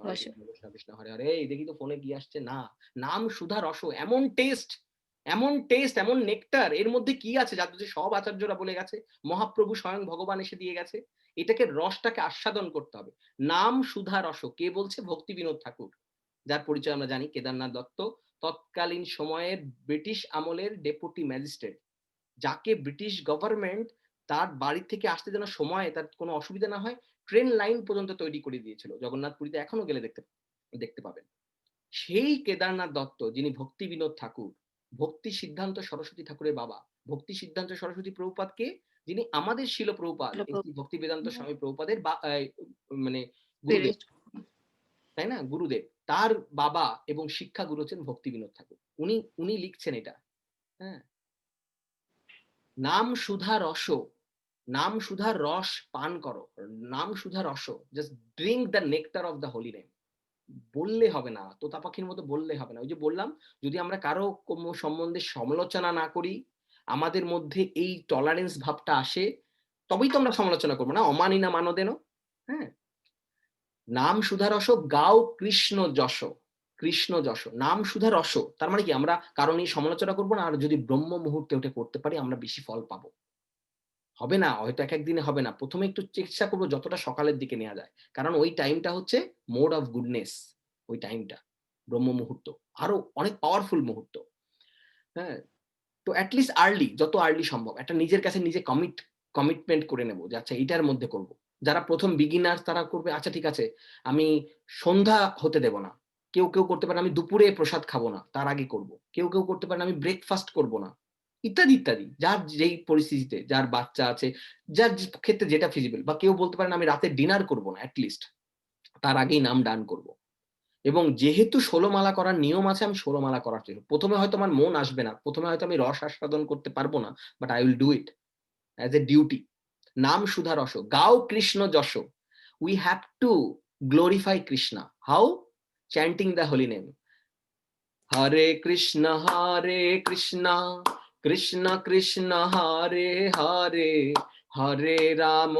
কৃষ্ণ কৃষ্ণ হরে হরে। এই দেখি তো ফোনে কি আসছে, না, নাম সুধা রস, এমন টেস্ট, এমন নেকটার, এর মধ্যে কি আছে যার যে সব আচার্যরা বলে গেছে, মহাপ্রভু স্বয়ং ভগবান এসে দিয়ে গেছে। এটাকে রসটাকে আস্বাদন করতে হবে। নাম সুধা রস কে বলছে? ভক্তি বিনোদ ঠাকুর, যার পরিচয় আমরা জানি, কেদারনাথ দত্ত, তৎকালীন সময়ের ব্রিটিশ আমলের ডেপুটি ম্যাজিস্ট্রেট, যাকে ব্রিটিশ গভর্নমেন্ট তার বাড়ি থেকে আসতে যেন সময় তার কোনো অসুবিধা না হয় ট্রেন লাইন পর্যন্ত তৈরি করে দিয়েছিল। জগন্নাথপুরীতে এখনো গেলে দেখতে পাবেন। সেই কেদারনাথ দত্ত, যিনি ভক্তি বিনোদ ঠাকুর, ভক্তি সিদ্ধান্ত সরস্বতী ঠাকুরের বাবা। ভক্তি সিদ্ধান্ত সরস্বতী প্রভুপাদকে, যিনি আমাদের শিল প্রভুপাদ ভক্তি বেদান্ত স্বামী প্রভুপাদের মানে গুরুদেব, তাই না? গুরুদেব, তার বাবা এবং শিক্ষা গুরু হচ্ছেন ভক্তি বিনোদ ঠাকুর। উনি লিখছেন এটা, হ্যাঁ? নাম সুধা রস, নাম সুধার রস পান করো, নাম সুধা রস, just drink the nectar of the holy name. বললে হবে না, তোতা পাখির মতো বললে হবে না। ওই যে বললাম, যদি আমরা কারো সম্বন্ধে সমালোচনা না করি, আমাদের মধ্যে এই টলারেন্স ভাবটা আসে, তবেই তো আমরা সমালোচনা করবো না। অমানি না মানদেন, হ্যাঁ? নাম সুধা রস গাও কৃষ্ণ যশ, কৃষ্ণ যশ, নাম সুধা রস। তার মানে কি আমরা কারণ এই সমালোচনা করবো না, আর যদি ব্রহ্ম মুহূর্তে ওটা করতে পারি আমরা বেশি ফল পাবো। হবে না, হয়তো এক দিনে হবে না। প্রথমে একটু চেষ্টা করবো যতটা সকালের দিকে নেওয়া যায়, কারণ ওই টাইমটা হচ্ছে মোড অফ গুডনেস। ওই টাইমটা ব্রহ্ম মুহূর্ত, আরো অনেক পাওয়ারফুল মুহূর্ত, হ্যাঁ? তো অ্যাটলিস্ট আর্লি, যত আর্লি সম্ভব একটা নিজের কাছে নিজে কমিটমেন্ট করে নেবো যে আচ্ছা এটার মধ্যে করব। যারা প্রথম বিগিনার তারা করবে, আচ্ছা ঠিক আছে আমি সন্ধ্যা হতে দেব না। কেউ করতে পারে আমি দুপুরে প্রসাদ খাবো না, তার আগে করব। কেউ করতে পারে আমি ব্রেকফাস্ট করব না, ইত্যাদি। যার যেই পরিস্থিতিতে, যার বাচ্চা আছে, যার ক্ষেত্রে যেটা ফিজিবল। বা কেউ বলতে পারেন আমি রাতে ডিনার করব না, অ্যাটলিস্ট তার আগেই নাম দান করব। এবং যেহেতু ১৬ মালা করার নিয়ম আছে, আমি ১৬ মালা করার চেষ্টা। প্রথমে হয়তো আমার মন আসবে না, প্রথমে হয়তো আমি রস আস্বাদন করতে পারবো না, but I will do it as a duty. নাম সুধা রস গাও কৃষ্ণ যশ, we have to glorify Krishna. How? Chanting the holy name. Hare Krishna Krishna Krishna Hare Hare, Hare Ram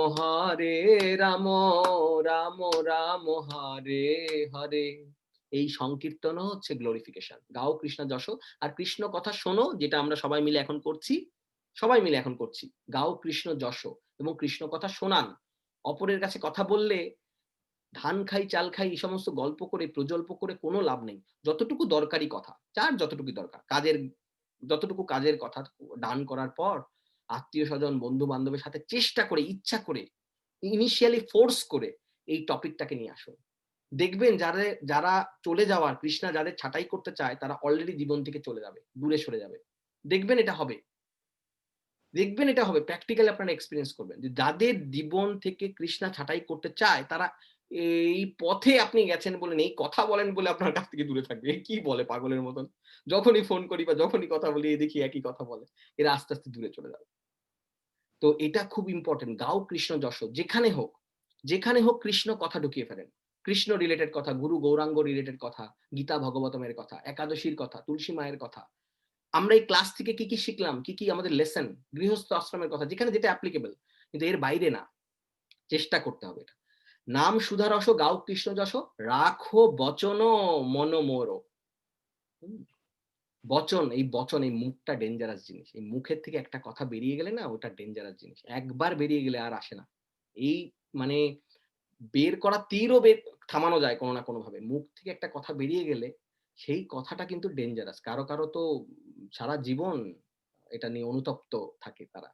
Ram Ram Hare Hare. এই সংকীর্তন হচ্ছে গ্লোরিফিকেশন। গাও কৃষ্ণ যশ, আর কৃষ্ণ কথা শোনো, যেটা আমরা সবাই মিলে এখন করছি। গাও কৃষ্ণ যশ এবং কৃষ্ণ কথা শোনান। অপরের কাছে কথা বললে ধান খাই চাল খাই এই সমস্ত গল্প করে প্রজল্প করে কোনো লাভ নেই। যতটুকু দরকারি কথা, যার যতটুকু দরকার, যতটুকু কাজের কথা দান করার পর আত্মীয় স্বজন বন্ধু বান্ধবের সাথে চেষ্টা করে, ইচ্ছা করে, ইনিশিয়ালি ফোর্স করে এই টপিকটাকে নিয়ে আসুন। দেখবেন যারা চলে যাওয়ার, কৃষ্ণা যাদের ছাঁটাই করতে চায় তারা অলরেডি জীবন থেকে চলে যাবে, দূরে সরে যাবে। দেখবেন এটা হবে, প্র্যাকটিক্যালি আপনারা এক্সপেরিয়েন্স করবেন যে যাদের জীবন থেকে কৃষ্ণা ছাঁটাই করতে চায় তারা এই পথে আপনি গেছেন বলেন, এই কথা বলেন বলে আপনার কাছ থেকে দূরে থাকবে। কি বলে পাগলের মতন, যখনই ফোন করি বা যখনই কথা বলি দেখি একই কথা বলে, এরা আস্তে আস্তে দূরে চলে যাবে। তো এটা খুব ইম্পর্টেন্ট। গাও কৃষ্ণ যশ, যেখানে হোক কৃষ্ণ কথা ঢুকিয়ে ফেলেন। কৃষ্ণ রিলেটেড কথা, গুরু গৌরাঙ্গ রিলেটেড কথা, গীতা ভগবতমের কথা, একাদশীর কথা, তুলসী মায়ের কথা। আমরা এই ক্লাস থেকে কি শিখলাম, কি আমাদের লেসন, গৃহস্থ আশ্রমের কথা, যেখানে যেটা অ্যাপ্লিকেবল, কিন্তু এর বাইরে না। চেষ্টা করতে হবে এটা। নাম সুধা রস গাও কৃষ্ণ যশ রাখো বচন মন মোর। হুম? বচন, এই মুখটা ডেঞ্জারাস জিনিস। এই মুখের থেকে একটা কথা বেরিয়ে গেলে না, ওটা ডেঞ্জারাস জিনিস। একবার বেরিয়ে গেলে আর আসে না। এই মানে বের করা তীরও থামানো যায় কোনো না কোনোভাবে। মুখ থেকে একটা কথা বেরিয়ে গেলে সেই কথাটা কিন্তু ডেঞ্জারাস। কারো তো সারা জীবন এটা নিয়ে অনুতপ্ত থাকে তারা।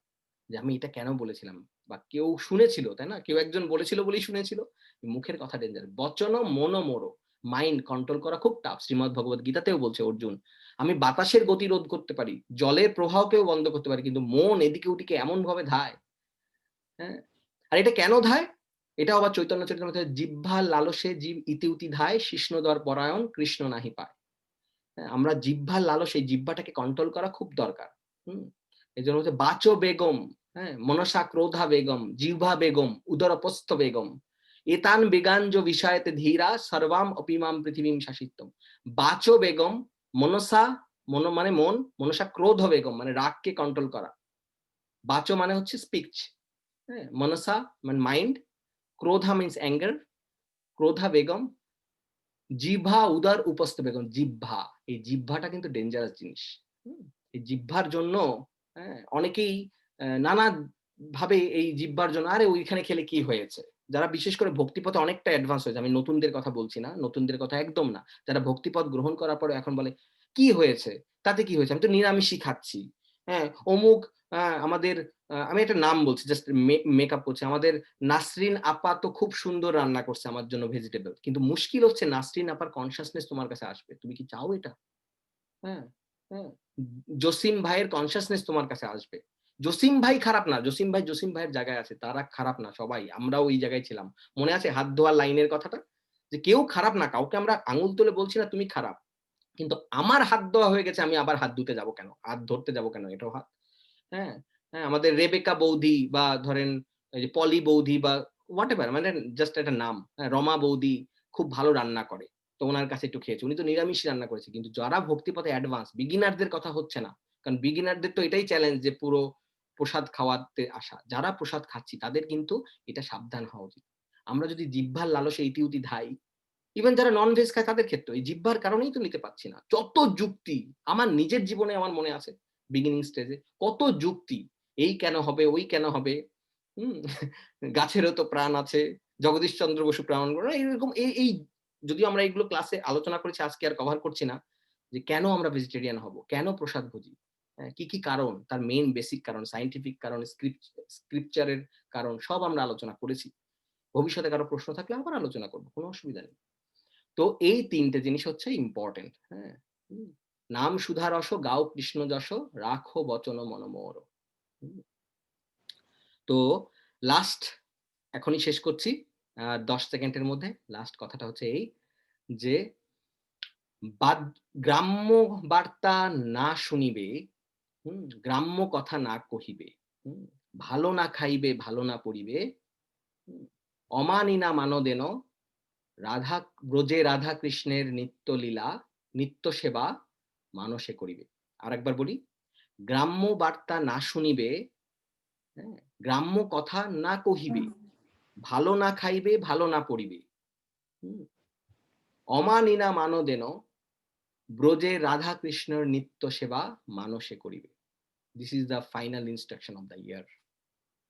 যে আমি এটা কেন বলেছিলাম? বা কেউ শুনেছিল, তাই না? কেউ একজন বলেছিল বলেই শুনেছিল। মুখের কথা ডেঞ্জারাস। বচন মনোমোর। মাইন্ড কন্ট্রোল করা খুব টাফ। শ্রীমদ্ ভগবত গীতাতেও বলছে অর্জুন, আমি বাতাসের গতি রোধ করতে পারি, জলের প্রবাহকেও বন্ধ করতে পারি, কিন্তু মন এদিকে ওদিকে এমন ভাবে ধায়। হ্যাঁ? আর এটা কেন ধায়? এটাও আবার চৈতন্য চরিতামৃতে, জিহ্বার লালসে জীব ইতি উতি ধায়, শিষ্ণোদর পরায়ণ কৃষ্ণ নাহি পায়। হ্যাঁ? আমরা জিহ্বার লালস, এই জিহ্বাটাকে কন্ট্রোল করা খুব দরকার। হুম? এজন্য হচ্ছে বাচো বেগম, হ্যাঁ, মনসা ক্রোধা বেগম, জিহ্বা বেগম, উদরপস্থ বেগম, এতান বেগাঞ্জ বিষয়তে ধীরা সর্বাম অপিমাম পৃথিবীম শাসিতম। বাচো বেগম, মনসা, মন মানে মন, মনসা ক্রোধ বেগম মানে রাগকে কন্ট্রোল করা। বাচো মানে হচ্ছে স্পিচ, হ্যাঁ, মনসা মানে মাইন্ড, ক্রোধা মিন্স অ্যাঙ্গার, ক্রোধা বেগম, জিহ্বা উদার উপস্থ বেগম। জিহ্বা, এই জিহ্বাটা কিন্তু ডেঞ্জারাস জিনিস। এই জিহ্বার জন্য অনেকেই নানা ভাবে এই জিহ্বার জন্য আরে ওইখানে খেলে কি হয়েছে। যারা বিশেষ করে ভক্তিপথে অনেকটা অ্যাডভান্স হয়েছে, আমি নতুনদের কথা বলছি না, নতুনদের কথা একদম না, যারা ভক্তিপথ গ্রহণ করার পরে এখন বলে কি হয়েছে, তাতে কি হয়েছে, আমি তো নিরামিষই খাচ্ছি। হ্যাঁ, অমুক আমাদের আমি একটা নাম বলছি, জাস্ট মেকআপ করছে, আমাদের নাসরিন আপা তো খুব সুন্দর রান্না করছে আমার জন্য ভেজিটেবল, কিন্তু মুশকিল হচ্ছে নাসরিন আপার কনসিয়াসনেস তোমার কাছে আসবে, তুমি কি চাও এটা? হ্যাঁ, হ্যাঁ, জসিম ভাইয়ের কনসিয়াসনেস তোমার কাছে আসবে। জসিম ভাই খারাপ না, জসিম ভাইয়ের জায়গায় আছে, তারা খারাপ না, সবাই আমরাও ওই জায়গায় ছিলাম। মনে আছে হাত ধোয়ার লাইনের কথাটা, যে কেউ খারাপ না, কাউকে আমরা আঙুল তুলে বলছি না তুমি খারাপ, কিন্তু আমার হাত ধোয়া হয়ে গেছে, আমি আবার হাত ধুতে যাব কেন, হাত ধরতে যাব কেন, এটাও হাত। হ্যাঁ, হ্যাঁ, আমাদের রেবেকা বৌদি বা ধরেন এই যে পলি বৌদি বা হোয়াটএভার, মানে জাস্ট একটা নাম, রমা বৌদি খুব ভালো রান্না করে, তো ওনার কাছে একটু খেয়েছি, উনি তো নিরামিষ রান্না করেছে, কিন্তু যারা ভক্তিপথে অ্যাডভান্স বিগিনারদের কথা হচ্ছে না, কারণ বিগিনারদের তো এটাই চ্যালেঞ্জ যে পুরো প্রসাদ খাওয়াতে আসা, যারা প্রসাদ খাচ্ছি তাদের কিন্তু এটা সাবধান হওয়া উচিত। আমরা যদি জিহ্বার লালসে ইতি উতি ধাই, ইভেন যারা নন ভেজ খায় তাদের ক্ষেত্রে এই জিহ্বার কারণেই তো নিতে পারছি না, যত যুক্তি আমার নিজের জীবনে আমার মনে আছে, বিগিনিং স্টেজে কত যুক্তি, এই কেন হবে, ওই কেন হবে, হুম, গাছেরও তো প্রাণ আছে, জগদীশ চন্দ্র বসু প্রাণ এরকম এই যদিও আমরা এইগুলো ক্লাসে আলোচনা করেছি, আজকে আর কভার করছি না, যে কেন আমরা ভেজিটেরিয়ান হব, কেন প্রসাদ ভোজি, কি কি কারণ, তার মেইন বেসিক কারণ, সায়েন্টিফিক কারণ, স্ক্রিপচারের কারণ, সব আমরা আলোচনা করেছি। ভবিষ্যতে কারো প্রশ্ন থাকলে আবার আলোচনা করবো, কোনো অসুবিধা নেই। তো এই তিনটে জিনিস হচ্ছে ইম্পর্টেন্ট। হ্যাঁ, নাম সুধা রস গাও কৃষ্ণ যশ, রাখো বচন মনমোর। তো লাস্ট এখনই শেষ করছি 10 সেকেন্ডের মধ্যে। লাস্ট কথাটা হচ্ছে এই যে গ্রাম্য বার্তা না শুনিবে, গ্রাম্য কথা না কহিবে, ভালো না খাইবে ভালো না পড়িবে, অমানিনা মানদেন, রাধা ব্রজে রাধা কৃষ্ণের নিত্য লীলা নিত্য সেবা মানসে করিবে। আরেকবার বলি, গ্রাম্য বার্তা না শুনিবে, গ্রাম্য কথা না কহিবে, ভালো না খাইবে ভালো না পড়িবে, অমানিনা মানদেন, ব্রজে রাধা কৃষ্ণের নিত্য সেবা মানসে করিবে। This is the final instruction of the year.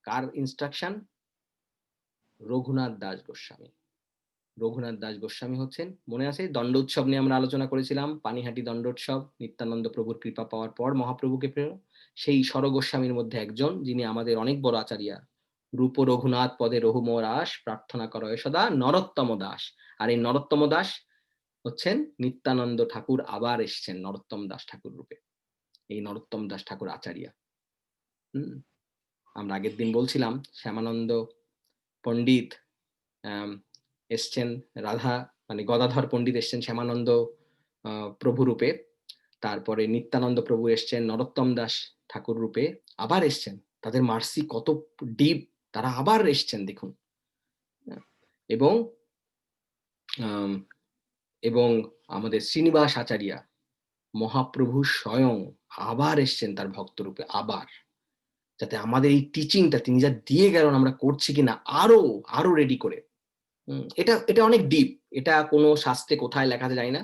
Car instruction? Raghunath Das Goswami. Raghunath Das Goswami হচ্ছেন, মনে আছে দণ্ড উৎসব নিয়ে আমরা আলোচনা করেছিলাম, পানিহাটি দণ্ড উৎসব, নিত্যানন্দ প্রভুর কৃপা পাওয়ার পর মহাপ্রভুকে প্রেরণ, সেই স্বর গোস্বামীর মধ্যে একজন, যিনি আমাদের অনেক বড় আচার্য। রূপ রঘুনাথ পদে রঘু মোরাস, প্রার্থনা করো সদা নরোত্তম দাস। আর এই নরোত্তম দাস হচ্ছেন নিত্যানন্দ ঠাকুর, আবার এসছেন নরোত্তম দাস ঠাকুর রূপে, এই নরোত্তম দাস ঠাকুর আচার্য। আমরা আগের দিন বলছিলাম শ্যামানন্দ পণ্ডিত এসছেন, রাধা মানে গদাধর পণ্ডিত এসছেন শ্যামানন্দ প্রভু রূপে, তারপরে নিত্যানন্দ প্রভু এসছেন নরোত্তম দাস ঠাকুর রূপে, আবার এসছেন, তাদের মার্সি কত ডিপ, তারা আবার এসছেন দেখুন। এবং এবং আমাদের শ্রীনিবাস আচার্য মহাপ্রভু স্বয়ং আবার এসছেন তার ভক্ত রূপে, আবার, যাতে আমাদের এই টিচিংটা তিনি যা দিয়ে গেলেন আমরা করছি কিনা আরো আরো রেডি করে। এটা এটা অনেক ডিপ, এটা কোনো শাস্ত্রে কোথায় লেখাতে যায় না।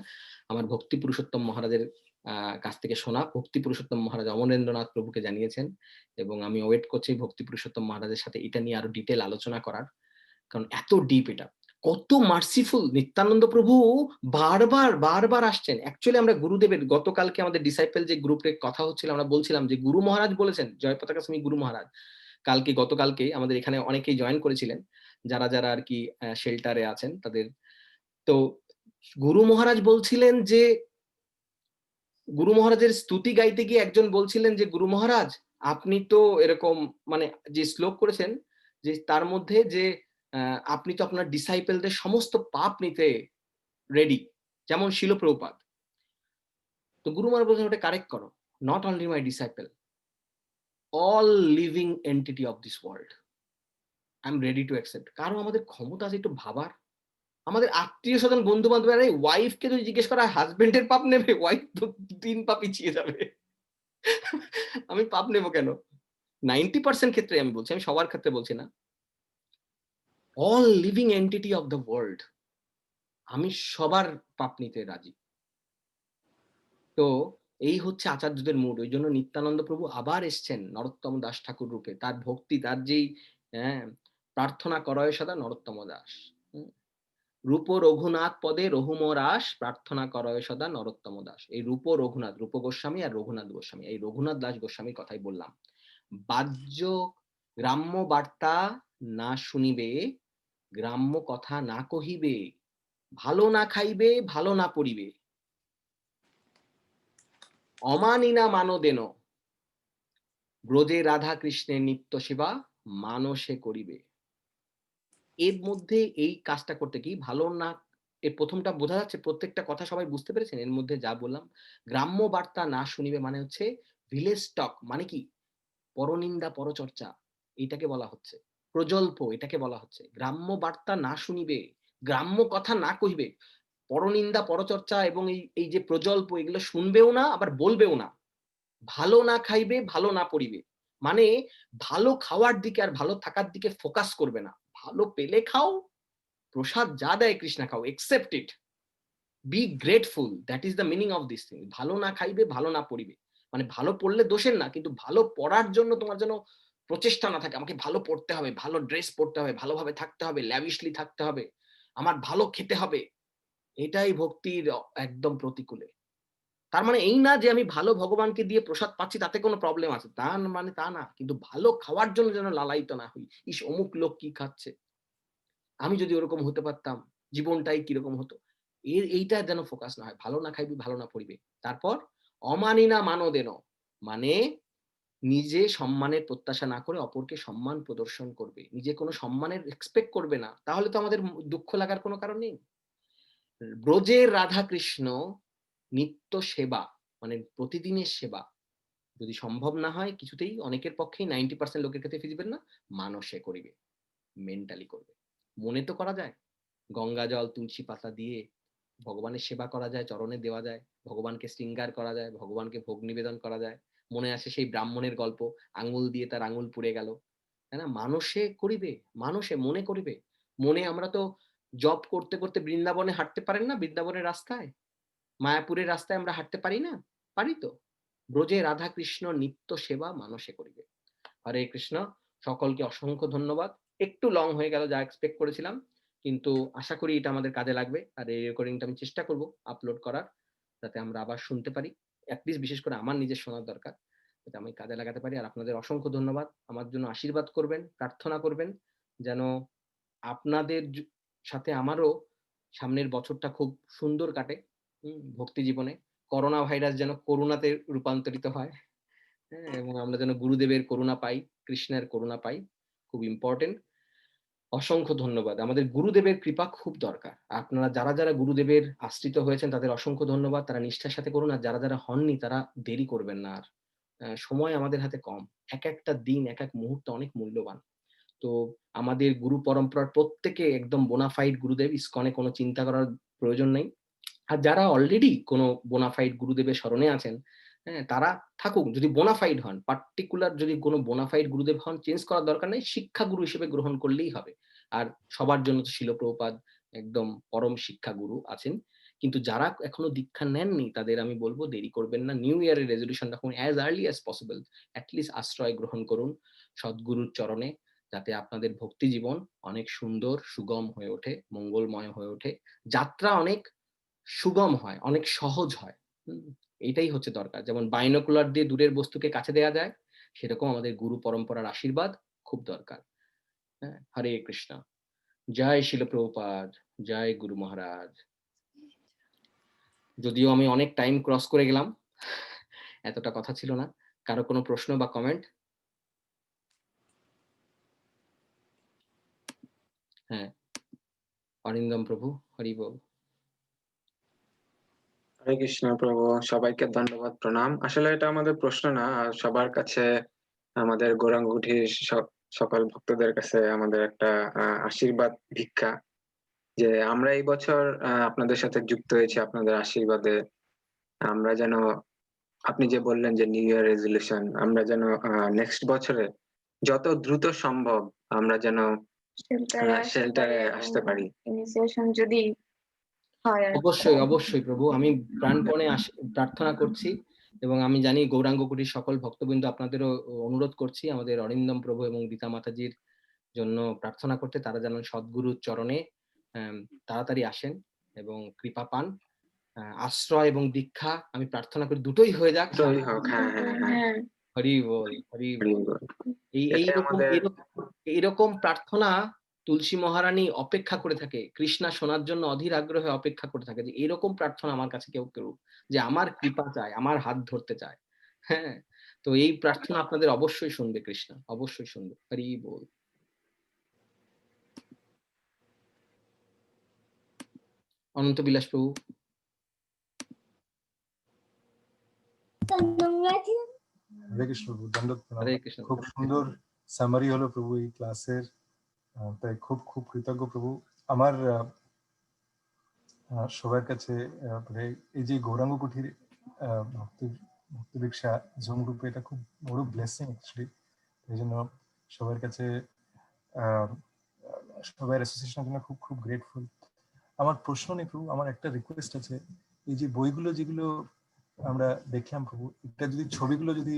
আমার ভক্তি পুরুষোত্তম মহারাজের কাছ থেকে শোনা। ভক্তি পুরুষোত্তম মহারাজ অমরেন্দ্রনাথ প্রভুকে জানিয়েছেন এবং আমি ওয়েট করছি ভক্তি পুরুষোত্তম মহারাজের সাথে এটা নিয়ে আরো ডিটেল আলোচনা করার, কারণ এত ডিপ এটা, কত মার্সিফুল। নিত্যানন্দ প্রভু বারবার বারবার আসছেন। অ্যাকচুয়ালি আমরা গুরুদেবের গতকালকে আমাদের ডিসাইপল যে গ্রুপে কথা হচ্ছিল, আমরা বলছিলাম যে গুরু মহারাজ বলেছেন, জয় পতাকা স্বামী গুরু মহারাজ গতকালকে আমাদের এখানে অনেকেই জয়েন করেছিলেন, যারা যারা আর কি শেল্টারে আছেন তাদের। তো গুরু মহারাজ বলছিলেন যে, গুরু মহারাজের স্তুতি গাইতে গিয়ে একজন বলছিলেন যে গুরু মহারাজ আপনি তো এরকম মানে যে শ্লোক করেছেন যে তার মধ্যে যে আপনি তো আপনার ডিসাইপলদের সমস্ত পাপ নিতে রেডি, যেমন শিল প্রভুপাদ। তো গুরু মহারাজ বলছেন ওটা কারেক্ট করো, not only my disciple, all living entity of this world I am ready to accept. কারণ আমাদের ক্ষমতা আছে একটু ভাবার। আমাদের আত্মীয় স্বজন বন্ধু বান্ধব, আরে ওয়াইফকে যদি জিজ্ঞেস করা হাজবেন্ডের পাপ নেবে, ওয়াইফ তো 3 পা পিছিয়ে যাবে। আমি পাপ নেব কেন? 90% ক্ষেত্রে আমি বলছি, আমি সবার ক্ষেত্রে বলছি না। All living entity of the world, আমি সবার পাপ নিতে রাজি। তো এই হচ্ছে আচার্যদের মুড। ওই জন্য নিত্যানন্দ প্রভু আবার এসছেন নরোত্তম দাস ঠাকুর রূপে। তার ভক্তি, তার যেই প্রার্থনা করয় সদা নরোত্তম দাস, রূপ রঘুনাথ পদে রহুমরাস, প্রার্থনা করয় সদা নরোত্তম দাস। এই রূপ রঘুনাথ, রূপ গোস্বামী আর রঘুনাথ গোস্বামী, এই রঘুনাথ দাস গোস্বামীর কথাই বললাম। বাহ্য গ্রাম্য বার্তা না শুনিবে, গ্রাম্য কথা না কহিবে, ভালো না খাইবে, ভালো না পড়িবে, অমানিনা মানদেন, ব্রজে রাধা কৃষ্ণের নিত্য সেবা মানসে করিবে। এর মধ্যে এই কাজটা করতে কি ভালো না, এর প্রথমটা বোঝা যাচ্ছে, প্রত্যেকটা কথা সবাই বুঝতে পেরেছেন এর মধ্যে যা বললাম। গ্রাম্য বার্তা না শুনিবে মানে হচ্ছে ভিলেজ টক, মানে কি পরনিন্দা পরচর্চা, এটাকে বলা হচ্ছে প্রজল্প, এটাকে বলা হচ্ছে গ্রাম্য বার্তা না শুনিবে, গ্রাম্য কথা না কহিবে, পরনিন্দা পরচর্চা এবং এই যে প্রজল্প, এগুলো শুনবেও না আবার বলবেও না, ভালো না খাইবে, ভালো না পড়িবে, মানে ভালো খাওয়ার দিকে আর ভালো থাকার দিকে ফোকাস করবে না। ভালো পেলে খাও, প্রসাদ যা দেয় কৃষ্ণা খাও, accept it, be grateful, that is the meaning of this thing. ভালো না খাইবে, ভালো না পড়িবে, মানে ভালো পড়লে দোষের না, কিন্তু ভালো পড়ার জন্য তোমার যেন প্রচেষ্টা না থাকে, আমাকে ভালো পড়তে হবে, ভালো ড্রেস পড়তে হবে, ভালোভাবে থাকতে হবে, ল্যাভিশলি থাকতে হবে, আমার ভালো খেতে হবে। এটাই ভক্তির একদম প্রতিকূলে। তার মানে এই না যে আমি ভালো ভগবানকে দিয়ে প্রসাদ পাচ্ছি তাতে কোনো প্রবলেম আছে, তা মানে তা না, কিন্তু ভালো খাওয়ার জন্য যেন লালায়িত না হই, ইস অমুক লোক কি খাচ্ছে, আমি যদি ওরকম হতে পারতাম জীবনটাই কিরকম হতো, এইটা যেন ফোকাস না হয়। ভালো না খাইবি, ভালো না পড়িবে। তারপর অমানি না মানদেন, মানে নিজে সম্মানের প্রত্যাশা না করে অপরকে সম্মান প্রদর্শন করবে, নিজে কোনো সম্মানের এক্সপেক্ট করবে না, তাহলে তো আমাদের দুঃখ লাগার কোনো কারণ নেই। ব্রজের রাধা কৃষ্ণ নিত্য সেবা, মানে প্রতিদিনের সেবা যদি সম্ভব না হয় কিছুতেই, অনেকের পক্ষেই 90% লোকের ক্ষেত্রে ফিজিবল না, মানসে করিবে, মেন্টালি করবে। মনে তো করা যায়, গঙ্গা জল তুলসী পাতা দিয়ে ভগবানের সেবা করা যায়, চরণে দেওয়া যায়, ভগবানকে শৃঙ্গার করা যায়, ভগবানকে ভোগ নিবেদন করা যায়। মনে আসে সেই ব্রাহ্মণের গল্প, আঙুল দিয়ে তার আঙুল পুড়ে গেল, তাই না? মানসে করিবে, মানুষে মনে করিবে। মনে আমরা তো জব করতে করতে বৃন্দাবনে হাঁটতে পারেন না, বৃন্দাবনের রাস্তায়, মায়াপুরের রাস্তায় আমরা হাঁটতে পারি না? পারি তো। ব্রজে রাধা কৃষ্ণ নিত্য সেবা মানসে করিবে। হরে কৃষ্ণ। সকলকে অসংখ্য ধন্যবাদ। একটু লং হয়ে গেল যা এক্সপেক্ট করেছিলাম, কিন্তু আশা করি এটা আমাদের কাজে লাগবে। আর এই রেকর্ডিংটা আমি চেষ্টা করব আপলোড করার, যাতে আমরা আবার শুনতে পারি। অ্যাটলিস্ট বিশেষ করে আমার নিজের শোনার দরকার, যাতে আমি কাজে লাগাতে পারি। আর আপনাদের অসংখ্য ধন্যবাদ। আমার জন্য আশীর্বাদ করবেন, প্রার্থনা করবেন যেন আপনাদের সাথে আমারও সামনের বছরটা খুব সুন্দর কাটে, ভক্তি জীবনে। করোনা ভাইরাস যেন করুণাতে রূপান্তরিত হয়, এবং আমরা যেন গুরুদেবের করুণা পাই, কৃষ্ণের করুণা পাই, খুব ইম্পর্টেন্ট। অসংখ্য ধন্যবাদ। আমাদের গুরুদেবের কৃপা খুব দরকার। আপনারা যারা যারা গুরুদেবের আশ্রিত হয়েছেন তাদের অসংখ্য ধন্যবাদ, তারা নিষ্ঠার সাথে করুন। আর যারা যারা হননি তারা দেরি করবেন না। আর সময় আমাদের হাতে কম, এক একটা দিন, এক এক মুহূর্ত অনেক মূল্যবান। তো আমাদের গুরু পরম্পরার প্রত্যেকে একদম বোনাফাইড গুরুদেব, ইসকনে কোনো চিন্তা করার প্রয়োজন নেই। আর যারা অলরেডি কোনো বোনাফাইড গুরুদেবের শরণে আছেন, তারা থাকুক, যদি বোনাফাইড হন, পার্টিকুলার যদি কোনো বোনাফাইড গুরুদেব হন, চেঞ্জ করার দরকার নেই, শিক্ষা গুরু হিসেবে গ্রহণ করলেই হবে। আর সবার জন্য তো শিল প্রভুপাদ একদম পরম শিক্ষা গুরু আছেন। কিন্তু যারা এখনো দীক্ষা নেননি তাদের আমি বলবো দেরি করবেন না, নিউ ইয়ারের রেজলিউশন রাখুন as early as possible, at least আশ্রয় গ্রহণ করুন সদ্গুরুর চরণে, যাতে আপনাদের ভক্তি জীবন অনেক সুন্দর সুগম হয়ে ওঠে, মঙ্গলময় হয়ে ওঠে, যাত্রা অনেক সুগম হয়, অনেক সহজ হয়। এইটাই হচ্ছে দরকার। যেমন বাইনোকুলার দিয়ে দূরের বস্তুকে কাছে দেয়া যায়, সেরকম আমাদের গুরু পরম্পরার আশীর্বাদ খুব দরকার। হ্যাঁ, হরে কৃষ্ণ। জয় শিল প্রভুপাদ, জয় গুরু মহারাজ। যদিও আমি অনেক টাইম ক্রস করে গেলাম, এতটা কথা ছিল না। কারো কোনো প্রশ্ন বা কমেন্ট? হ্যাঁ, অরিন্দম প্রভু, হরি বল। হরে কৃষ্ণ প্রভু, সবাইকে ধন্যবাদ, প্রণাম। আসলে এটা আমাদের প্রশ্ন না, আর সবার কাছে, আমাদের গৌরাঙ্গ কুঠির সকল ভক্তদের কাছে আমাদের একটা আশীর্বাদ ভিক্ষা, যে আমরা এই বছর আপনাদের সাথে যুক্ত হয়েছি আপনাদের আশীর্বাদে। আমরা যেন, আপনি যে বললেন যে নিউ ইয়ার রেজলিউশন, আমরা যেন নেক্সট বছরে যত দ্রুত সম্ভব আমরা যেন শেল্টারে আসতে পারি। ইনিশিয়েশন যদি হয় আর কি। অবশ্যই অবশ্যই প্রভু, আমি প্রাণপণে প্রার্থনা করছি, এবং আমি জানি গৌরাঙ্গ কুটির সকল ভক্তবৃন্দ আপনাদেরও অনুরোধ করছি আমাদের অরিন্দম প্রভু এবং গীতা মাতাজির জন্য প্রার্থনা করতে, তারা যেন সদ্গুরুর চরণে তাড়াতাড়ি আসেন এবং কৃপা পান। আশ্রয় এবং দীক্ষা আমি প্রার্থনা করি দুটোই হয়ে যাক। দুটোই হোক, হ্যাঁ হ্যাঁ হ্যাঁ, হ্যাঁ, হরি বল, হরি হরি বল। বল। এইরকম এটাই আমাদের এইরকম প্রার্থনা তুলসী মহারানী অপেক্ষা করে থাকে, কৃষ্ণা শোনার জন্য অধীর আগ্রহে অপেক্ষা করে থাকে, যে এরকম প্রার্থনা আমার কাছে কেউ করুক, যে আমার কৃপা চায়, আমার হাত ধরতে চায়। হ্যাঁ, তো এই প্রার্থনা আপনাদের অবশ্যই শুনবে কৃষ্ণ, অবশ্যই শুনবে। হরি বল। অনন্ত বিলাস প্রভু। হরে কৃষ্ণ প্রভু, দণ্ডবত প্রণাম। হরে কৃষ্ণ। খুব সুন্দর সামারি হলো প্রভু এই ক্লাসের, তাই খুব খুব কৃতজ্ঞ প্রভু। আমার সবার কাছে মানে এই যে গৌরাঙ্গ কুঠির ভক্তি ভিক্ষা জুম গ্রুপে, এটা খুব বড় ব্লেসিং অ্যাকচুয়ালি। এই জন্য সবার কাছে সবার অ্যাসোসিয়েশনের জন্য খুব খুব গ্রেটফুল। আমার প্রশ্ন নেই প্রভু, আমার একটা রিকোয়েস্ট আছে। এই যে বইগুলো যেগুলো আমরা দেখলাম প্রভু, এটা যদি ছবিগুলো যদি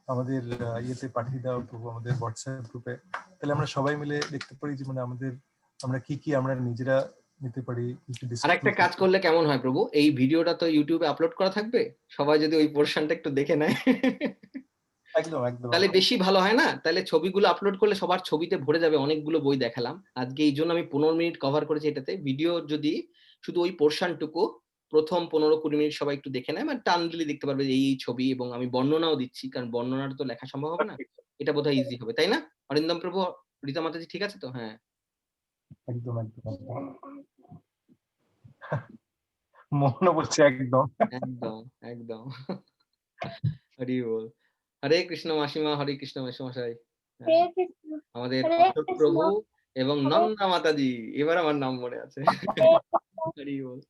আমাদের ইয়েতে পাঠিয়ে দেওয়া প্রভু, আমাদের হোয়াটসঅ্যাপ গ্রুপে, তাহলে আমরা সবাই মিলে দেখতে পারি যে মানে আমরা কি আমরা নিজেরা নিতে পারি। আর একটা কাজ করলে কেমন হয় প্রভু, এই ভিডিওটা তো ইউটিউবে আপলোড করা থাকবে, সবাই যদি ওই পোর্শনটা একটু দেখে নেয় একদম একদম তাহলে বেশি ভালো হয় না? তাহলে ছবিগুলো আপলোড করলে সবার ছবিতে ভরে যাবে। অনেকগুলো বই দেখালাম আজকে, এই জন্য আমি 15 মিনিট কভার করেছি এটাতে। ভিডিও যদি শুধু ওই পোর্শনটুকু প্রথম 15-20 মিনিট সবাই একটু দেখে নেয়, মানে টান দিলে দেখতে পারবে যে এই ছবি, এবং আমি বর্ণনাও দিচ্ছি, কারণ বর্ণনাটা তো লেখা সম্ভব হবে না। এটা বোধহয় ইজি হবে, তাই না অরিন্দম প্রভু, রীতা মাতাজি, ঠিক আছে তো? হ্যাঁ, একদম একদম একদম মনে বলছে একদম একদম একদম হরি বল। হরে কৃষ্ণ মাসিমা, হরে কৃষ্ণ মেসোমশাই। আমাদের অশোক প্রভু এবং নন্দা মাতাজি, এবার আমার নাম মনে আছে। হরি বল।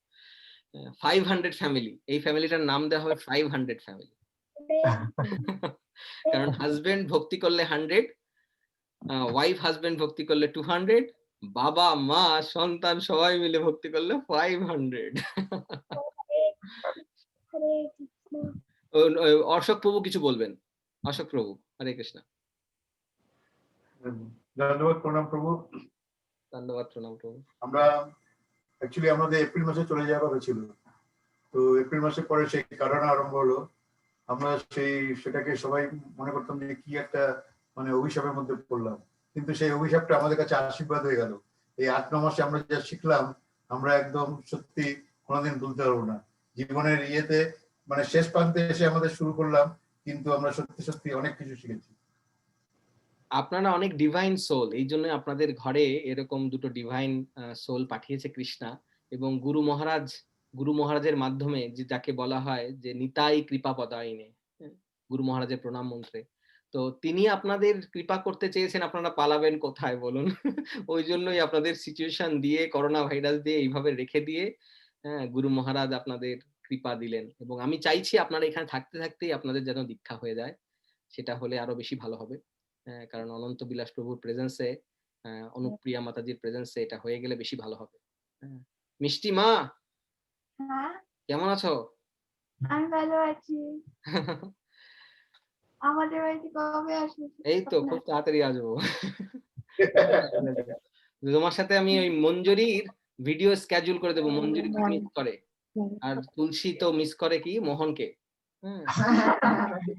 500 ফ্যামিলি, এই ফ্যামিলিটার নাম দেওয়া হবে 500 ফ্যামিলি। কারণ হাজবেন্ড ভক্তি করলে 100, ওয়াইফ হাজবেন্ড ভক্তি করলে 200, বাবা মা সন্তান সবাই মিলে ভক্তি করলে 500। অশোক প্রভু কিছু বলবেন? অশোক প্রভু, হরে কৃষ্ণ। ধন্যবাদ, প্রণাম প্রভু। ধন্যবাদ, প্রণাম প্রভু। আমরা অ্যাকচুয়ালি আমাদের এপ্রিল মাসে চলে যাওয়ার কথা ছিল, তো এপ্রিল মাসের পরে সেই করোনা আরম্ভ হলো। আমরা সেটাকে সবাই মনে করতাম যে কি একটা মানে অভিশাপের মধ্যে পড়লাম, কিন্তু সেই অভিশাপটা আমাদের কাছে আশীর্বাদ হয়ে গেল। এই 8-9 মাসে আমরা যা শিখলাম, আমরা একদম সত্যি কোনোদিন ভুলতে পারবো না। জীবনের ইয়েতে মানে শেষ প্রান্তে এসে আমাদের শুরু করলাম, কিন্তু আমরা সত্যি সত্যি অনেক কিছু শিখেছি। আপনারা অনেক ডিভাইন সোল, এই জন্য আপনাদের ঘরে এরকম দুটো ডিভাইন সোল পাঠিয়েছে কৃষ্ণা, এবং গুরু মহারাজের মাধ্যমে, যে যাকে বলা হয় যে নিতাই কৃপা পদায়নে, গুরু মহারাজের প্রণাম মন্ত্রে। তো তিনি আপনাদের কৃপা করতে চেয়েছেন, আপনারা পালাবেন কোথায় বলুন? ওই জন্যই আপনাদের সিচুয়েশন দিয়ে, করোনা ভাইরাস দিয়ে এইভাবে রেখে দিয়ে গুরু মহারাজ আপনাদের কৃপা দিলেন। এবং আমি চাইছি আপনারা এখানে থাকতে থাকতেই আপনাদের যেন দীক্ষা হয়ে যায়, সেটা হলে আরো বেশি ভালো হবে। কারণ অনন্ত বিলাস প্রভুর প্রেজেন্সে, অনুপ্রিয়া মাতাজির প্রেজেন্সে এটা হয়ে গেলে বেশি ভালো হবে। মিষ্টি মা, হ্যাঁ, কেমন আছো? আমি ভালো আছি। আমাদের বাড়িতে কবে আসবে? এই তো খুব তাড়াতাড়ি আসবো। তোমার সাথে আমি ওই মঞ্জুরির ভিডিও স্কেডিউল করে দেবো। মঞ্জুরি খুব মিস করে, আর তুলসী তো মিস করে কি মোহনকে।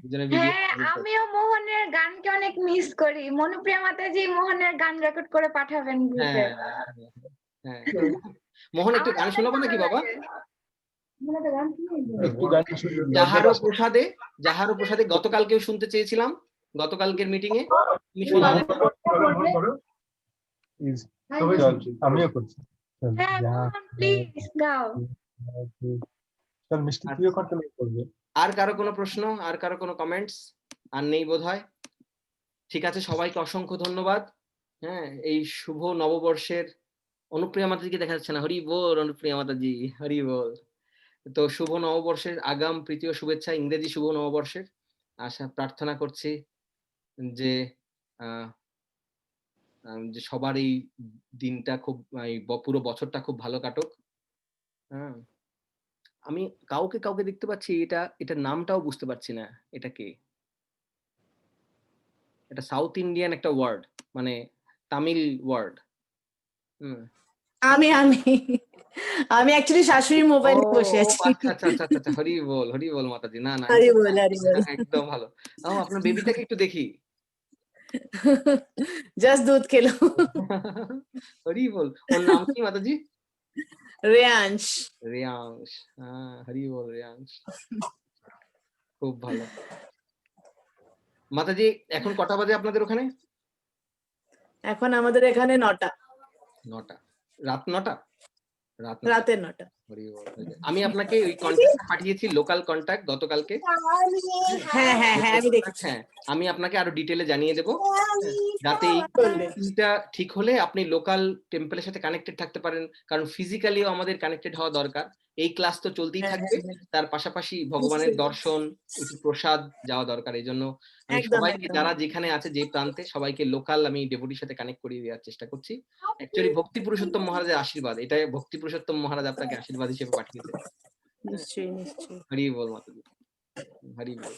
দুজনে ভিডিও হ্যাঁ, আমিও মোহনের গানকে অনেক মিস করি। মনুপ্রিয়া মাতাজি মোহনের গান রেকর্ড করে পাঠাবেন গ্রুপে। হ্যাঁ, মোহন একটু গান শোনাবো নাকি বাবা? একটু গান শুনি। যাহারও প্রসাদে গতকালকেও শুনতে চেয়েছিলাম, গতকালকের মিটিং এ তুমি শোনালে। চল, আমিও করছি। চল, হ্যাঁ, মোহন প্লিজ গাও। চল মিষ্টি তুইও কন্ট্রোল করবে। আর কারো কোনো প্রশ্ন, আর কারো কোনো কমেন্টস? আর নেই বোধহয়। ঠিক আছে, সবাইকে অসংখ্য ধন্যবাদ। হ্যাঁ, এই শুভ নববর্ষের অনুপ্রিয়া মাতাজিকে দেখা যাচ্ছে না। হরি বল অনুপ্রিয়া মাতাজি, হরি বল। তো শুভ নববর্ষের আগাম প্রীতি ও শুভেচ্ছা, ইংরেজি শুভ নববর্ষের। আশা প্রার্থনা করছি যে যে সবার এই দিনটা খুব পুরো বছরটা খুব ভালো কাটুক। হ্যাঁ, আমি কাউকে দেখতে পাচ্ছি, এটার নামটাও বুঝতে পারছি না। এটা কে? এটা সাউথ ইন্ডিয়ান একটা ওয়ার্ড, মানে তামিল ওয়ার্ড। আমি অ্যাকচুয়ালি শাশুড়ির মোবাইলে বসে আছি। আচ্ছা, হরি বল মাতাজি। না হরি বল, হরি বল। একদম ভালো। আপনার বেবিটাকে একটু দেখি। জাস্ট দুধ খেলো। হরি বল। ওর নাম কি মাতাজি? রেয়াংশ। হ্যাঁ, হরি বল রেয়াংশ। খুব ভালো। মাতাজি এখন কটা বাজে আপনাদের ওখানে? এখন আমাদের এখানে 9টা। রাত 9টা? রাতের 9টা। আমি আপনাকে ওই কন্ট্যাক্ট পাঠিয়েছি, লোকাল কন্ট্যাক্ট গতকালকে। হ্যাঁ, আমি দেখেছি। হ্যাঁ, আমি আপনাকে আরো ডিটেইলে জানিয়ে দেবো, যাতে এই স্কিলটা ঠিক হলে আপনি লোকাল টেম্পলের সাথে কানেক্টেড থাকতে পারেন। কারণ ফিজিক্যালিও আমাদের কানেক্টেড হওয়া দরকার। এই ক্লাস তো চলতেই থাকবে, তার পাশাপাশি ভগবানের দর্শন, একটু প্রসাদ যাওয়া দরকার। এই জন্য আমি সবাইকে, যারা যেখানে আছে, যে প্রান্তে, সবাইকে লোকাল আমি ডেভোটির সাথে কানেক্ট করিয়ে দেওয়ার চেষ্টা করছি। অ্যাকচুয়ালি ভক্তি পুরুষোত্তম মহারাজের আশীর্বাদ, এটা ভক্তি পুরুষোত্তম মহারাজ আপনাকে আশীর্বাদ হিসেবে পাঠিয়েছে। নিশ্চয়ই। হরি বল মাতাজি, হরি বল।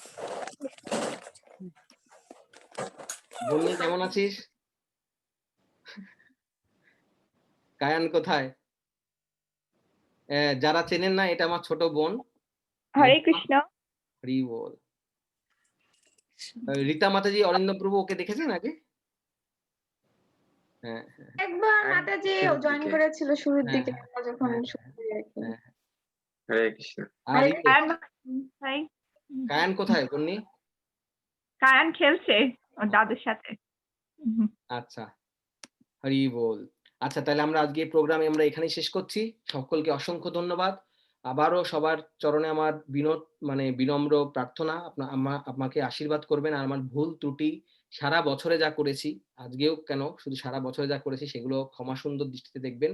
বন্নি কেমন আছিস? কায়ান কোথায়? যারা চেনেন না, এটা আমার ছোট বোন। হরে কৃষ্ণ। হরি বল। রীতা মাতাজি, অরিন্দম প্রভু, ওকে দেখেছেন আগে? হ্যাঁ, একবার মাতাজি জয়েন করেছিল শুরুর দিকে, যখন হরে কৃষ্ণ। কায়ান কোথায় বন্নি? কায়ান খেলছে ওর দাদুর সাথে। আচ্ছা, হরি বল। আচ্ছা, তাহলে আমরা আজকে প্রোগ্রামে আমরা এখানেই শেষ করছি। সকলকে অসংখ্য ধন্যবাদ। আবারও সবার চরণে আমার বিনম্র প্রার্থনা, আমাকে আশীর্বাদ করবেন। আর আমার ভুল ত্রুটি সারা বছরে যা করেছি, আজকেও কেন, শুধু সারা বছরে যা করেছি, সেগুলো ক্ষমা সুন্দর দৃষ্টিতে দেখবেন।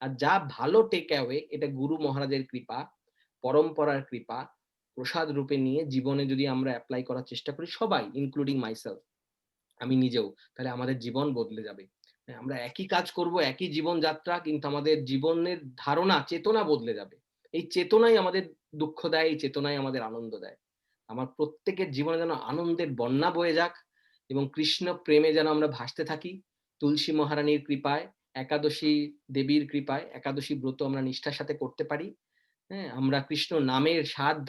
আর যা ভালো টেক অ্যাওয়ে, এটা গুরু মহারাজের কৃপা, পরম্পরার কৃপা, প্রসাদ রূপে নিয়ে জীবনে যদি আমরা অ্যাপ্লাই করার চেষ্টা করি, সবাই ইনক্লুডিং মাইসেলফ, আমি নিজেও, তাহলে আমাদের জীবন বদলে যাবে। আমরা একই কাজ করব, একই জীবনযাত্রা, কিন্তু আমাদের জীবনের ধারণা, চেতনা বদলে যাবে। এই চেতনাই আমাদের দুঃখ দেয়, এই চেতনাই আমাদের আনন্দ দেয়। আমার প্রত্যেকের জীবনে যেন আনন্দের বন্যা বয়ে যাক, এবং কৃষ্ণ প্রেমে যেন আমরা ভাসতে থাকি। তুলসী মহারানীর কৃপায়, একাদশী দেবীর কৃপায়, একাদশী ব্রত আমরা নিষ্ঠার সাথে করতে পারি। হ্যাঁ, আমরা কৃষ্ণ নামের স্বাদ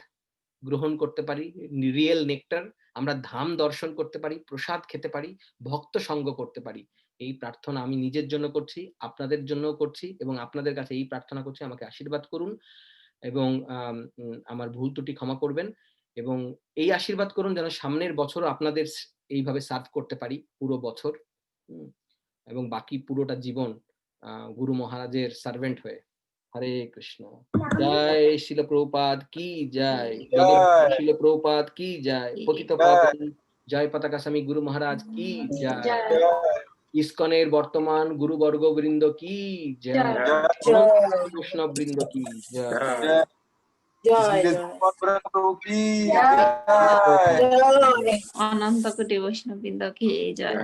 গ্রহণ করতে পারি, রিয়েল নেকটার। আমরা ধাম দর্শন করতে পারি, প্রসাদ খেতে পারি, ভক্ত সঙ্গ করতে পারি। এই প্রার্থনা আমি নিজের জন্য করছি, আপনাদের জন্যও করছি, এবং আপনাদের কাছে এই প্রার্থনা করছি, আমাকে আশীর্বাদ করুন, এবং আমার ভুল ত্রুটি ক্ষমা করবেন, এবং এই আশীর্বাদ করুন যেন সামনের বছরও আপনাদের এইভাবে সার্ভ করতে পারি পুরো বছর, এবং বাকি পুরোটা জীবন গুরু মহারাজের সার্ভেন্ট হয়ে। হরে কৃষ্ণ। জয় শিল প্রভুপাদ কি জয়, শিল প্রভুপাদ কি জয়, পতিত পাবন জয় পতাকা স্বামী গুরু মহারাজ কি জয়, ইসকনের বর্তমান গুরুবর্গ বৃন্দ কি জয়, বৈষ্ণব বৃন্দ কি জয়, অনন্ত কোটি বৈষ্ণব বৃন্দ কি জয়।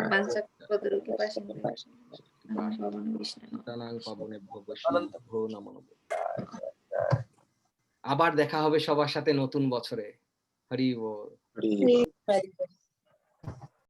পাবনে ভো নমো। আবার দেখা হবে সবার সাথে নতুন বছরে। হরি বল। Hari Hari Very good.